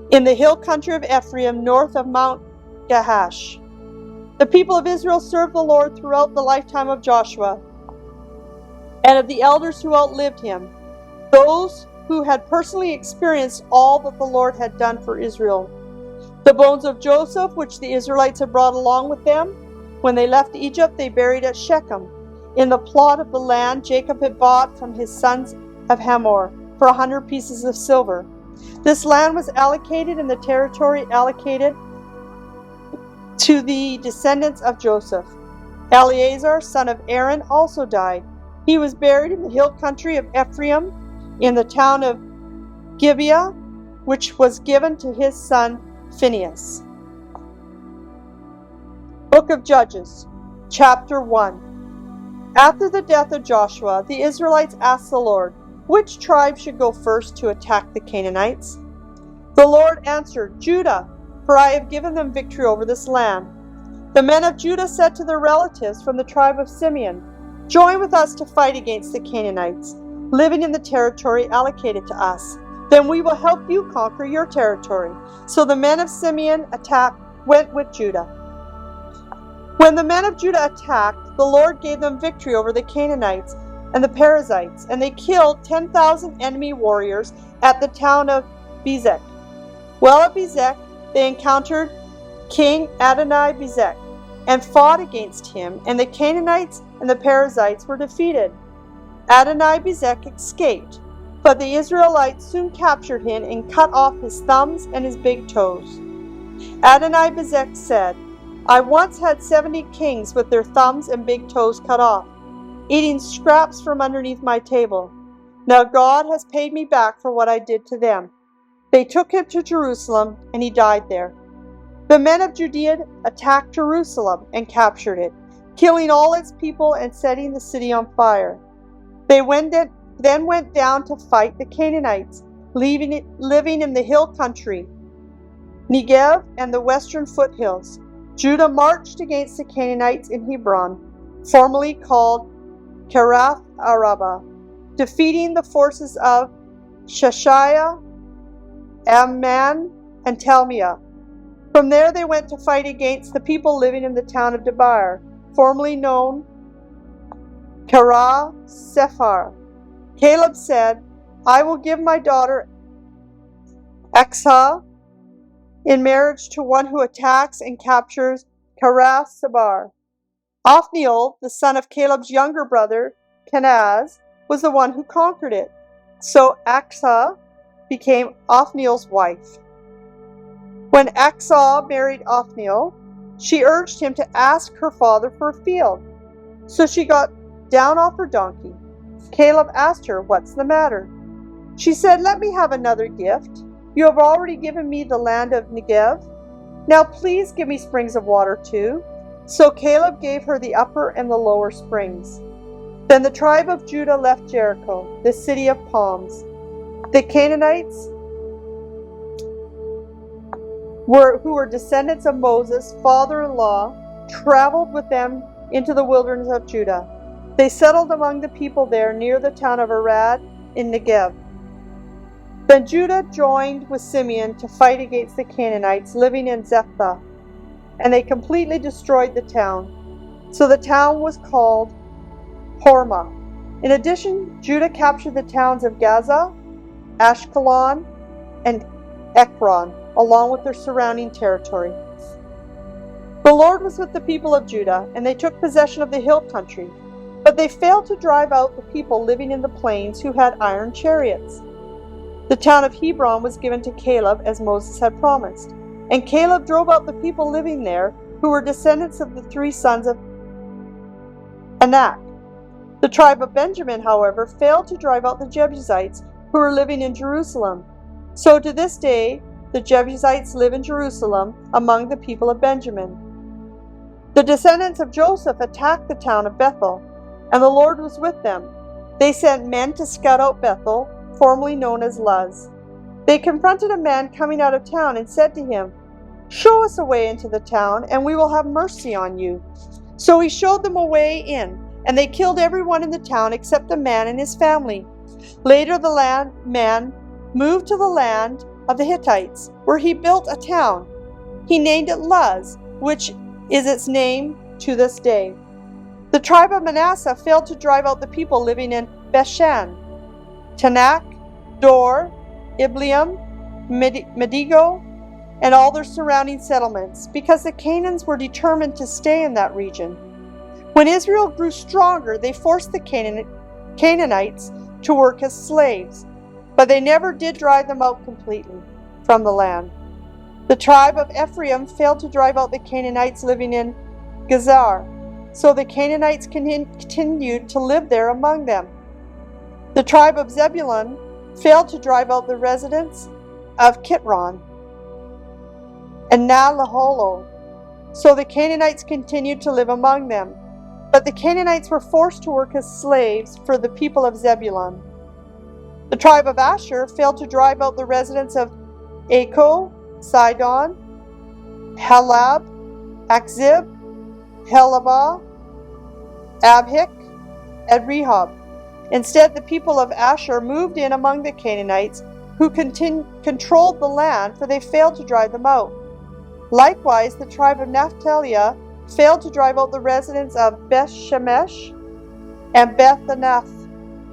in the hill country of Ephraim, north of Mount Gahash. The people of Israel served the Lord throughout the lifetime of Joshua and of the elders who outlived him, those who had personally experienced all that the Lord had done for Israel. The bones of Joseph, which the Israelites had brought along with them when they left Egypt, they buried at Shechem, in the plot of the land Jacob had bought from his sons of Hamor for 100 pieces of silver. This land was allocated in the territory allocated to the descendants of Joseph. Eleazar, son of Aaron, also died. He was buried in the hill country of Ephraim, in the town of Gibeah, which was given to his son Phinehas. Book of Judges, chapter 1. After the death of Joshua, the Israelites asked the Lord, "Which tribe should go first to attack the Canaanites?" The Lord answered, "Judah, for I have given them victory over this land." The men of Judah said to their relatives from the tribe of Simeon, "Join with us to fight against the Canaanites, living in the territory allocated to us. Then we will help you conquer your territory." So the men of Simeon went with Judah. When the men of Judah attacked, the Lord gave them victory over the Canaanites and the Perizzites, and they killed 10,000 enemy warriors at the town of Bezek. While at Bezek, they encountered King Adoni-Bezek and fought against him, and the Canaanites and the Perizzites were defeated. Adoni-Bezek escaped, but the Israelites soon captured him and cut off his thumbs and his big toes. Adoni-Bezek said, "I once had 70 kings with their thumbs and big toes cut off, eating scraps from underneath my table. Now God has paid me back for what I did to them." They took him to Jerusalem, and he died there. The men of Judea attacked Jerusalem and captured it, killing all its people and setting the city on fire. They then went down to fight the Canaanites, living in the hill country, Negev and the western foothills. Judah marched against the Canaanites in Hebron, formerly called Kiriath Araba, defeating the forces of Sheshaiah, Amman, and Talmiah. From there they went to fight against the people living in the town of Debar, formerly known Kiriath Sephar. Caleb said, "I will give my daughter Aksah in marriage to one who attacks and captures Kiriath Sephar." Othniel, the son of Caleb's younger brother, Kenaz, was the one who conquered it. So Aksah became Othniel's wife. When Achsah married Othniel, she urged him to ask her father for a field. So she got down off her donkey. Caleb asked her, "What's the matter?" She said, "Let me have another gift. You have already given me the land of Negev. Now please give me springs of water too." So Caleb gave her the upper and the lower springs. Then the tribe of Judah left Jericho, the city of palms. The Canaanites, who were descendants of Moses' father-in-law, traveled with them into the wilderness of Judah. They settled among the people there near the town of Arad in Negev. Then Judah joined with Simeon to fight against the Canaanites living in Zephath, and they completely destroyed the town. So the town was called Hormah. In addition, Judah captured the towns of Gaza, Ashkelon, and Ekron, along with their surrounding territory. The Lord was with the people of Judah, and they took possession of the hill country, but they failed to drive out the people living in the plains who had iron chariots. The town of Hebron was given to Caleb as Moses had promised, and Caleb drove out the people living there who were descendants of the 3 sons of Anak. The tribe of Benjamin, however, failed to drive out the Jebusites who were living in Jerusalem. So to this day, the Jebusites live in Jerusalem among the people of Benjamin. The descendants of Joseph attacked the town of Bethel, and the Lord was with them. They sent men to scout out Bethel, formerly known as Luz. They confronted a man coming out of town and said to him, "Show us a way into the town, and we will have mercy on you." So he showed them a way in, and they killed everyone in the town except the man and his family. Later the man moved to the land of the Hittites, where he built a town. He named it Luz, which is its name to this day. The tribe of Manasseh failed to drive out the people living in Bethshan, Tanakh, Dor, Ibleam, Medigo, and all their surrounding settlements, because the Canaanites were determined to stay in that region. When Israel grew stronger, they forced the Canaanites to work as slaves, but they never did drive them out completely from the land. The tribe of Ephraim failed to drive out the Canaanites living in Gezer, so the Canaanites continued to live there among them. The tribe of Zebulun failed to drive out the residents of Kitron and Naholo, so the Canaanites continued to live among them. But the Canaanites were forced to work as slaves for the people of Zebulun. The tribe of Asher failed to drive out the residents of Acco, Sidon, Halab, Akzib, Helabah, Abhik, and Rehob. Instead, the people of Asher moved in among the Canaanites, who controlled the land, for they failed to drive them out. Likewise, the tribe of Naphtali failed to drive out the residents of Beth Shemesh and Beth Anath.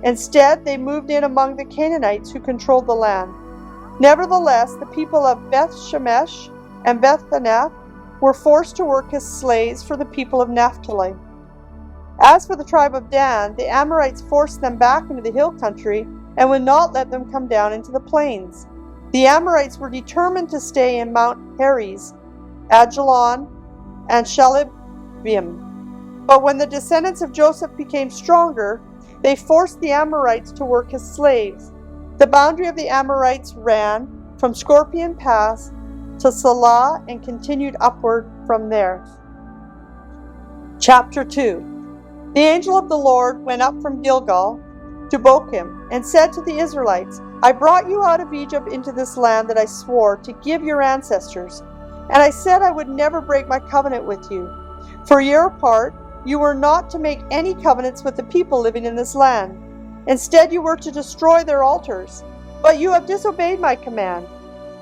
Instead, they moved in among the Canaanites, who controlled the land. Nevertheless, the people of Beth Shemesh and Beth Anath were forced to work as slaves for the people of Naphtali. As for the tribe of Dan, the Amorites forced them back into the hill country and would not let them come down into the plains. The Amorites were determined to stay in Mount Heres, Ajalon, and Shalibim. But when the descendants of Joseph became stronger, they forced the Amorites to work as slaves. The boundary of the Amorites ran from Scorpion Pass to Salah and continued upward from there. Chapter 2. The angel of the Lord went up from Gilgal to Bochim and said to the Israelites, "I brought you out of Egypt into this land that I swore to give your ancestors. And I said I would never break my covenant with you. For your part, you were not to make any covenants with the people living in this land. Instead, you were to destroy their altars. But you have disobeyed my command.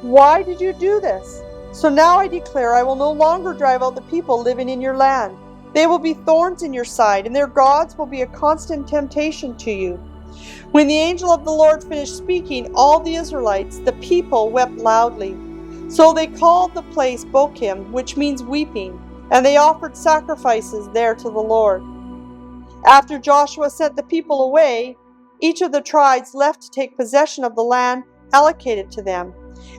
Why did you do this? So now I declare I will no longer drive out the people living in your land. They will be thorns in your side, and their gods will be a constant temptation to you." When the angel of the Lord finished speaking, all the Israelites, the people, wept loudly. So they called the place Bochim, which means weeping, and they offered sacrifices there to the Lord. After Joshua sent the people away, each of the tribes left to take possession of the land allocated to them.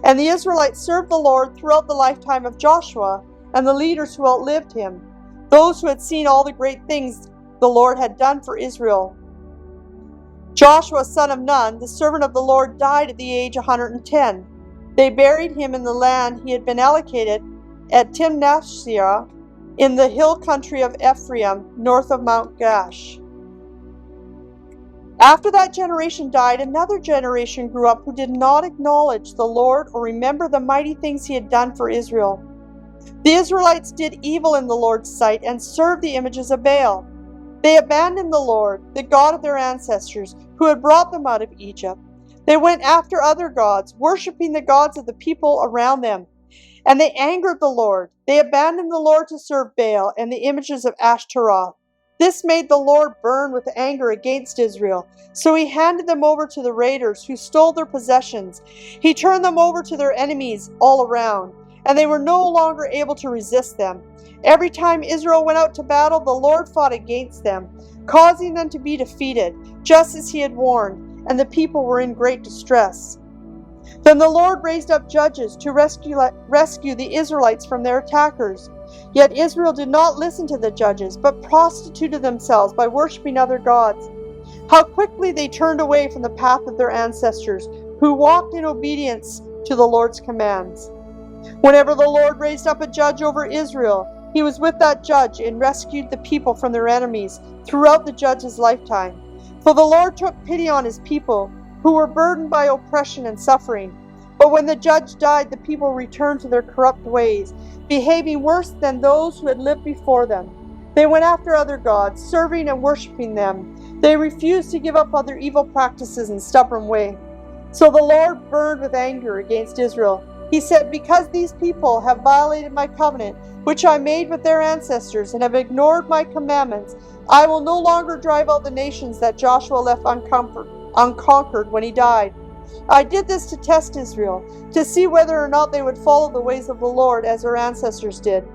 And the Israelites served the Lord throughout the lifetime of Joshua and the leaders who outlived him, those who had seen all the great things the Lord had done for Israel. Joshua, son of Nun, the servant of the Lord, died at the age of 110. They buried him in the land he had been allocated at Timnath-serah in the hill country of Ephraim, north of Mount Gaash. After that generation died, another generation grew up who did not acknowledge the Lord or remember the mighty things he had done for Israel. The Israelites did evil in the Lord's sight and served the images of Baal. They abandoned the Lord, the God of their ancestors, who had brought them out of Egypt. They went after other gods, worshiping the gods of the people around them. And they angered the Lord. They abandoned the Lord to serve Baal and the images of Ashtaroth. This made the Lord burn with anger against Israel. So he handed them over to the raiders who stole their possessions. He turned them over to their enemies all around, and they were no longer able to resist them. Every time Israel went out to battle, the Lord fought against them, causing them to be defeated, just as he had warned, and the people were in great distress. Then the Lord raised up judges to rescue the Israelites from their attackers. Yet Israel did not listen to the judges, but prostituted themselves by worshiping other gods. How quickly they turned away from the path of their ancestors, who walked in obedience to the Lord's commands. Whenever the Lord raised up a judge over Israel, he was with that judge and rescued the people from their enemies throughout the judge's lifetime. For the Lord took pity on his people, who were burdened by oppression and suffering. But when the judge died, the people returned to their corrupt ways, behaving worse than those who had lived before them. They went after other gods, serving and worshiping them. They refused to give up other evil practices and stubborn way. So the Lord burned with anger against Israel. He said, "Because these people have violated my covenant, which I made with their ancestors, and have ignored my commandments, I will no longer drive out the nations that Joshua left unconquered when he died. I did this to test Israel, to see whether or not they would follow the ways of the Lord as their ancestors did.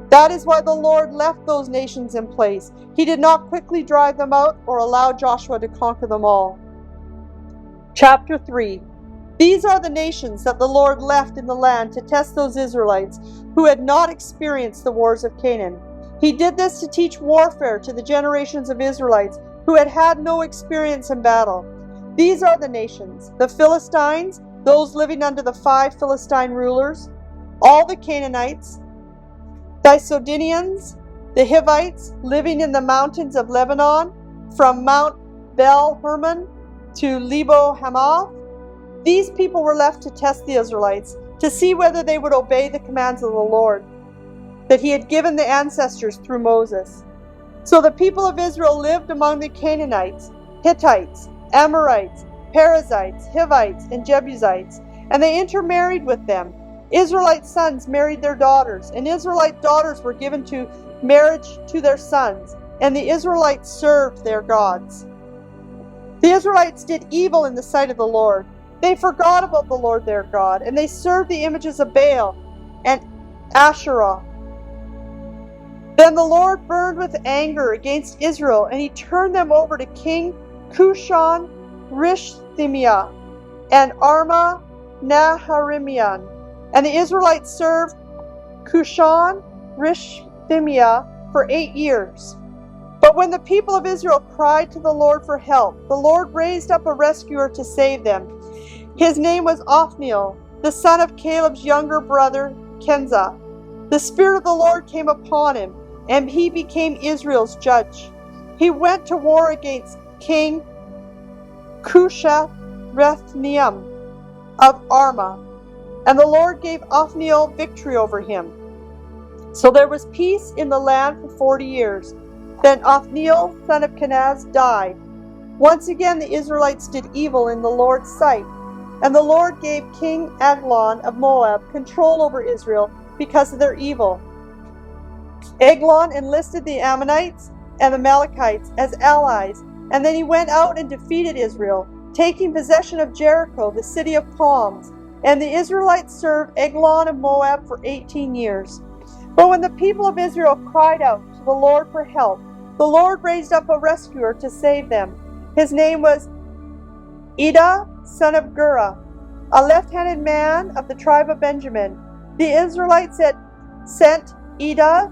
That is why the Lord left those nations in place. He did not quickly drive them out or allow Joshua to conquer them all." Chapter 3. These are the nations that the Lord left in the land to test those Israelites who had not experienced the wars of Canaan. He did this to teach warfare to the generations of Israelites who had had no experience in battle. These are the nations: the Philistines, those living under the 5 Philistine rulers, all the Canaanites, the Sidonians, the Hivites living in the mountains of Lebanon, from Mount Bel Hermon to Lebo Hamath. These people were left to test the Israelites, to see whether they would obey the commands of the Lord that he had given the ancestors through Moses. So the people of Israel lived among the Canaanites, Hittites, Amorites, Perizzites, Hivites, and Jebusites, and they intermarried with them. Israelite sons married their daughters, and Israelite daughters were given to marriage to their sons, and the Israelites served their gods. The Israelites did evil in the sight of the Lord. They forgot about the Lord their God, and they served the images of Baal and Asherah. Then the Lord burned with anger against Israel, and he turned them over to King Cushan Rishtimiah and Arma Naharimian. And the Israelites served Cushan Rishtimiah for 8 years. But when the people of Israel cried to the Lord for help, the Lord raised up a rescuer to save them. His name was Othniel, the son of Caleb's younger brother Kenza. The Spirit of the Lord came upon him, and he became Israel's judge. He went to war against King Cushan-Rishtimiah of Arma, and the Lord gave Othniel victory over him. So there was peace in the land for 40 years. Then Othniel, son of Kenaz, died. Once again the Israelites did evil in the Lord's sight, and the Lord gave King Eglon of Moab control over Israel because of their evil. Eglon enlisted the Ammonites and the Amalekites as allies, and then he went out and defeated Israel, taking possession of Jericho, the city of palms. And the Israelites served Eglon of Moab for 18 years. But when the people of Israel cried out to the Lord for help, the Lord raised up a rescuer to save them. His name was Iddah, son of Gera. a left-handed man of the tribe of Benjamin. The Israelites had sent Edah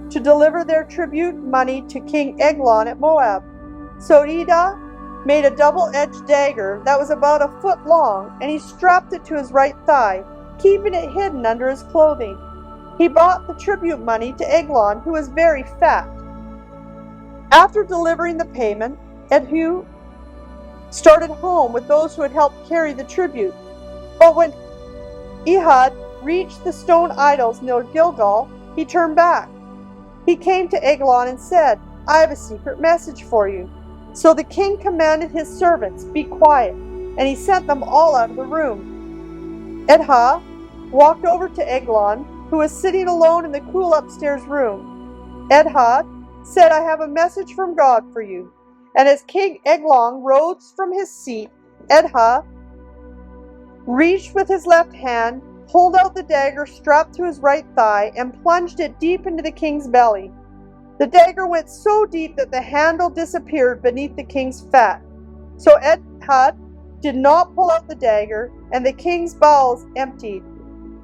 to deliver their tribute money to King Eglon at Moab. So Edah made a double-edged dagger that was about a foot long, and he strapped it to his right thigh, keeping it hidden under his clothing. He brought the tribute money to Eglon, who was very fat. After delivering the payment, Ehud started home with those who had helped carry the tribute. But when Ehud reached the stone idols near Gilgal, he turned back. He came to Eglon and said, "I have a secret message for you." So the king commanded his servants, "Be quiet," and he sent them all out of the room. Ehud walked over to Eglon, who was sitting alone in the cool upstairs room. Ehud said, "I have a message from God for you." And as King Eglon rose from his seat, Ehud reached with his left hand, pulled out the dagger strapped to his right thigh, and plunged it deep into the king's belly. The dagger went so deep that the handle disappeared beneath the king's fat. So Ehud did not pull out the dagger, and the king's bowels emptied.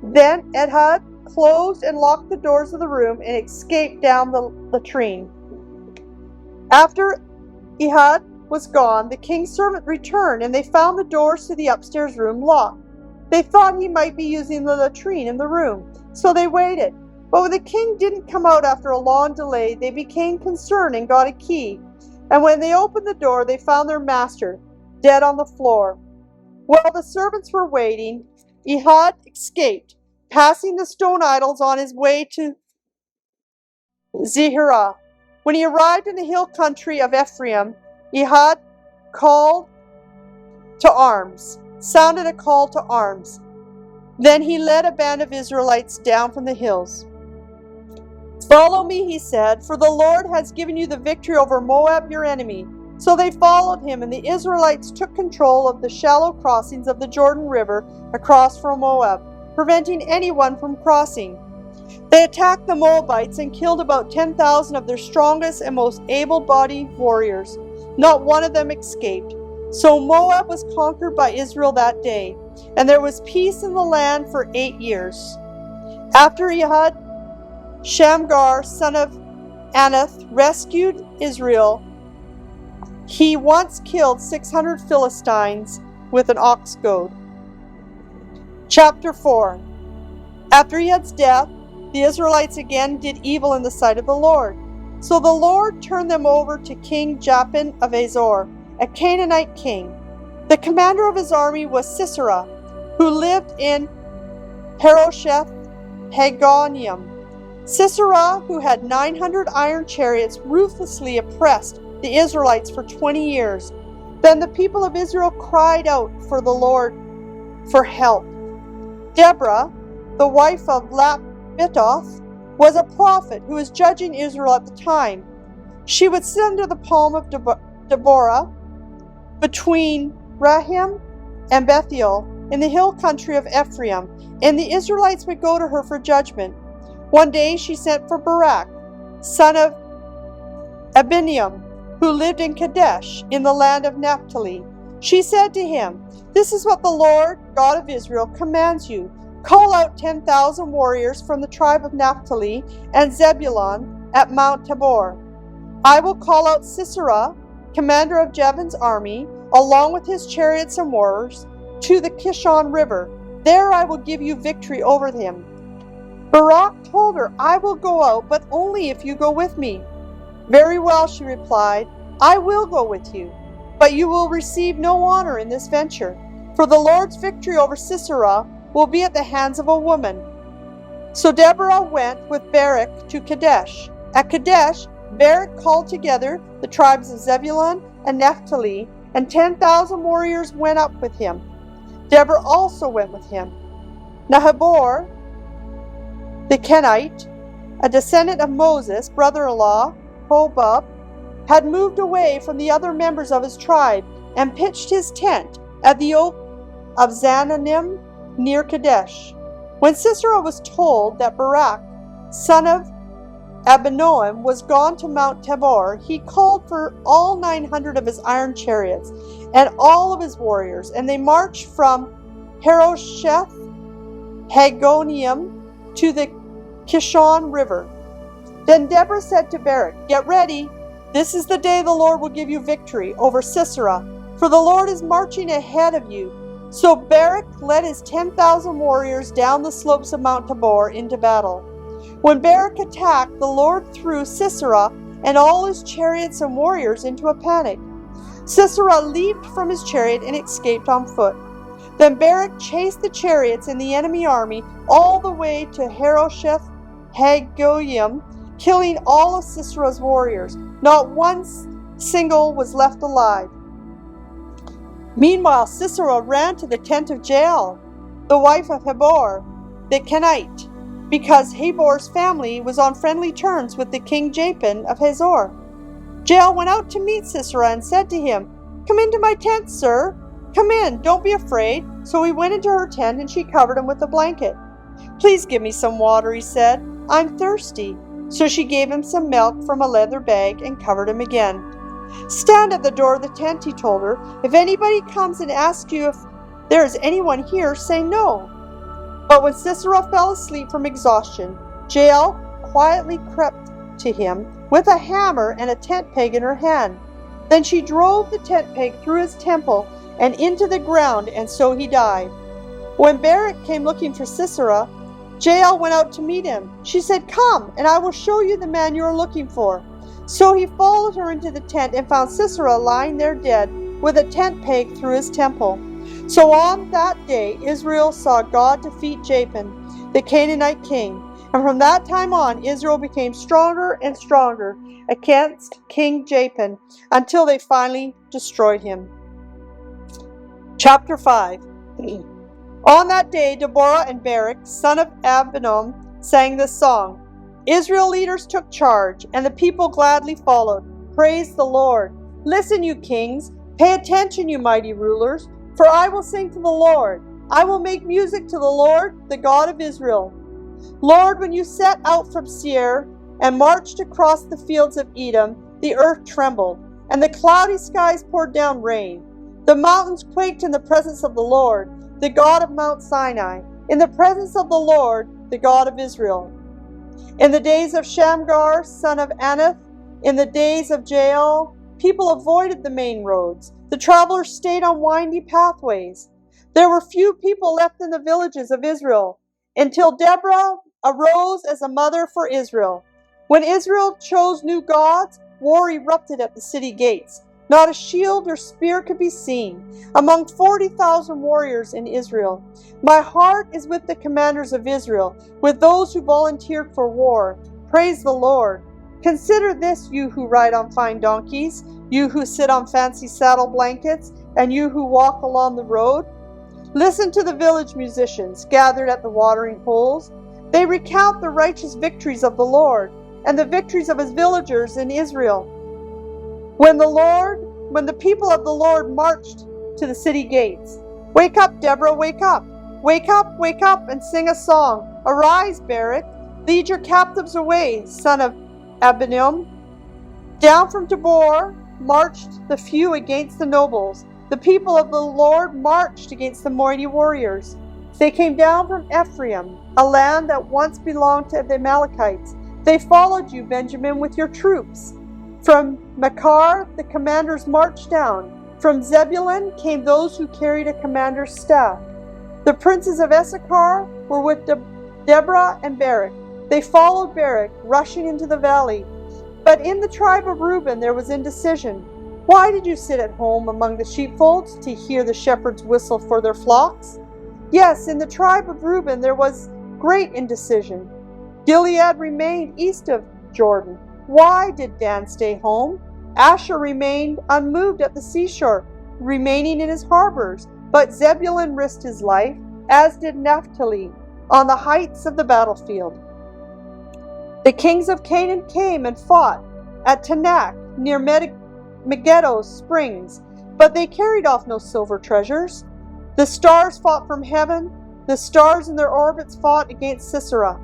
Then Ehud closed and locked the doors of the room and escaped down the latrine. After Ehud was gone, the king's servant returned, and they found the doors to the upstairs room locked. They thought he might be using the latrine in the room, so they waited. But when the king didn't come out after a long delay, they became concerned and got a key. And when they opened the door, they found their master dead on the floor. While the servants were waiting, Ehud escaped, passing the stone idols on his way to Zihirah. When he arrived in the hill country of Ephraim, Ehud sounded a call to arms. Then he led a band of Israelites down from the hills. "Follow me," he said, "for the Lord has given you the victory over Moab, your enemy." So they followed him, and the Israelites took control of the shallow crossings of the Jordan River across from Moab, preventing anyone from crossing. They attacked the Moabites and killed about 10,000 of their strongest and most able-bodied warriors. Not one of them escaped. So Moab was conquered by Israel that day, and there was peace in the land for 8 years. After Ehud, Shamgar, son of Anath, rescued Israel. He once killed 600 Philistines with an ox goad. Chapter 4. After Ehud's death, the Israelites again did evil in the sight of the Lord. So the Lord turned them over to King Japin of Azor, a Canaanite king. The commander of his army was Sisera, who lived in Harosheth Hagoyim. Sisera, who had 900 iron chariots, ruthlessly oppressed the Israelites for 20 years. Then the people of Israel cried out for the Lord for help. Deborah, the wife of Lapitoth, was a prophet who was judging Israel at the time. She would sit under the palm of Deborah between Rahim and Bethiel in the hill country of Ephraim, and the Israelites would go to her for judgment. One day she sent for Barak, son of Abinoam, who lived in Kadesh in the land of Naphtali. She said to him, "This is what the Lord, God of Israel, commands you. Call out 10,000 warriors from the tribe of Naphtali and Zebulun at Mount Tabor. I will call out Sisera, commander of Javin's army, along with his chariots and warriors, to the Kishon River. There I will give you victory over him." Barak told her, "I will go out, but only if you go with me." "Very well," she replied, "I will go with you, but you will receive no honor in this venture, for the Lord's victory over Sisera will be at the hands of a woman." So Deborah went with Barak to Kadesh. At Kadesh, Barak called together the tribes of Zebulun and Naphtali, and 10,000 warriors went up with him. Deborah also went with him. Nahabor, the Kenite, a descendant of Moses' brother-in-law, Hobab, had moved away from the other members of his tribe and pitched his tent at the oak of Zananim near Kadesh. When Sisera was told that Barak, son of Abinoam, was gone to Mount Tabor, he called for all 900 of his iron chariots and all of his warriors, and they marched from Harosheth Hagonium to the Kishon River. Then Deborah said to Barak, "Get ready. This is the day the Lord will give you victory over Sisera, for the Lord is marching ahead of you." So Barak led his 10,000 warriors down the slopes of Mount Tabor into battle. When Barak attacked, the Lord threw Sisera and all his chariots and warriors into a panic. Sisera leaped from his chariot and escaped on foot. Then Barak chased the chariots and the enemy army all the way to Harosheth Haggoyim, killing all of Sisera's warriors. Not one single was left alive. Meanwhile, Sisera ran to the tent of Jael, the wife of Habor the Kenite, because Habor's family was on friendly terms with the king Japin of Hazor. Jael went out to meet Sisera and said to him, "Come into my tent, sir. Come in, don't be afraid." So he went into her tent and she covered him with a blanket. "Please give me some water," he said. "I'm thirsty." So she gave him some milk from a leather bag and covered him again. "Stand at the door of the tent," he told her. "If anybody comes and asks you if there is anyone here, say no." But when Sisera fell asleep from exhaustion, Jael quietly crept to him with a hammer and a tent peg in her hand. Then she drove the tent peg through his temple and into the ground, and so he died. When Barak came looking for Sisera, Jael went out to meet him. She said, "Come, and I will show you the man you are looking for." So he followed her into the tent and found Sisera lying there dead with a tent peg through his temple. So on that day Israel saw God defeat Japin, the Canaanite king. And from that time on, Israel became stronger and stronger against King Japin until they finally destroyed him. Chapter 5. On that day, Deborah and Barak, son of Abinoam, sang this song. Israel leaders took charge, and the people gladly followed. Praise the Lord. Listen, you kings. Pay attention, you mighty rulers, for I will sing to the Lord. I will make music to the Lord, the God of Israel. Lord, when you set out from Seir and marched across the fields of Edom, the earth trembled, and the cloudy skies poured down rain. The mountains quaked in the presence of the Lord, the God of Mount Sinai, in the presence of the Lord, the God of Israel. In the days of Shamgar, son of Anath, in the days of Jael, people avoided the main roads. The travelers stayed on windy pathways. There were few people left in the villages of Israel, until Deborah arose as a mother for Israel. When Israel chose new gods, war erupted at the city gates. Not a shield or spear could be seen among 40,000 warriors in Israel. My heart is with the commanders of Israel, with those who volunteered for war. Praise the Lord. Consider this, you who ride on fine donkeys, you who sit on fancy saddle blankets, and you who walk along the road. Listen to the village musicians gathered at the watering holes. They recount the righteous victories of the Lord and the victories of his villagers in Israel. When the people of the Lord marched to the city gates. Wake up, Deborah, wake up. Wake up, and sing a song. Arise, Barak, lead your captives away, son of Abinoam. Down from Tabor marched the few against the nobles. The people of the Lord marched against the mighty warriors. They came down from Ephraim, a land that once belonged to the Amalekites. They followed you, Benjamin, with your troops. From Machar, the commanders marched down. From Zebulun came those who carried a commander's staff. The princes of Issachar were with Deborah and Barak. They followed Barak, rushing into the valley. But in the tribe of Reuben there was indecision. Why did you sit at home among the sheepfolds to hear the shepherds whistle for their flocks? Yes, in the tribe of Reuben there was great indecision. Gilead remained east of Jordan. Why did Dan stay home? Asher remained unmoved at the seashore, remaining in his harbors. But Zebulun risked his life, as did Naphtali, on the heights of the battlefield. The kings of Canaan came and fought at Tanakh, near Megiddo's springs, but they carried off no silver treasures. The stars fought from heaven. The stars in their orbits fought against Sisera.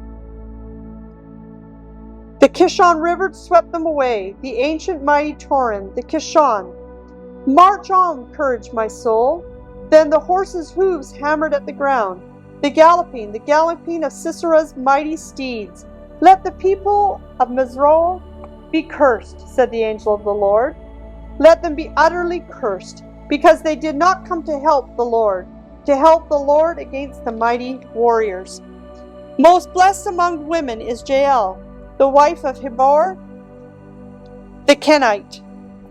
The Kishon River swept them away, the ancient mighty torrent, the Kishon. March on, courage, my soul. Then the horses' hooves hammered at the ground. The galloping of Sisera's mighty steeds. Let the people of Mizroah be cursed, said the angel of the Lord. Let them be utterly cursed, because they did not come to help the Lord against the mighty warriors. Most blessed among women is Jael, the wife of Heber the Kenite.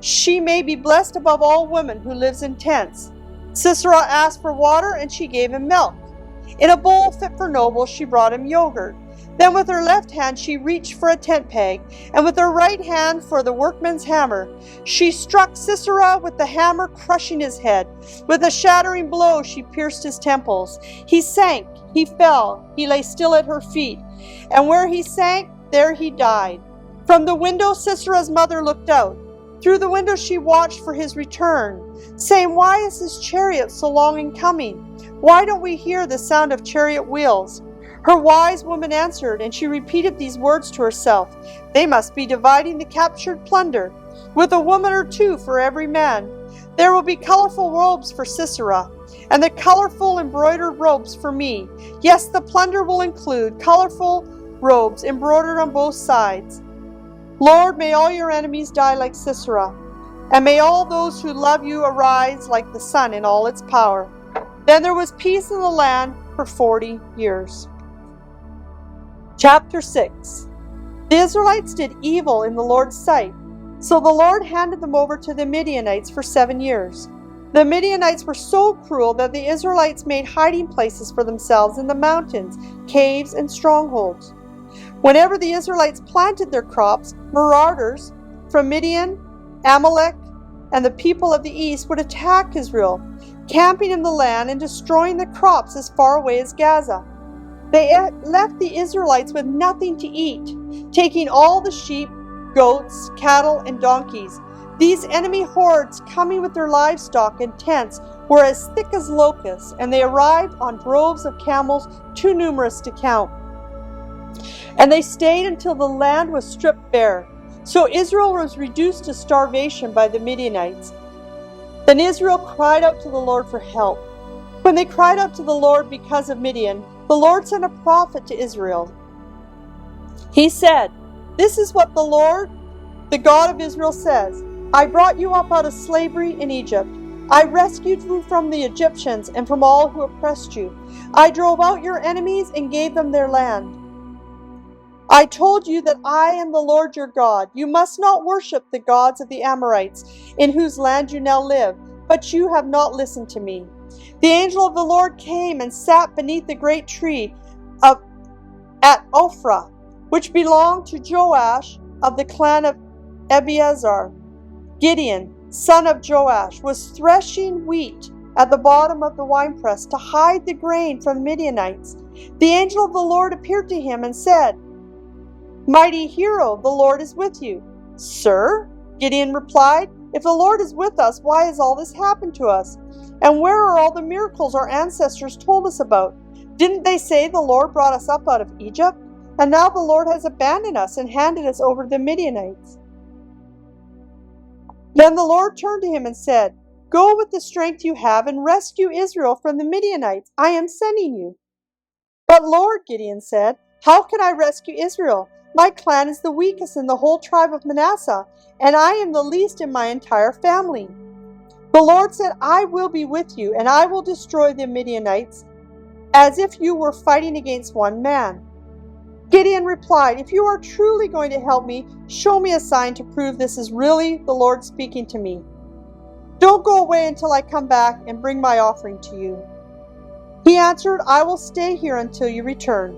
She may be blessed above all women who lives in tents. Sisera asked for water, and she gave him milk. In a bowl fit for nobles, she brought him yogurt. Then with her left hand she reached for a tent peg, and with her right hand for the workman's hammer. She struck Sisera with the hammer, crushing his head. With a shattering blow she pierced his temples. He sank, he fell, he lay still at her feet, and where he sank, there he died. From the window Sisera's mother looked out. Through the window she watched for his return, saying, "Why is his chariot so long in coming? Why don't we hear the sound of chariot wheels?" Her wise woman answered, and she repeated these words to herself, "They must be dividing the captured plunder, with a woman or two for every man. There will be colorful robes for Sisera, and the colorful embroidered robes for me. Yes, the plunder will include colorful robes embroidered on both sides. Lord, may all your enemies die like Sisera, and may all those who love you arise like the sun in all its power." Then there was peace in the land for 40 years. Chapter 6. The Israelites did evil in the Lord's sight, so the Lord handed them over to the Midianites for 7 years. The Midianites were so cruel that the Israelites made hiding places for themselves in the mountains, caves, and strongholds. Whenever the Israelites planted their crops, marauders from Midian, Amalek, and the people of the east would attack Israel, camping in the land and destroying the crops as far away as Gaza. They left the Israelites with nothing to eat, taking all the sheep, goats, cattle, and donkeys. These enemy hordes, coming with their livestock and tents, were as thick as locusts, and they arrived on droves of camels too numerous to count. And they stayed until the land was stripped bare. So Israel was reduced to starvation by the Midianites. Then Israel cried out to the Lord for help. When they cried out to the Lord because of Midian, the Lord sent a prophet to Israel. He said, "This is what the Lord, the God of Israel, says. I brought you up out of slavery in Egypt. I rescued you from the Egyptians and from all who oppressed you. I drove out your enemies and gave them their land. I told you that I am the Lord your God. You must not worship the gods of the Amorites, in whose land you now live, but you have not listened to me." The angel of the Lord came and sat beneath the great tree at Ophrah, which belonged to Joash of the clan of Abiezer. Gideon, son of Joash, was threshing wheat at the bottom of the winepress to hide the grain from the Midianites. The angel of the Lord appeared to him and said, "Mighty hero, the Lord is with you." "Sir," Gideon replied, "if the Lord is with us, why has all this happened to us? And where are all the miracles our ancestors told us about? Didn't they say the Lord brought us up out of Egypt? And now the Lord has abandoned us and handed us over to the Midianites." Then the Lord turned to him and said, "Go with the strength you have and rescue Israel from the Midianites. I am sending you." "But Lord," Gideon said, "how can I rescue Israel? My clan is the weakest in the whole tribe of Manasseh, and I am the least in my entire family." The Lord said, "I will be with you, and I will destroy the Midianites as if you were fighting against one man." Gideon replied, "If you are truly going to help me, show me a sign to prove this is really the Lord speaking to me. Don't go away until I come back and bring my offering to you." He answered, "I will stay here until you return."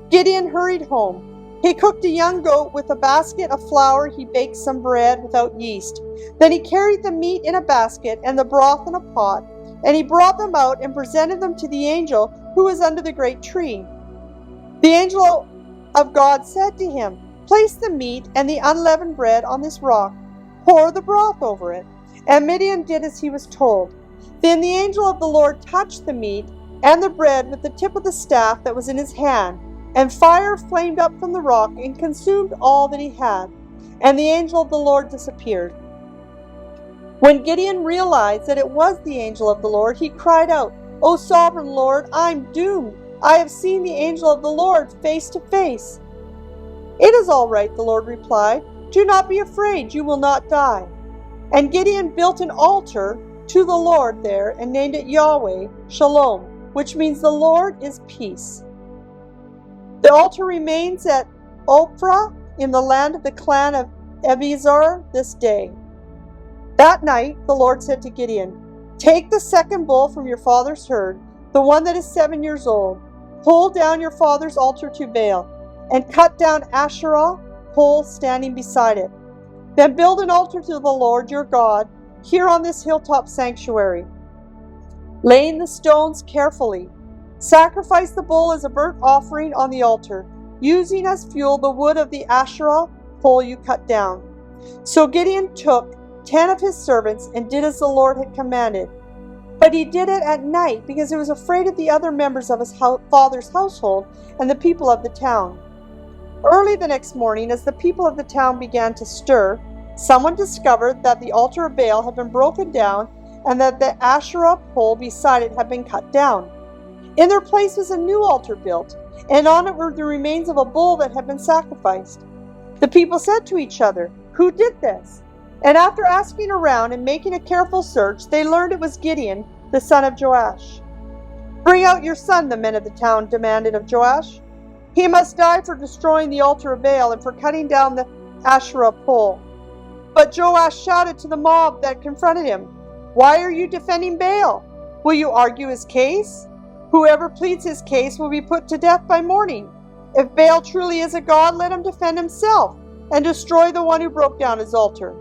Gideon hurried home. He cooked a young goat. With a basket of flour he baked some bread without yeast. Then he carried the meat in a basket and the broth in a pot, and he brought them out and presented them to the angel who was under the great tree. The angel of God said to him, "Place the meat and the unleavened bread on this rock. Pour the broth over it." And Midian did as he was told. Then the angel of the Lord touched the meat and the bread with the tip of the staff that was in his hand, and fire flamed up from the rock and consumed all that he had. And the angel of the Lord disappeared. When Gideon realized that it was the angel of the Lord, he cried out, "O sovereign Lord, I'm doomed. I have seen the angel of the Lord face to face." "It is all right," the Lord replied. "Do not be afraid, you will not die." And Gideon built an altar to the Lord there and named it Yahweh Shalom, which means the Lord is peace. The altar remains at Ophrah in the land of the clan of Abiezer this day. That night the Lord said to Gideon, "Take the second bull from your father's herd, the one that is 7 years old. Pull down your father's altar to Baal, and cut down Asherah pole standing beside it. Then build an altar to the Lord your God here on this hilltop sanctuary, laying the stones carefully. Sacrifice the bull as a burnt offering on the altar, using as fuel the wood of the Asherah pole you cut down." So Gideon took 10 of his servants and did as the Lord had commanded. But he did it at night because he was afraid of the other members of his father's household and the people of the town. Early the next morning, as the people of the town began to stir, someone discovered that the altar of Baal had been broken down and that the Asherah pole beside it had been cut down. In their place was a new altar built, and on it were the remains of a bull that had been sacrificed. The people said to each other, "Who did this?" And after asking around and making a careful search, they learned it was Gideon, the son of Joash. "Bring out your son," the men of the town demanded of Joash. "He must die for destroying the altar of Baal and for cutting down the Asherah pole." But Joash shouted to the mob that confronted him, "Why are you defending Baal? Will you argue his case? Whoever pleads his case will be put to death by morning. If Baal truly is a god, let him defend himself and destroy the one who broke down his altar."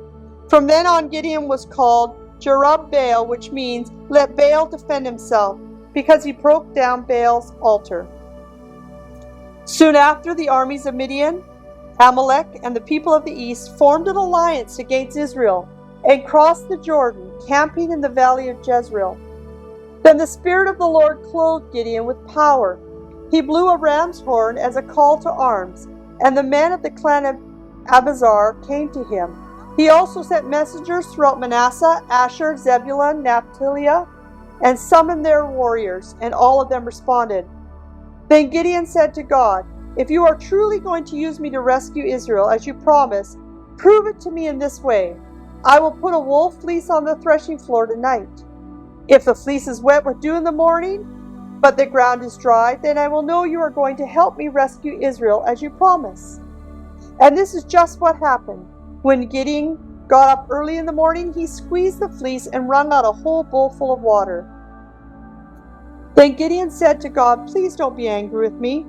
From then on, Gideon was called Jerubbaal, which means "let Baal defend himself," because he broke down Baal's altar. Soon after, the armies of Midian, Amalek, and the people of the east formed an alliance against Israel and crossed the Jordan, camping in the valley of Jezreel. Then the Spirit of the Lord clothed Gideon with power. He blew a ram's horn as a call to arms, and the men of the clan of Abiezer came to him. He also sent messengers throughout Manasseh, Asher, Zebulun, Naphtali, and summoned their warriors, and all of them responded. Then Gideon said to God, "If you are truly going to use me to rescue Israel, as you promised, prove it to me in this way. I will put a wool fleece on the threshing floor tonight. If the fleece is wet with dew in the morning, but the ground is dry, then I will know you are going to help me rescue Israel as you promised." And this is just what happened. When Gideon got up early in the morning, he squeezed the fleece and wrung out a whole bowl full of water. Then Gideon said to God, "Please don't be angry with me,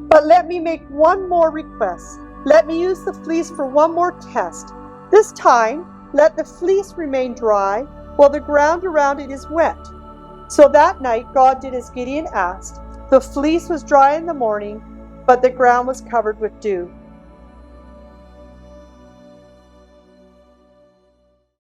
but let me make one more request. Let me use the fleece for one more test. This time, let the fleece remain dry while the ground around it is wet." So that night, God did as Gideon asked. The fleece was dry in the morning, but the ground was covered with dew.